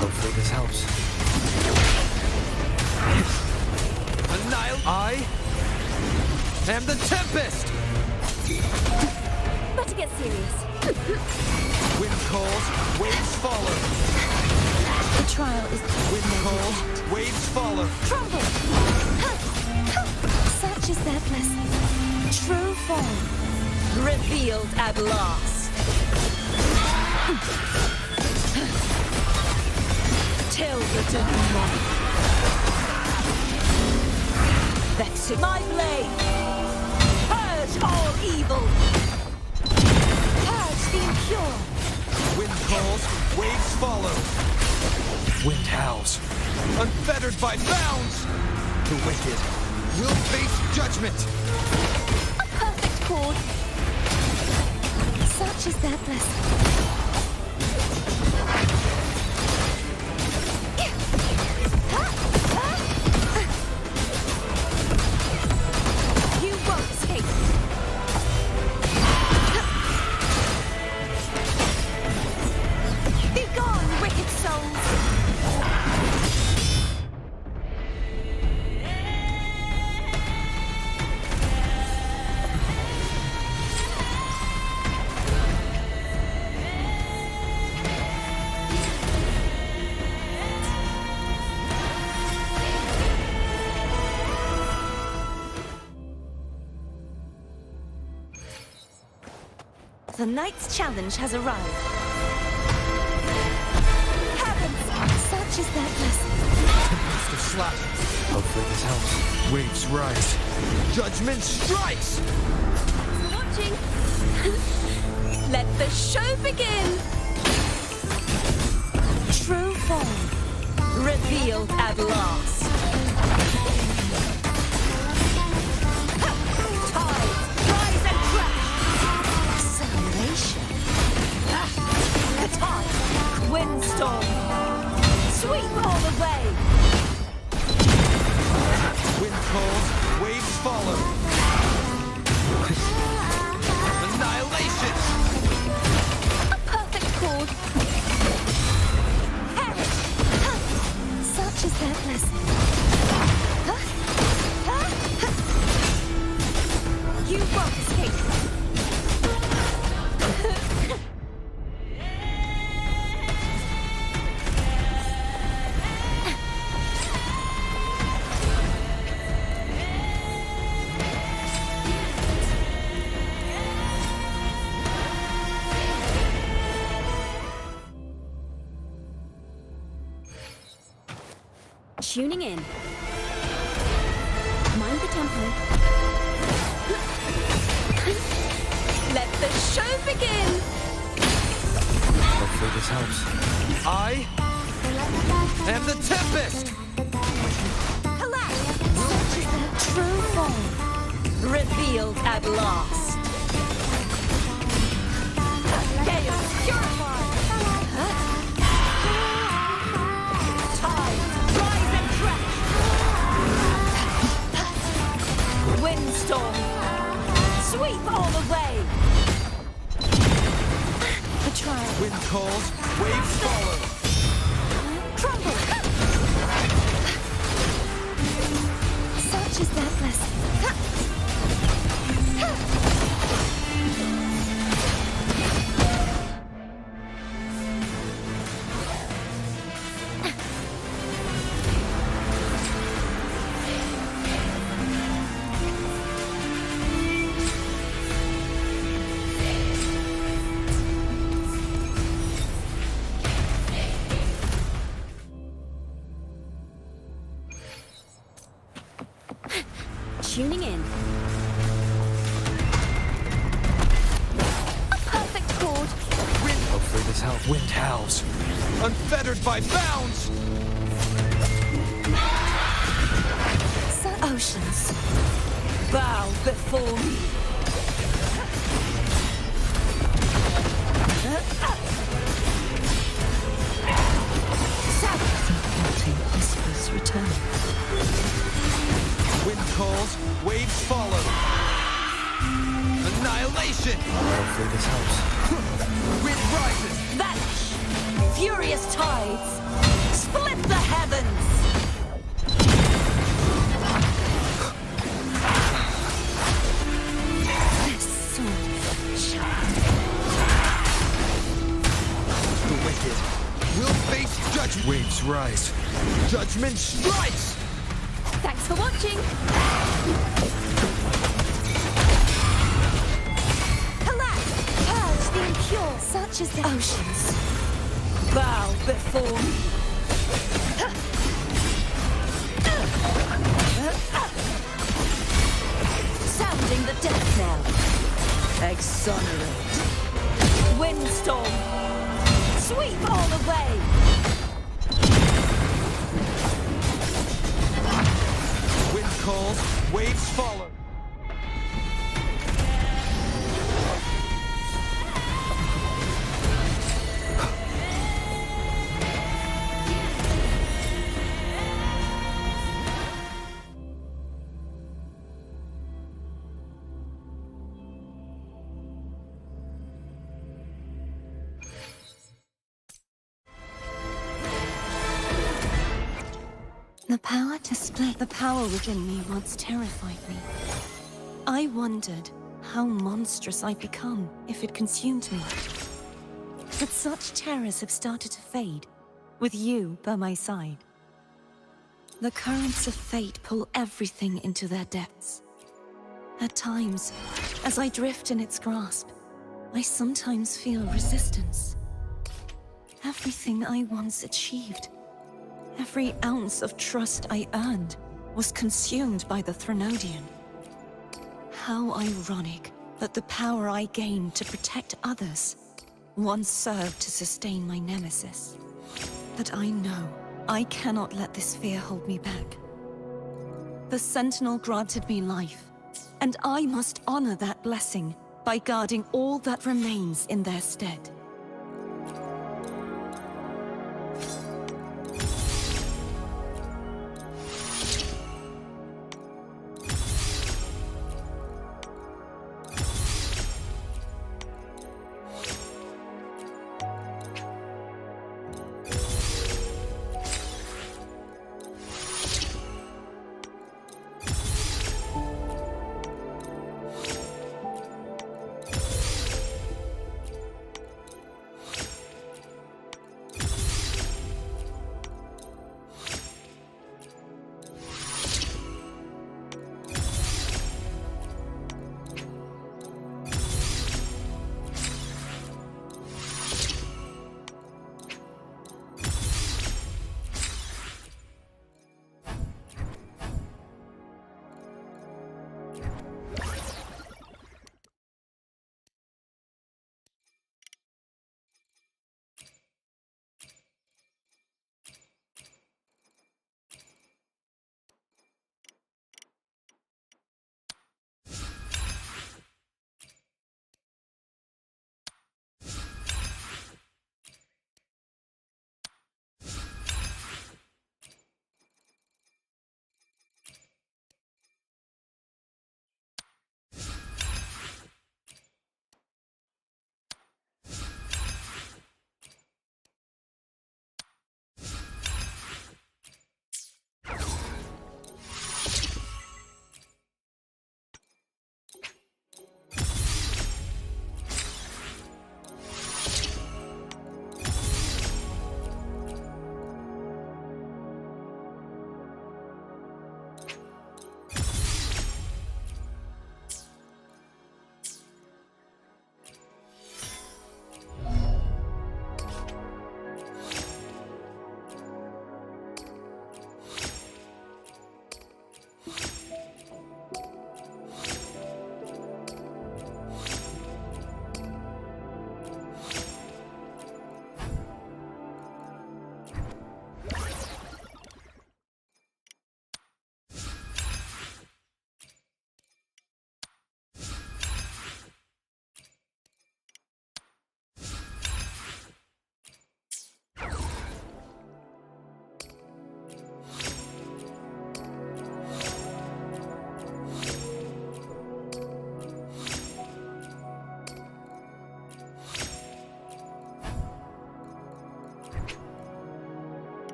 Hopefully this helps. I am the Tempest! Better get serious. Wind calls, waves follow. The trial is... Wind calls, waves follow. Trumble! Such is their blessing. True form. Revealed at last. Till the dawn. Vexing my blade. Purge all evil. Purge the impure. Wind calls, waves follow. Wind howls. Unfettered by bounds! The wicked Will face judgment! A perfect chord. Such is their blessing. You won't escape. Be gone, wicked souls. The knight's challenge has arrived. Heavens! Such is their blessing. Tempest of slap. Hopefully this helps. Waves rise. Judgment strikes! Watching. Let the show begin! True form. Revealed at last. Tides, rise and crash! Salvation. The tide, windstorm. Sweep all away! Wind calls, waves follow. Annihilation! A perfect chord. Perish. Such is their blessing. You won't escape! Tuning in. Mind the tempo. Let the show begin! Hopefully this helps. I am the Tempest! True form. Revealed at last. Chaos purified. Tide, rise and crash. Windstorm. Sweep all away. The trial. Wind calls, waves follow. Crumble. Such is their blessing. Tuning in. A perfect chord. Hopefully this helps. Wind howls. Unfettered by bounds! Oceans, bow before me. Haunting whispers return. Wind calls, waves follow. Attention! Hopefully this helps. Wind rises! Vanish! Furious tides! Split the heavens! This sword shall... The wicked will face judgment! Waves rise. Judgment strikes! Thanks for watching! Collapse! Purge the impure! Such as the Oceans, bow before me. Sounding the death knell. Exonerate. Windstorm, sweep all away. Wind calls, waves follow. The power to split. The power within me once terrified me. I wondered how monstrous I'd become if it consumed me. But such terrors have started to fade, with you by my side. The currents of fate pull everything into their depths. At times, as I drift in its grasp, I sometimes feel resistance. Everything I once achieved, every ounce of trust I earned, was consumed by the Threnodian. How ironic that the power I gained to protect others once served to sustain my nemesis. But I know I cannot let this fear hold me back. The Sentinel granted me life, and I must honor that blessing by guarding all that remains in their stead.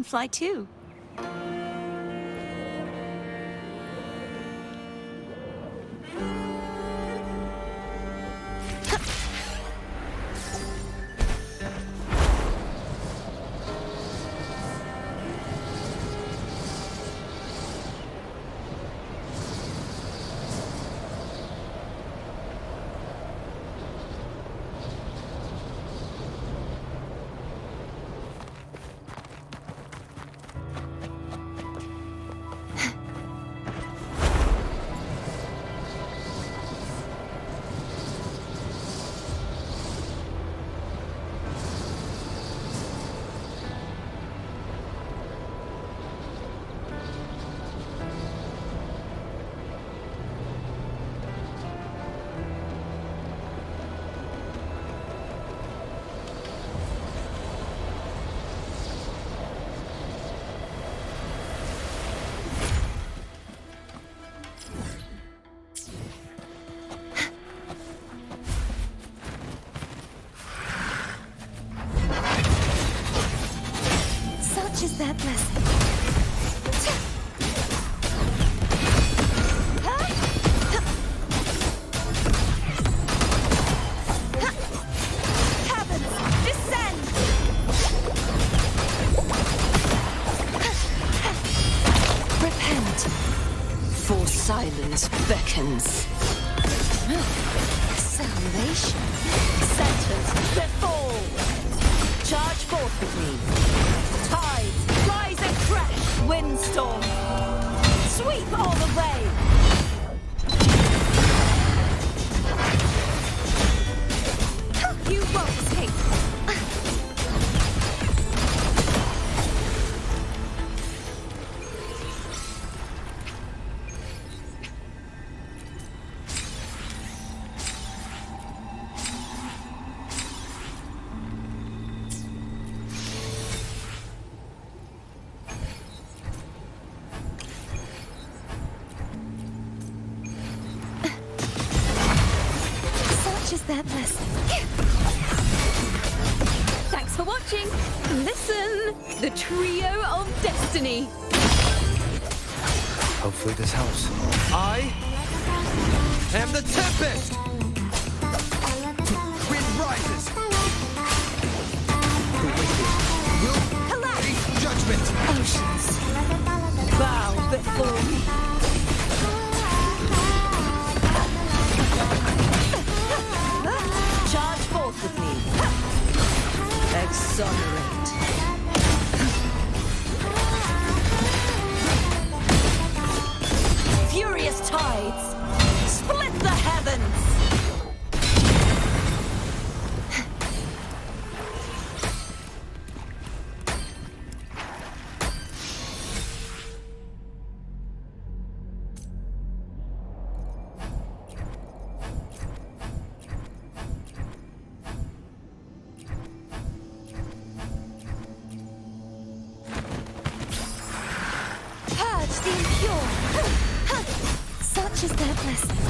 can fly too. Such is their blessing. Heavens, descend! Repent, for silence beckons. Salvation. Sentence, befall! Charge forth with me. Tides, rise and crash, windstorm. Sweep all the way. You won't escape. Such is their blessing. Thanks for watching. Listen, the trio of destiny. Hopefully this helps. I am the Tempest! Wind rises! The wicked will collapse! Judgment! Oceans, bow before me. Charge forth with me. Exonerate. Furious tides, split the heavens! Purge the impure! Such is their blessing.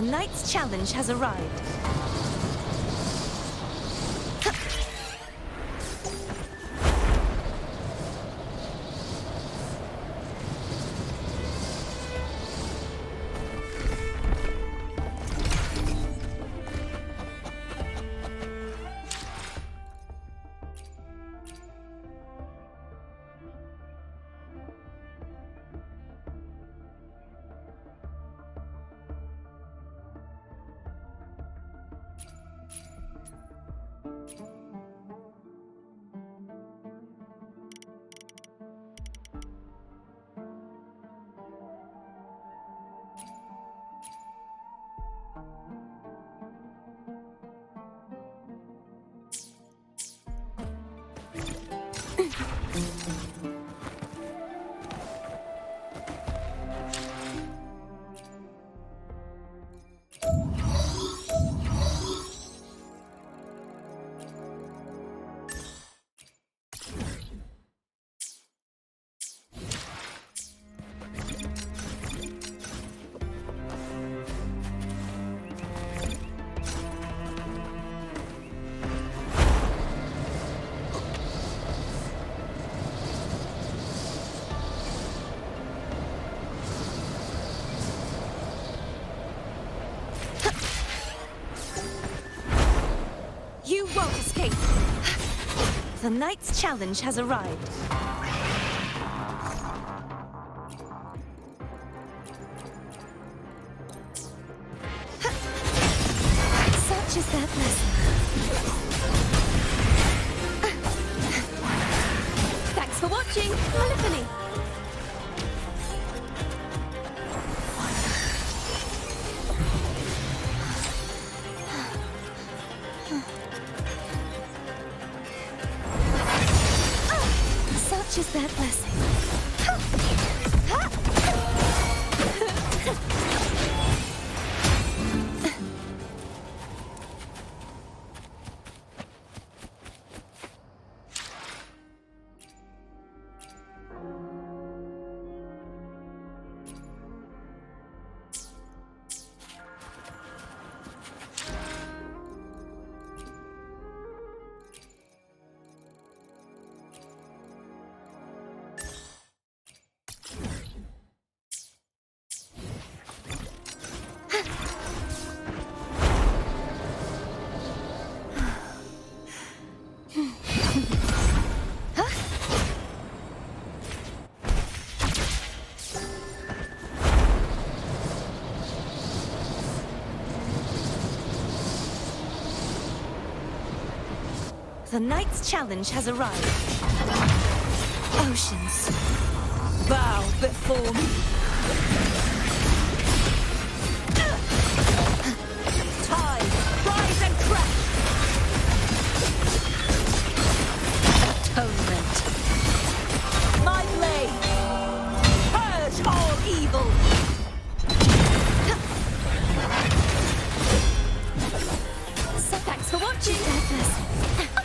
Knight's challenge has arrived. You won't escape! The Knight's challenge has arrived. Such is their blessing. Thanks for watching, Gallipoli! Such is their blessing. The Knight's challenge has arrived. Oceans, bow before me. Tide, rise and crash. Atonement. My blade, purge all evil. So thanks for watching.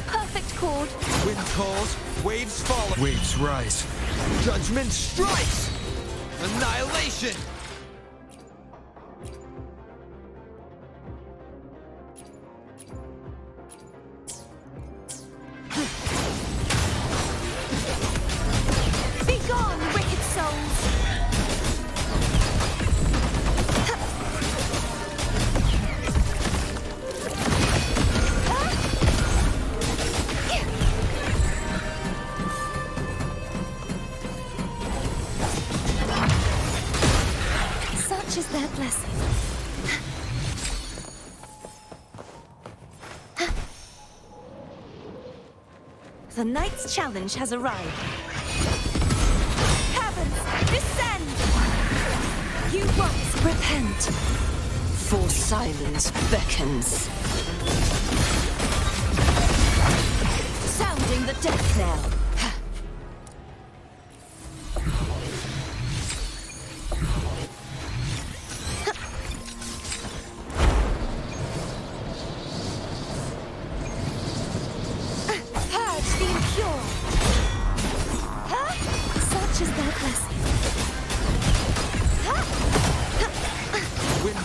Perfect chord. Wind calls, waves fall. Waves rise. Judgment strikes! Annihilation! Be gone, wicked souls! Such is their blessing. The Knight's challenge has arrived. Heavens, descend! You once repent, for silence beckons. Sounding the death knell.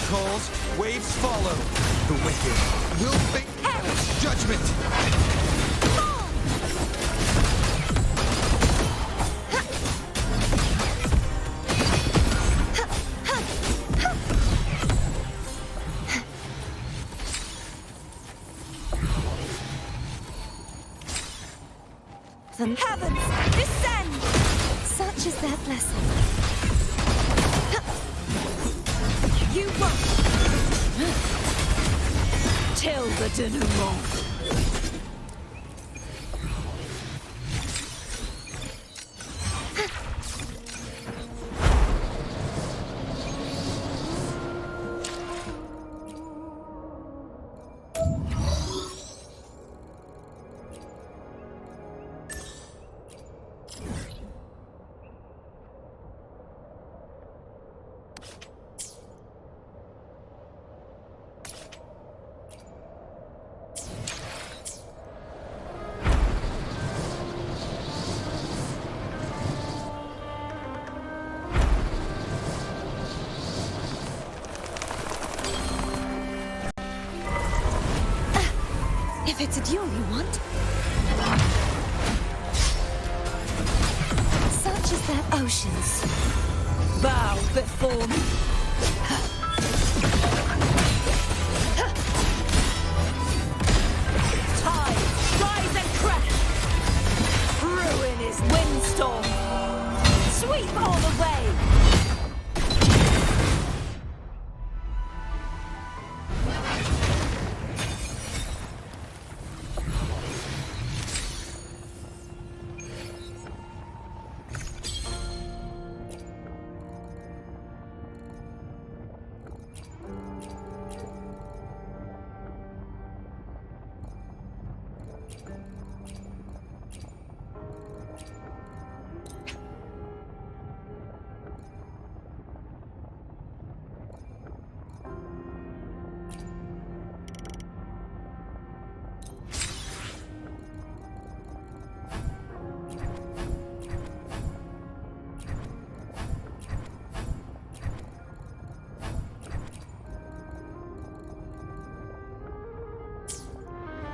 calls, waves follow. The wicked will face judgment. The heavens descend! Such is their blessing. You won't! Till the denouement! If it's a duel you want. Such as their oceans. Bow before me. Tides rise and crash. Ruin is windstorm. Sweep all the way.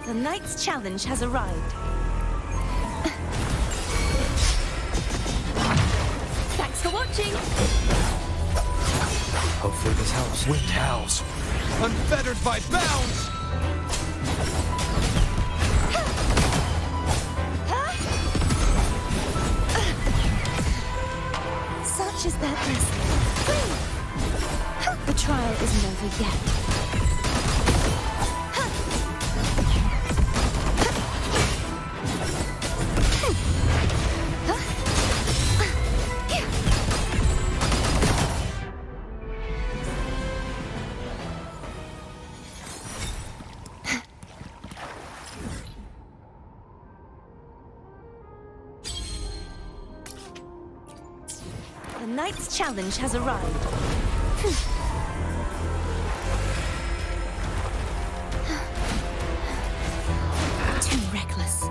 The Knight's challenge has arrived. Thanks for watching! Hopefully this helps. Wind howls, unfettered by bounds! Such is their blessing. The trial isn't over yet. The Knight's challenge has arrived. Too reckless.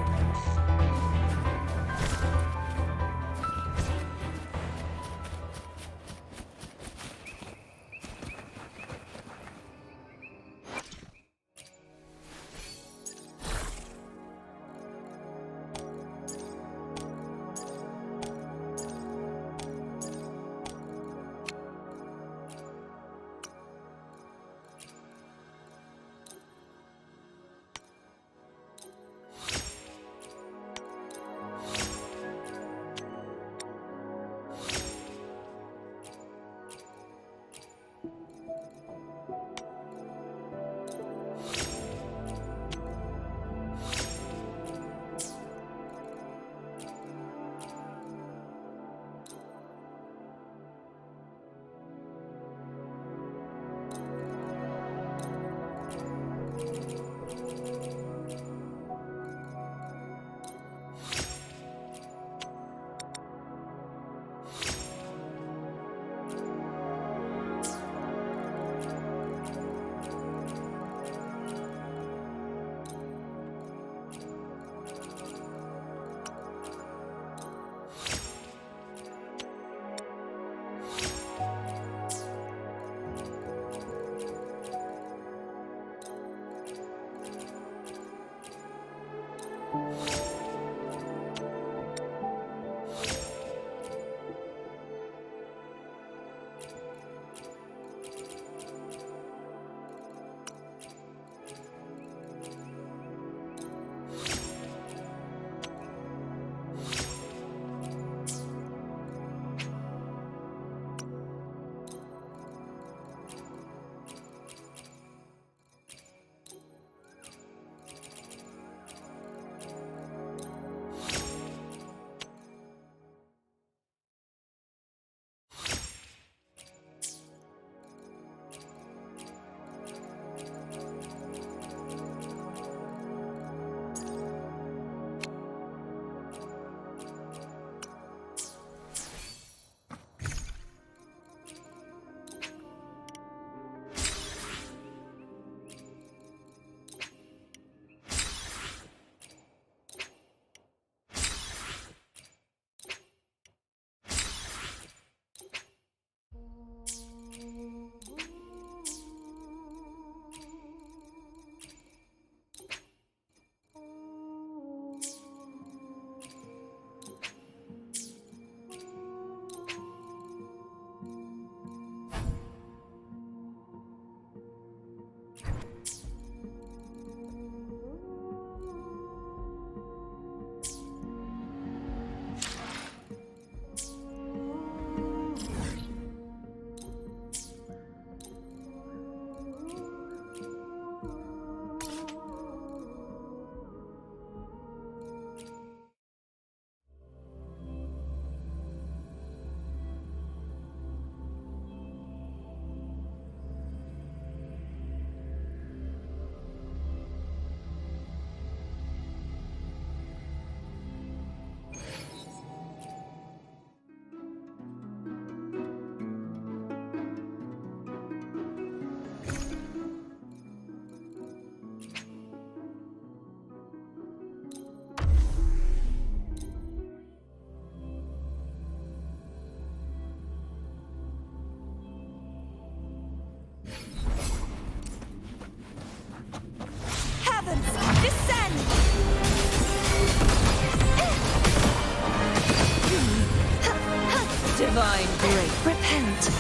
it.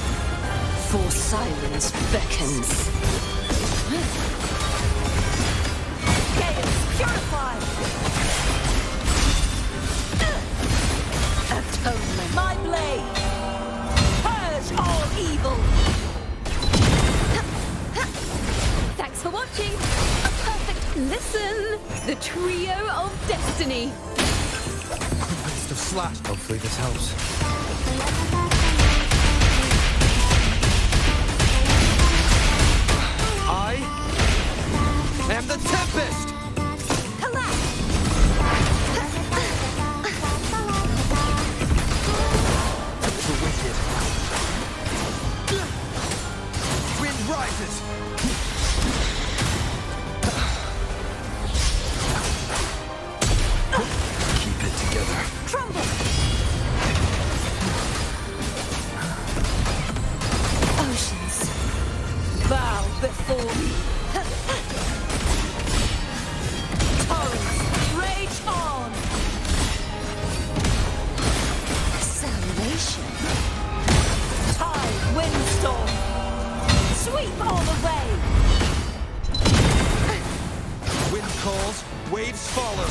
For silence beckons. Chaos purified! Atonement. My blade! Purge all evil! Thanks for watching! A perfect listen! The trio of destiny! Waste of slash. Hopefully this helps. I am the Tempest! The wicked. Wind rises! Keep it together. Crumble! Oceans, bow before me. Torrents, rage on! Salvation. Tide, windstorm! Sweep all away! Wind calls, waves follow.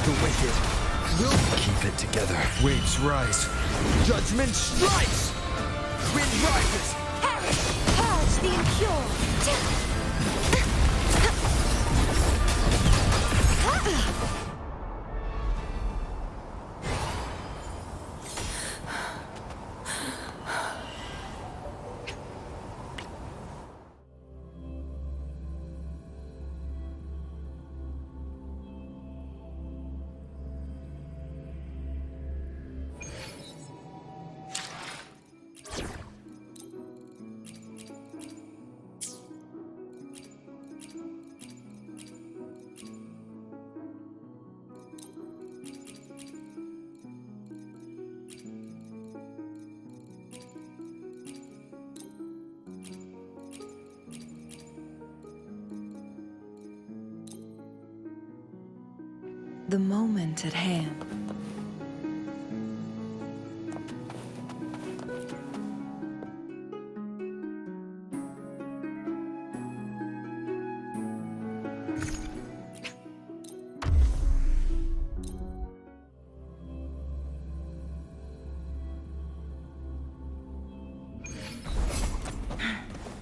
The wicked will Keep it together. waves rise. Judgment strikes! Wind rises! Purge the impure! The moment at hand.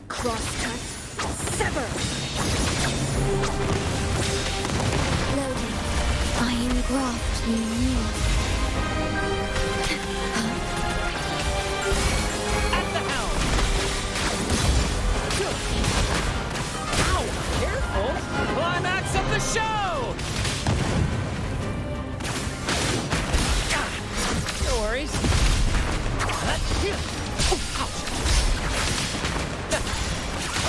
Crosscut, sever! Loading. Iron graft you need. At the helm! Ow! Careful! Climax of the show! No worries.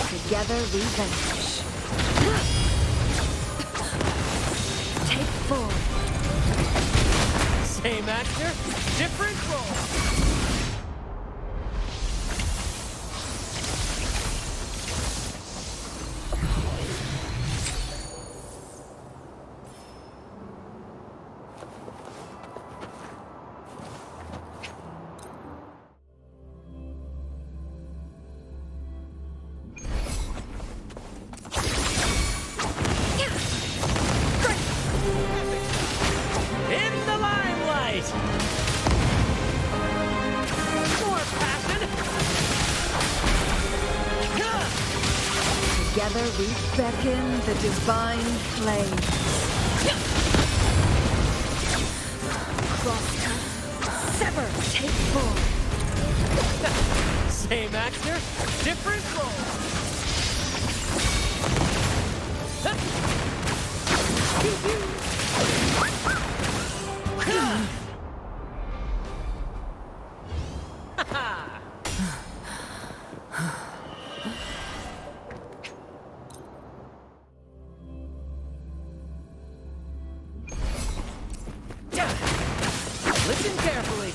Together we vanish. Take 4. Same actor, different role. In the limelight! More passion! Together we beckon the divine flame. Crosscut, sever, take 4. Same actor, different role. Listen carefully.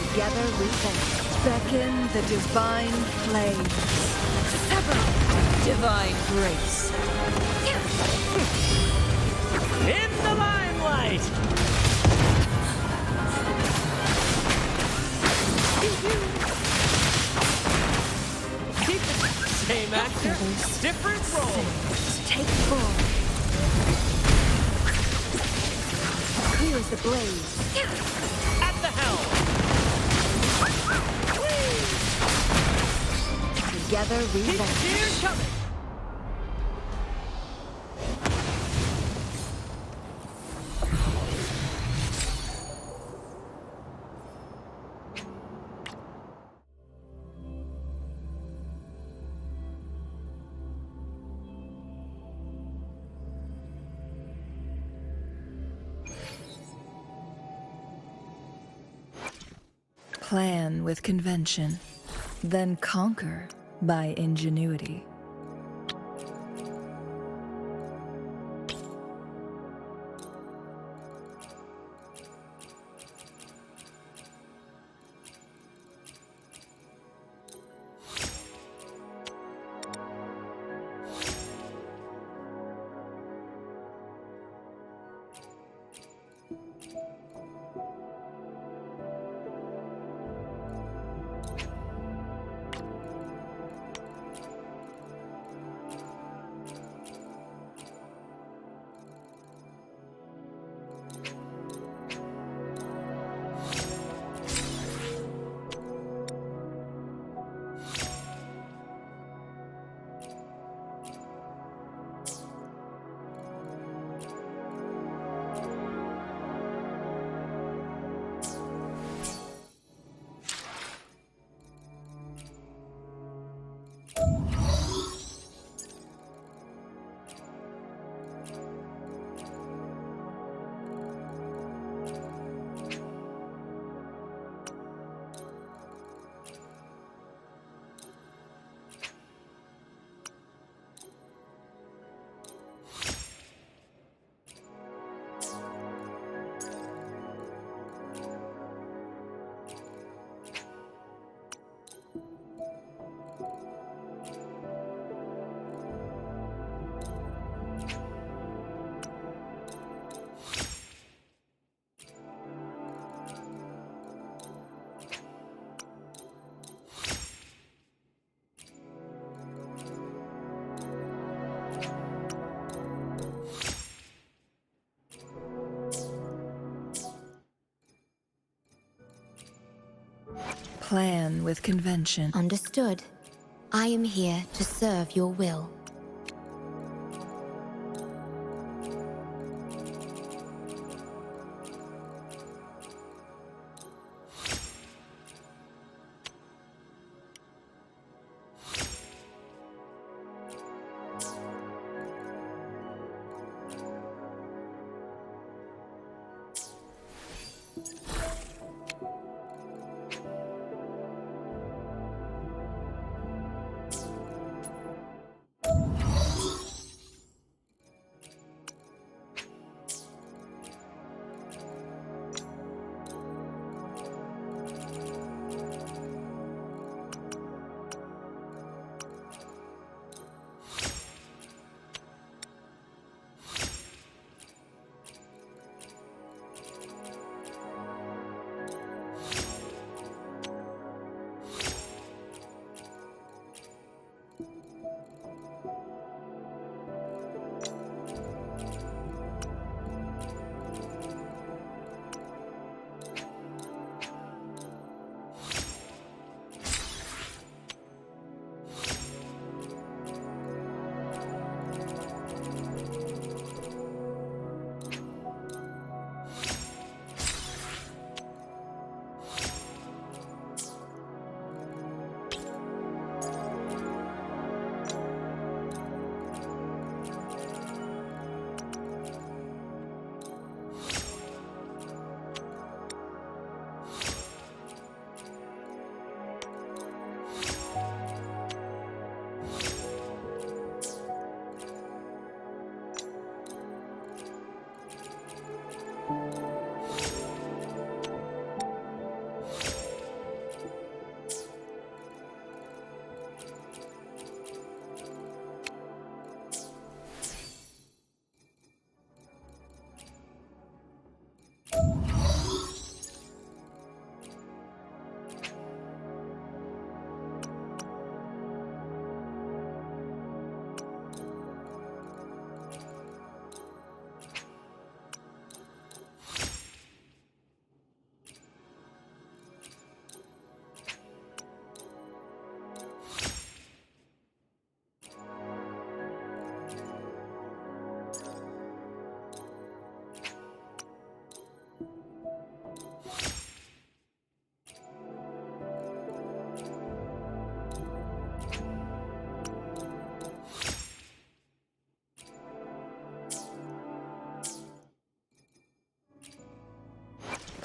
Together we beckon the divine flame. Sever. Divine grace. In the limelight! Reverse. Different roles. Take 4. Clear as the blaze. At the helm. Together we vanish. Coming. Plan with convention, then conquer by ingenuity. Plan with convention. Understood. I am here to serve your will.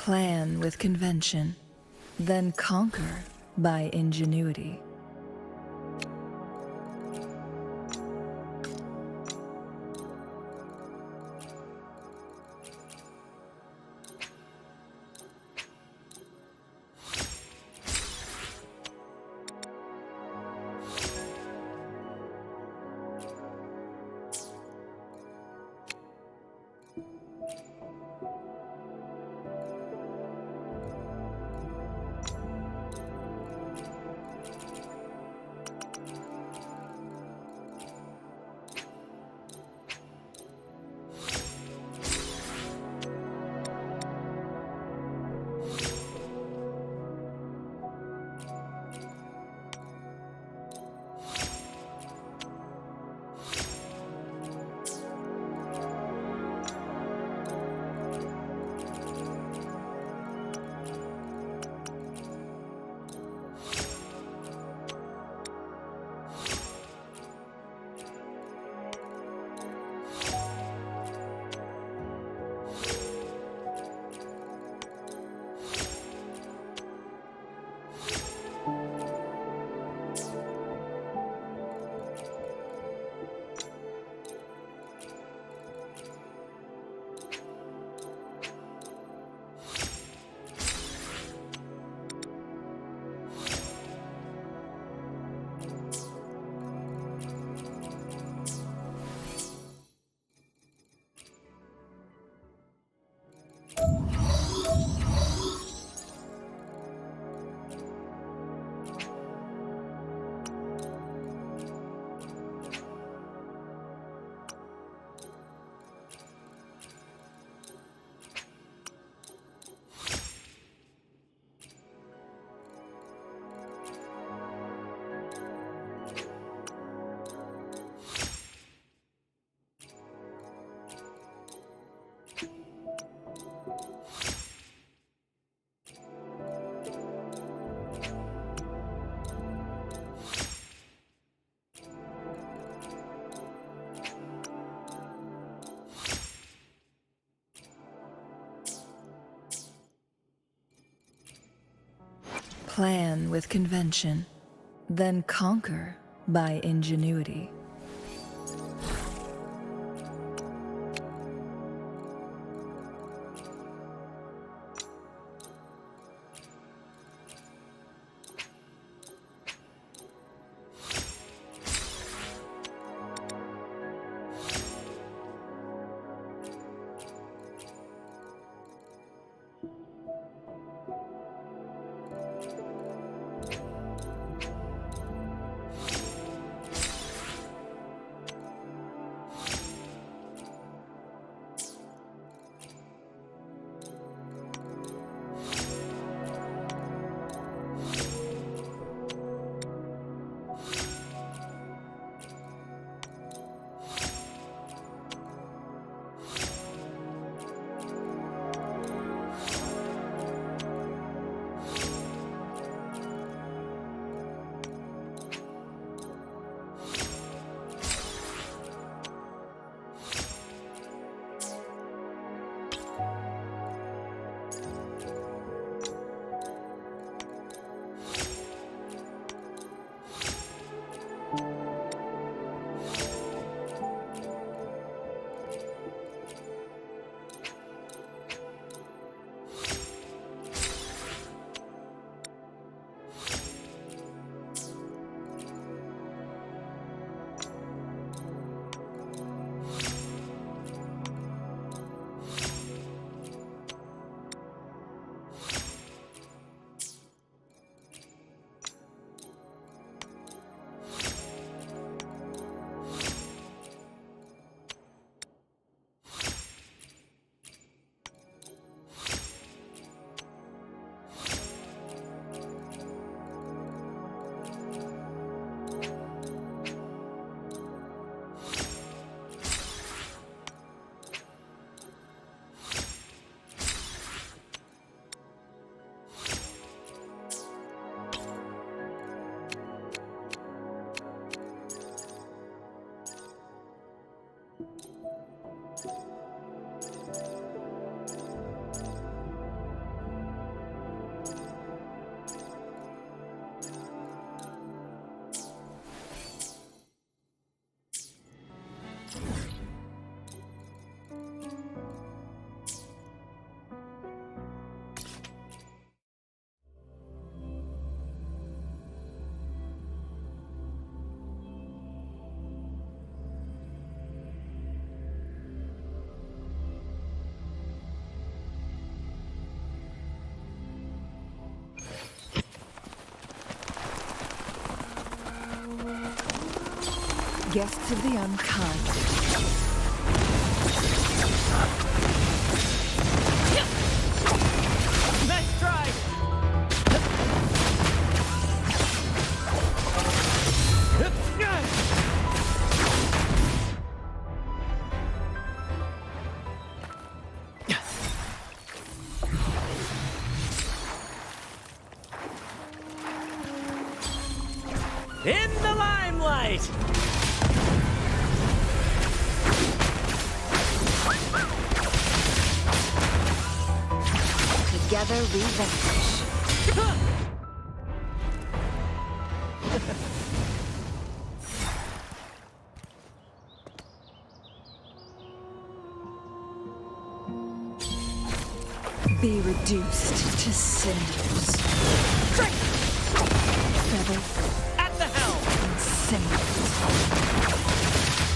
Plan with convention, then conquer by ingenuity. Plan with convention, then conquer by ingenuity. Guests of the unkind. Nice try! In the limelight! Together we vanquish. Be reduced to cinders. Feathers At the helm! and cinders.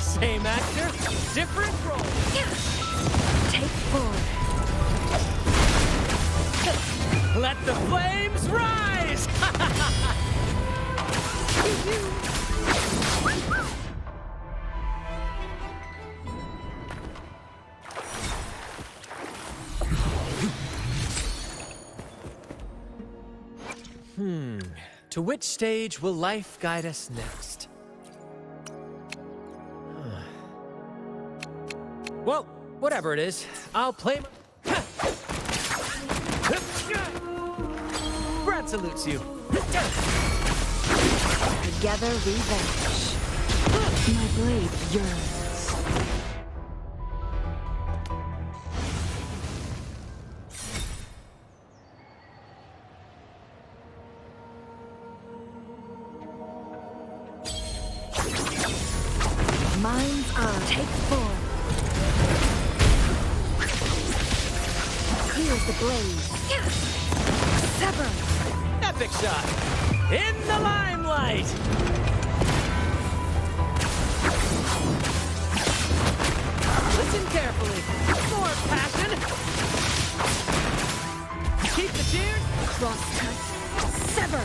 Same actor, different role. Take forward. Let the flames rise! To which stage will life guide us next? Well, whatever it is, I'll play my... Brad salutes you. Together we vanquish. My blade yearns. Mind's eye. Take form. Here's the blade. Sever. Epic shot. In the limelight. Listen carefully. More passion. Keep the cheers. Cross cut. Sever.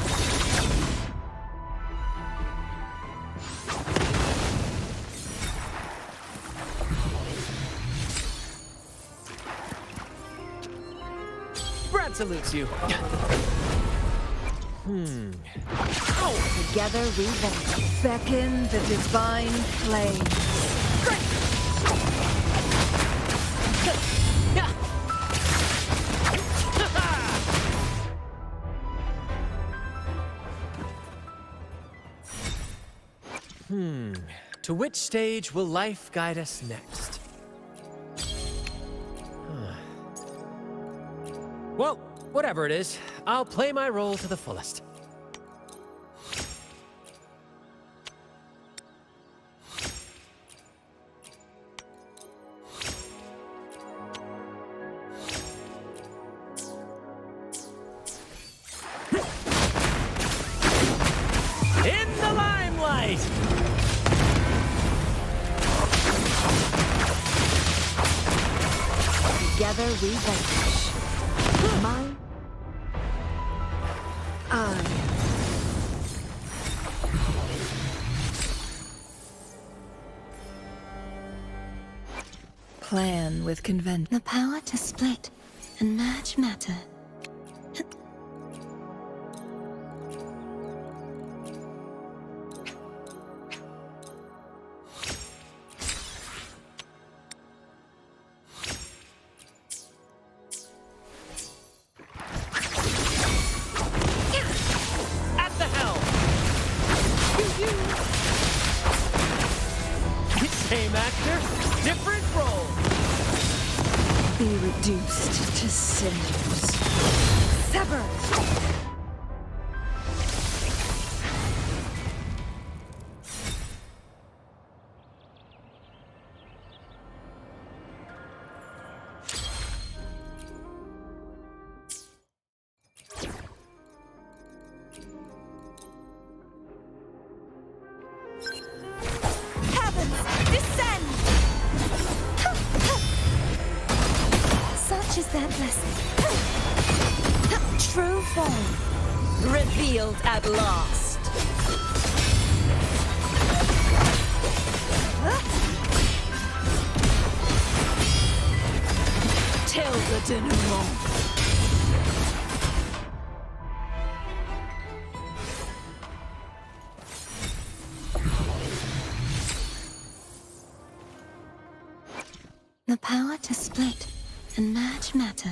Brad salutes you. Together we vanquish. Beckon the divine flame. To which stage will life guide us next? Well, whatever it is, I'll play my role to the fullest. In the limelight! Together we vanquish. Mine. I. Plan with convention. The power to split and merge matter. At the helm! Same actor, different role. Be reduced to cinders. Sever. Such is their blessing. True form, revealed at last. Till the denouement. The power to split and merge matter.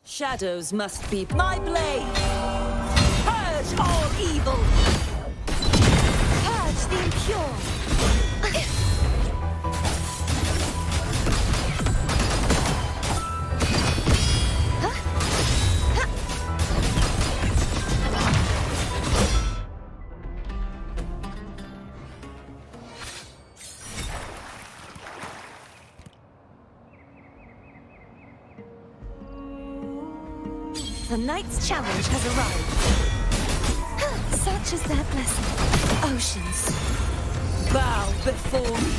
Shadows must be my blade! Purge all evil! Purge the impure! The Knight's challenge has arrived. Such is their blessing. Oceans, bow before me.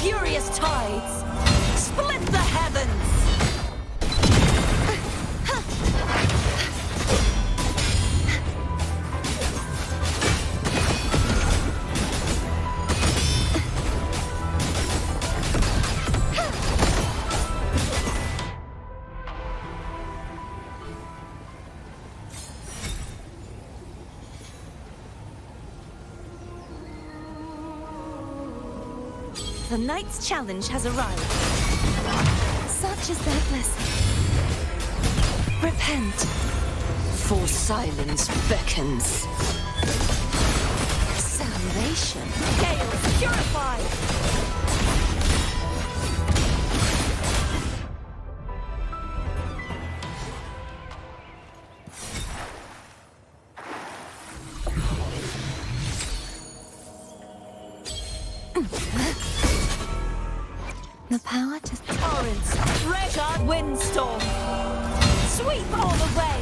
Furious tides, split the heavens! the Knight's challenge has arrived. Such is their blessing. Repent. For silence beckons. Salvation. Gales purify! The power to... Torrents, treasure, windstorm. Sweep all the way.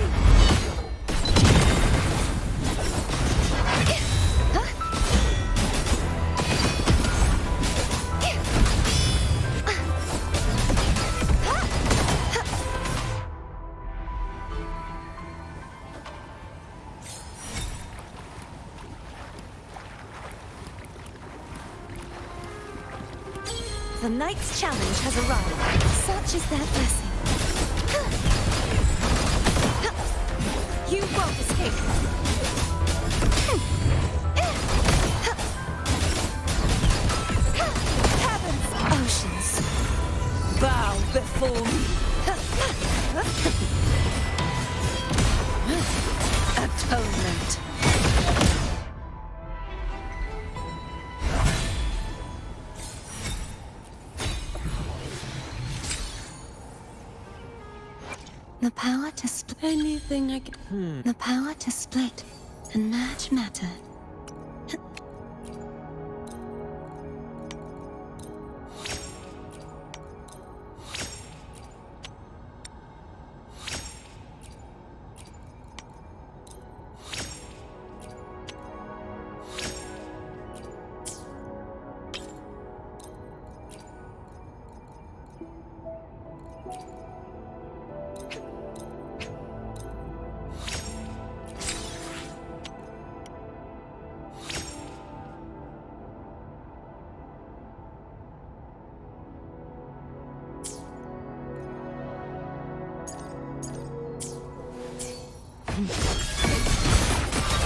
The Knight's challenge has arrived. Such is their blessing. You won't escape. Heavens, oceans, bow before me. Atonement. The power to split. Anything I can. The power to split and merge matter.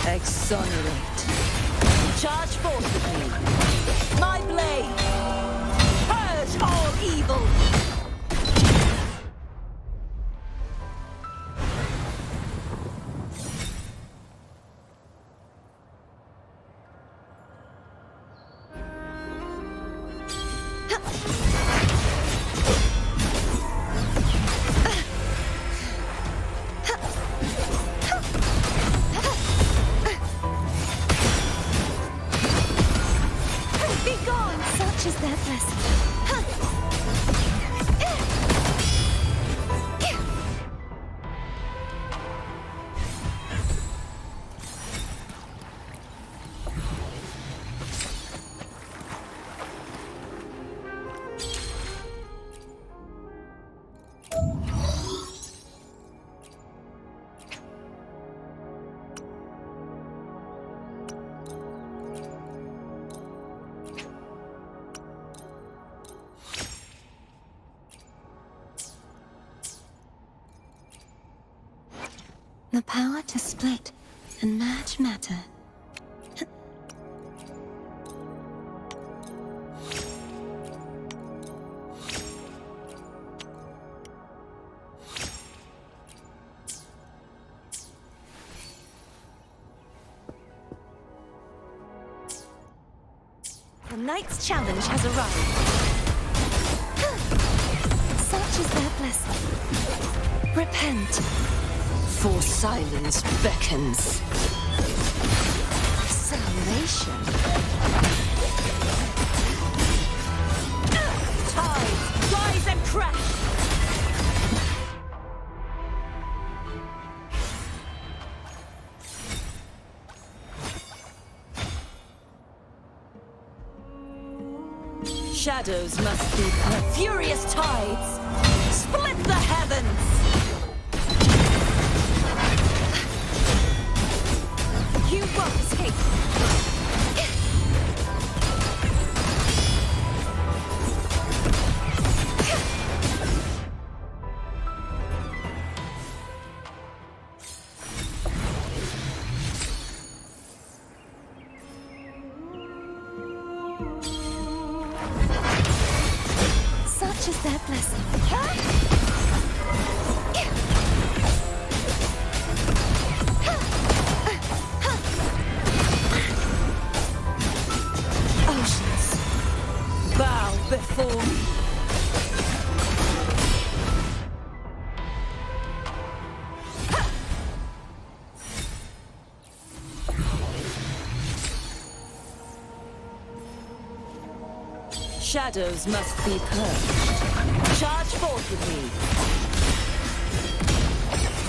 Exonerate. Charge forth with me. My blade. Purge all evil. The power to split and merge matter. The Knight's challenge has arrived. Such is their blessing. Repent. For silence beckons. Salvation. Tides, rise and crash! Shadows must be furious tides. Split the heavens! You won't escape! Such is their blessing. Oceans, bow before me. Shadows must be purged. Charge forth with me.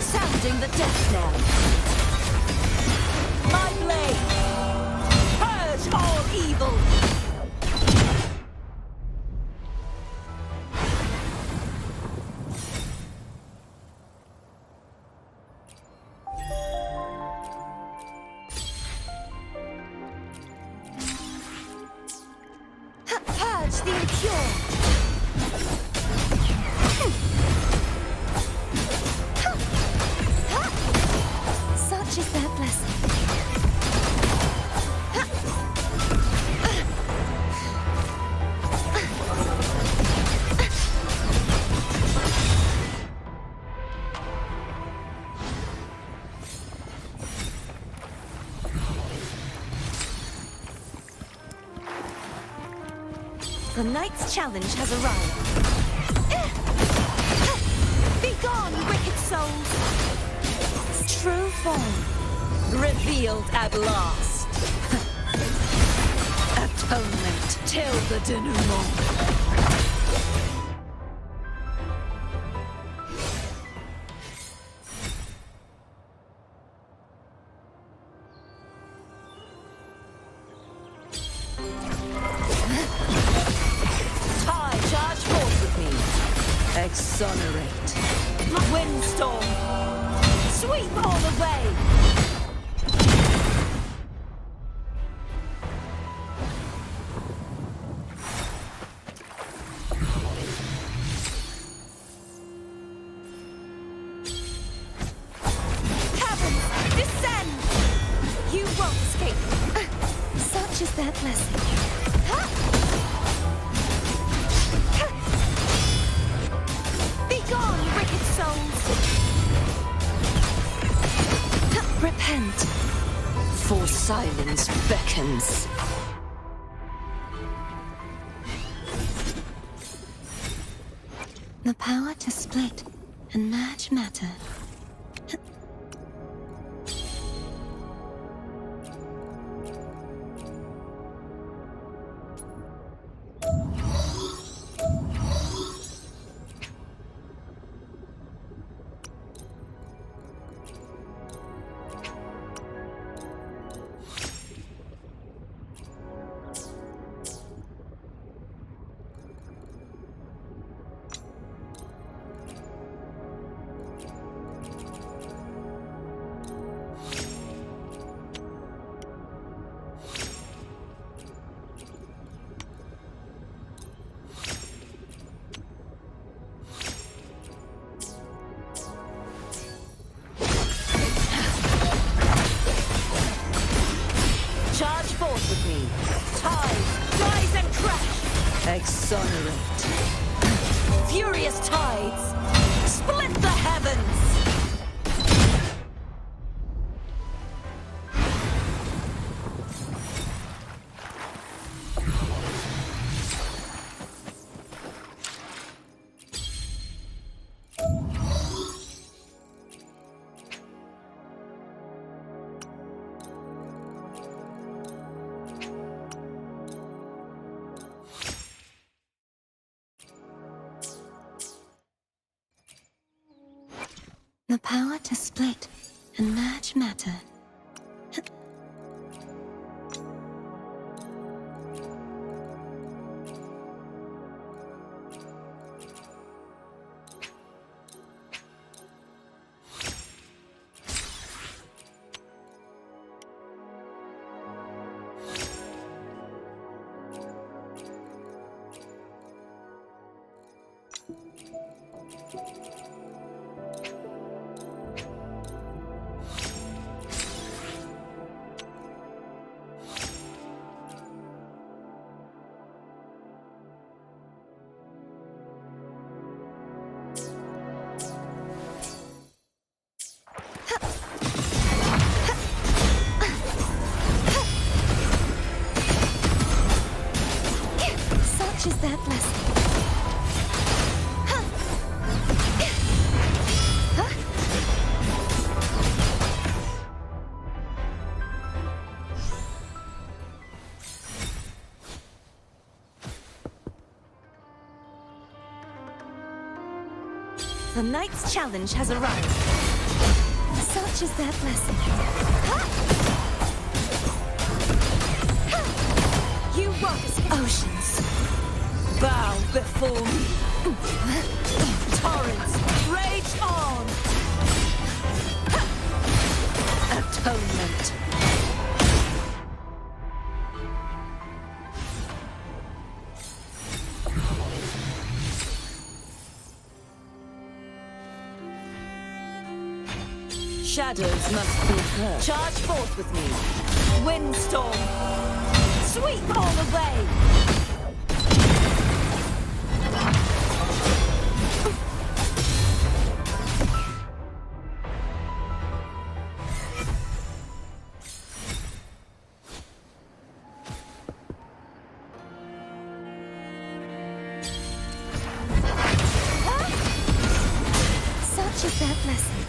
Sounding the death knell. My blade. Purge all evil. Purge the impure! Such is their blessing. The Knight's challenge has arrived. Begone, wicked souls! True form, revealed at last. Atonement till the denouement. Charge forth with me. Exonerate. Windstorm. Sweep all the way. Heavens, descend! You won't escape. Such is their blessing. Begone, wicked souls! Repent, for silence beckons. The power to split and merge matter. The power to split and merge matter. Such is their blessing. The knight's challenge has arrived. Such is their blessing. You won't escape. Oceans, bow before me. Torrents, rage on. Atonement. Shadows must be heard. Charge forth with me. Windstorm. Sweep all away. Such is their blessing.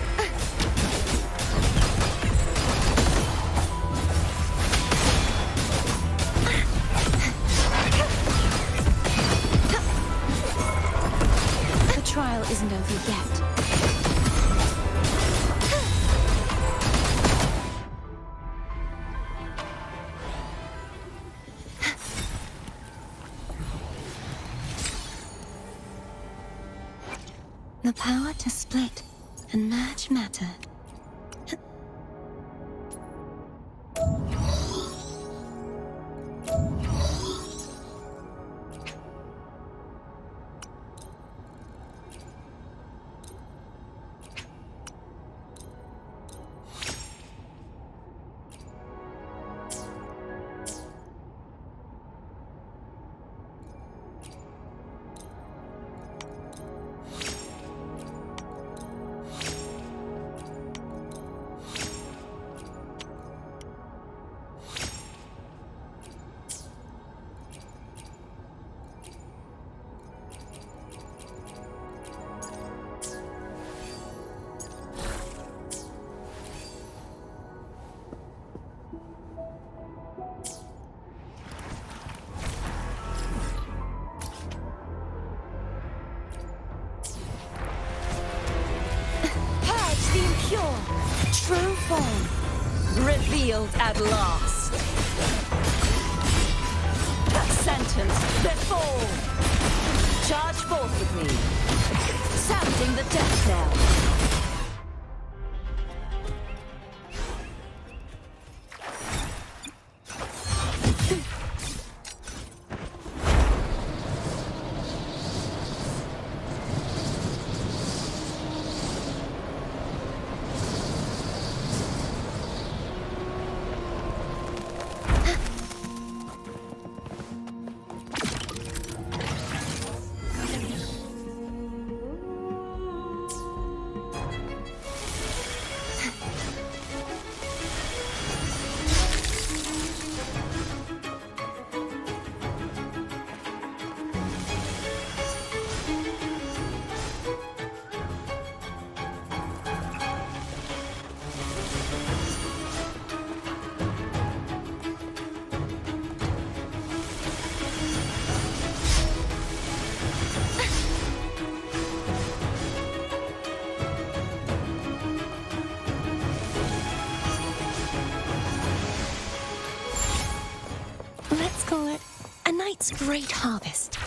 Trial isn't over yet. The power to split and merge matter. Pure, true form, revealed at last. Sentence before. Charge forth with me, sounding the death knell. night's great harvest.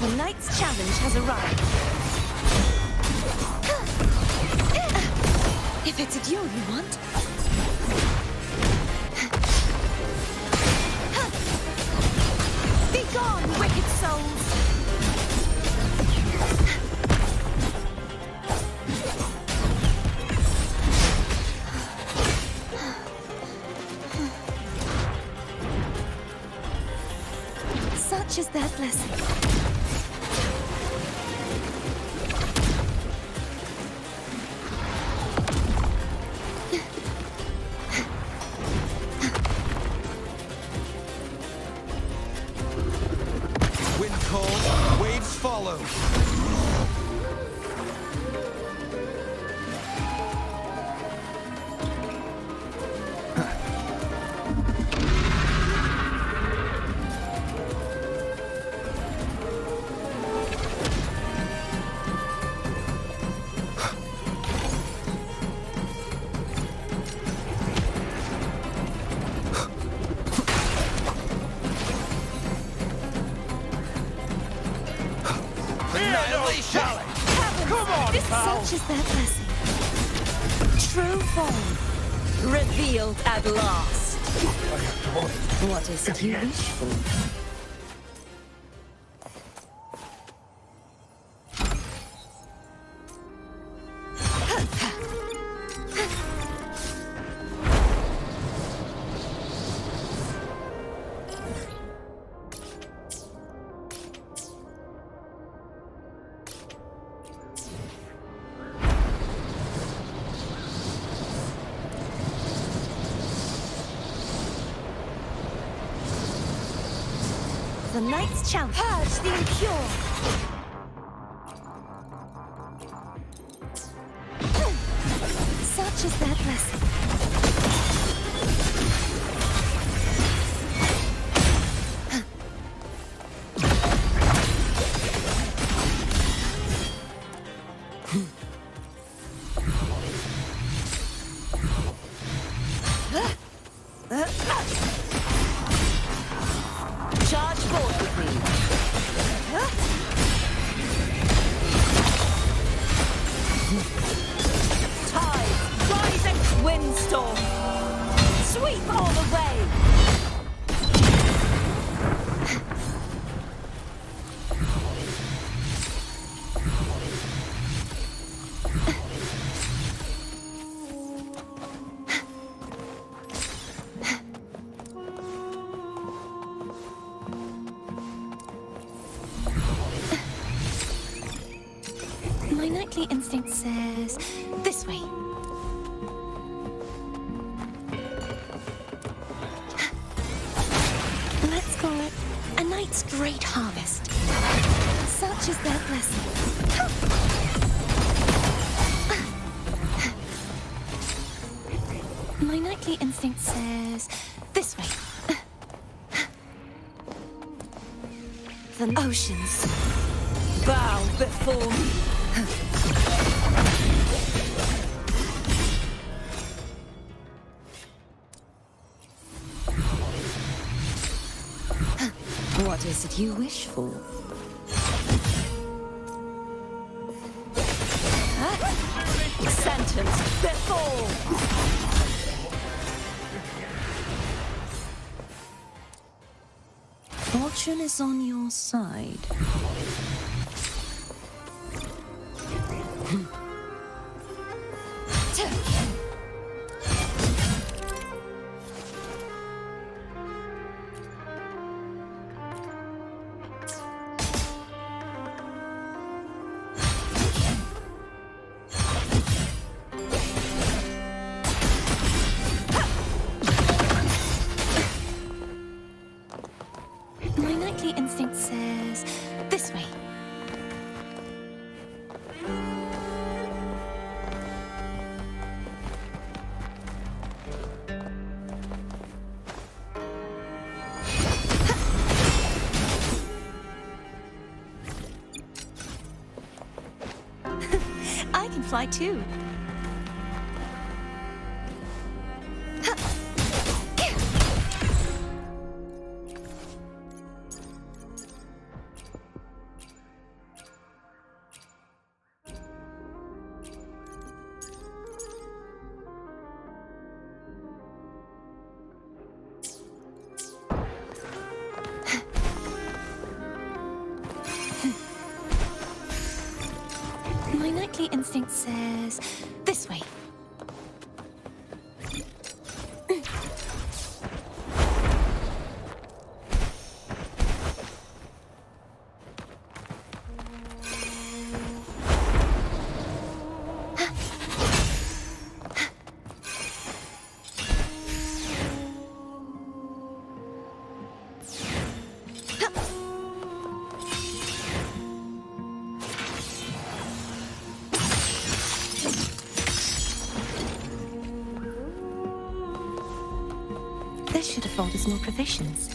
The night's challenge has arrived. If it's a duel you want. Be gone, wicked souls! Such is their blessing. Wind calls, waves follow. Annihilation! Come on, pal! Such is their blessing. True form, revealed at last. What is it you wish for? The night's challenge. Purge the impure. Such is their blessing. Charge forward with me. Tide, rising windstorm. Sweep all the way. My nightly instinct says this way. Let's call it a night's great harvest. Such is their blessing. My nightly instinct says this way. The oceans bow before me. What is it you wish for? Sentence before! Fortune is on your side. knightly instinct says this way. I can fly too. My knightly instinct says this way. This should afford us more provisions.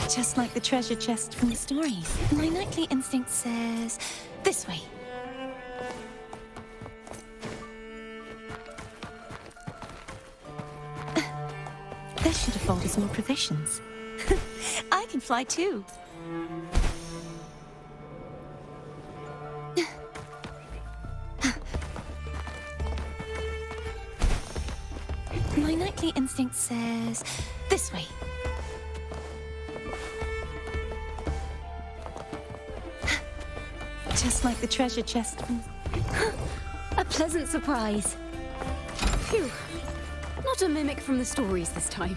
Just like the treasure chest from the stories. My knightly instinct says this way. This should afford us more provisions. I can fly too. My knightly instinct says this way. Just like the treasure chest from... A pleasant surprise. Phew. Not a mimic from the stories this time.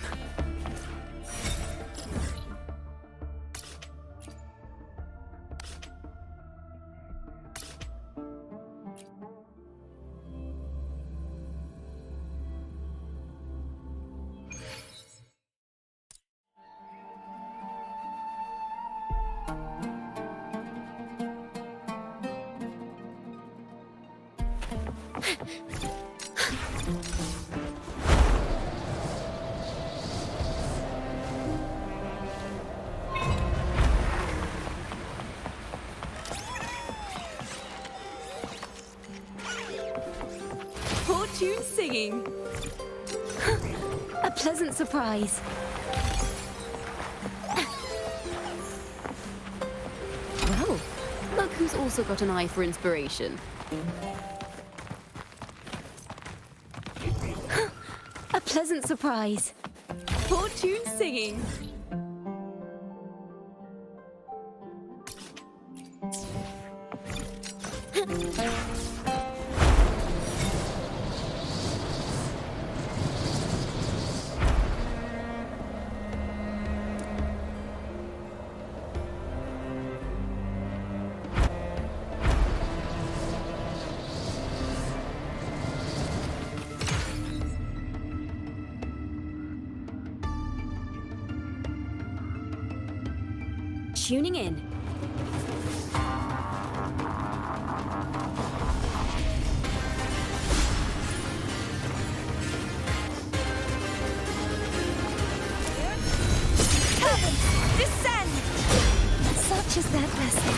Fortune singing. A pleasant surprise. Well, look who's also got an eye for inspiration. A pleasant surprise. Fortune singing. Tuning in. Descend! Such is their blessing.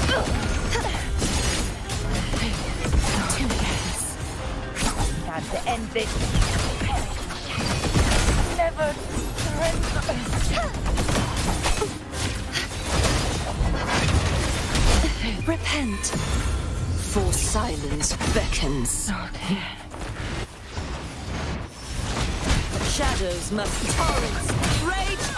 Too careless. Time to end this. Never surrender. Repent. For silence beckons. Shadows must torrents rage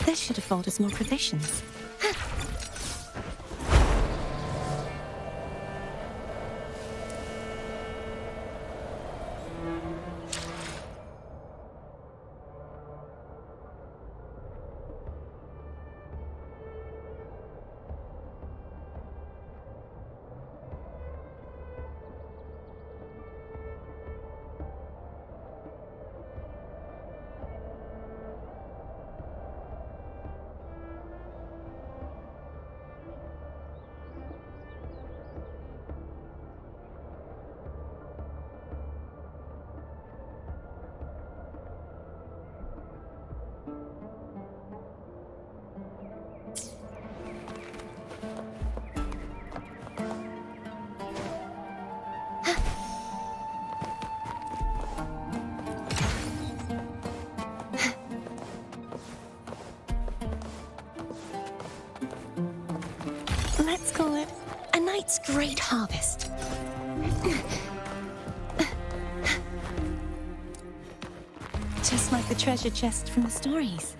This should afford us more provisions. Let's call it a night's great harvest. Just like the treasure chest from the stories.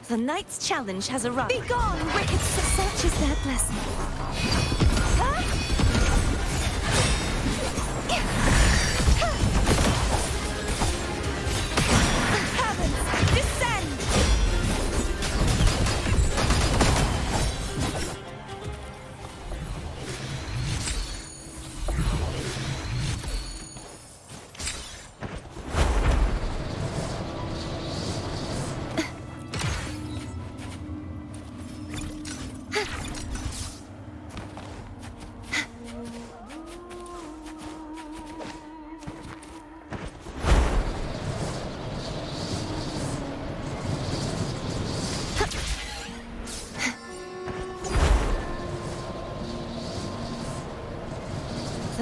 The Knight's challenge has arrived. Be gone, wicked! Such is their blessing. Heavens, descend!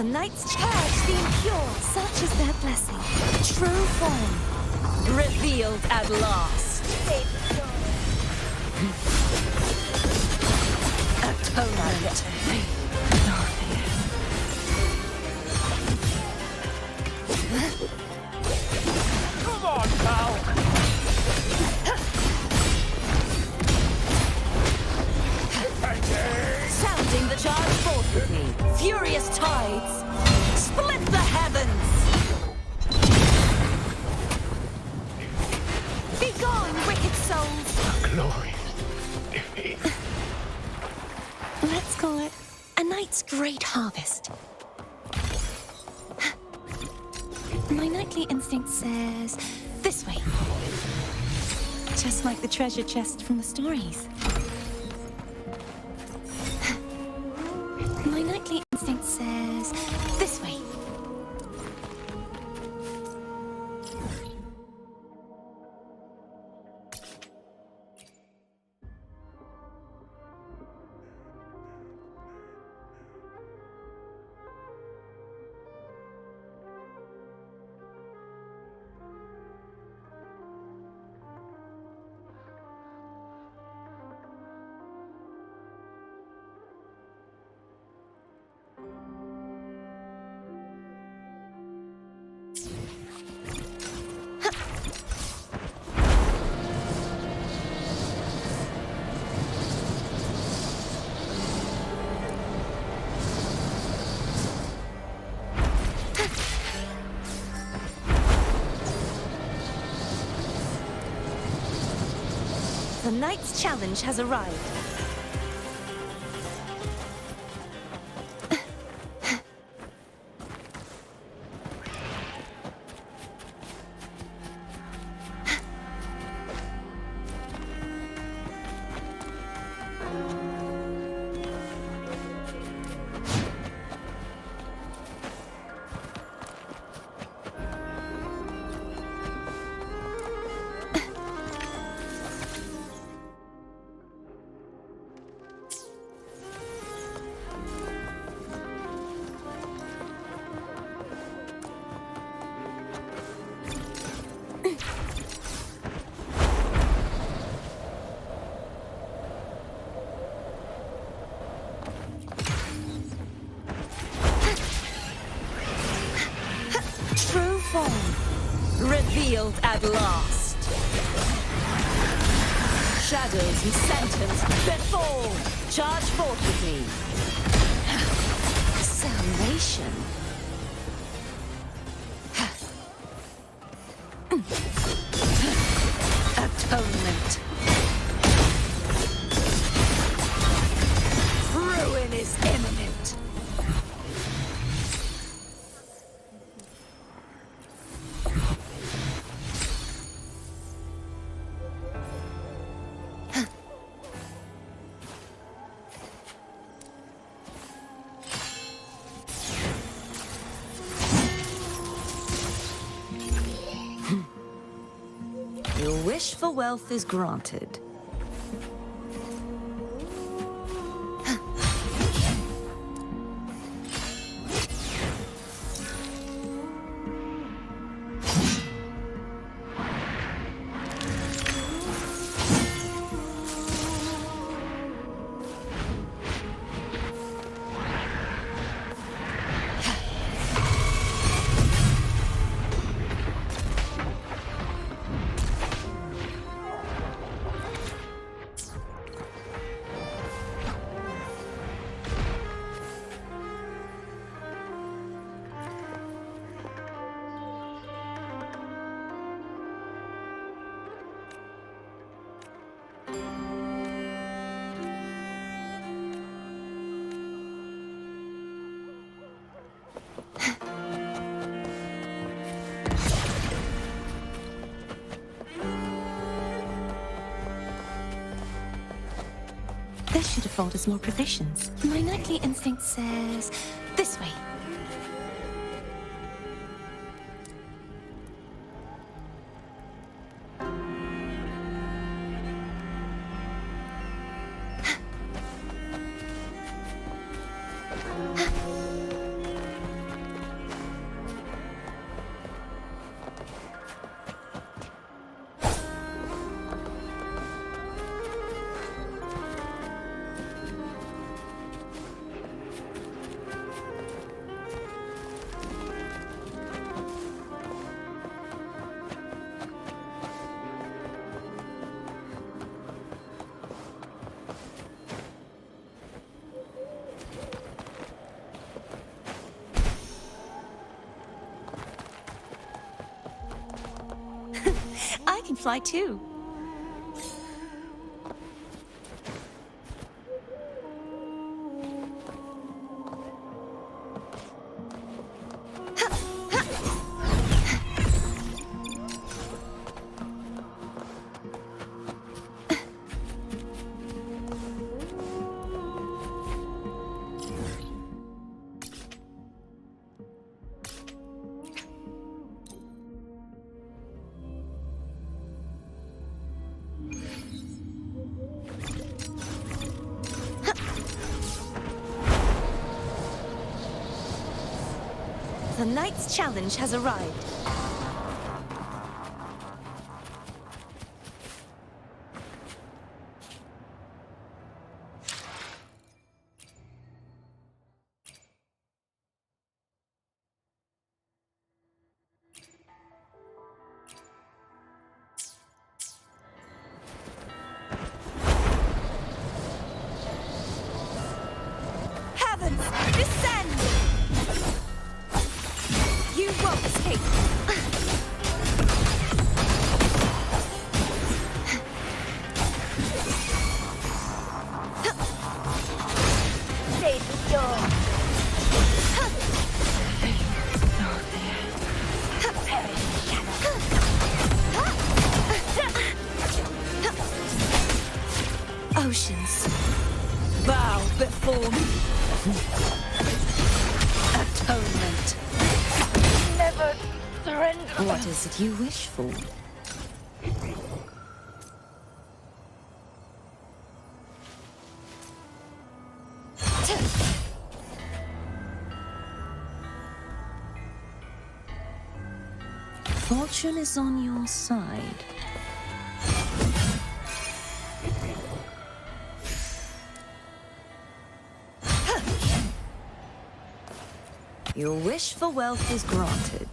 The knights purge the impure, such is their blessing. True form, revealed at last. Atonement. Come on, pal! Sounding the charge forth with me. Furious tides. Split the heavens. Be gone, wicked souls! Glorious defeat. Let's call it a night's great harvest. My nightly instinct says this way. Just like the treasure chest from the stories. My nightly instinct says this way. The Knight's challenge has arrived. True form, revealed at last. Shadows and sentence, befall! Charge forth with me. Salvation. Atonement. Ruin is imminent. Your wish for wealth is granted. This should afford us more provisions. My nightly instinct says this way. can fly too. The Knight's challenge has arrived. Heavens, descend! You won't escape! Save the door. Oceans, bow before me. Atonement. Never surrender. What is it you wish for? Fortune is on your side. Your wish for wealth is granted.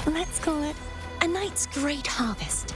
Let's call it a night's great harvest.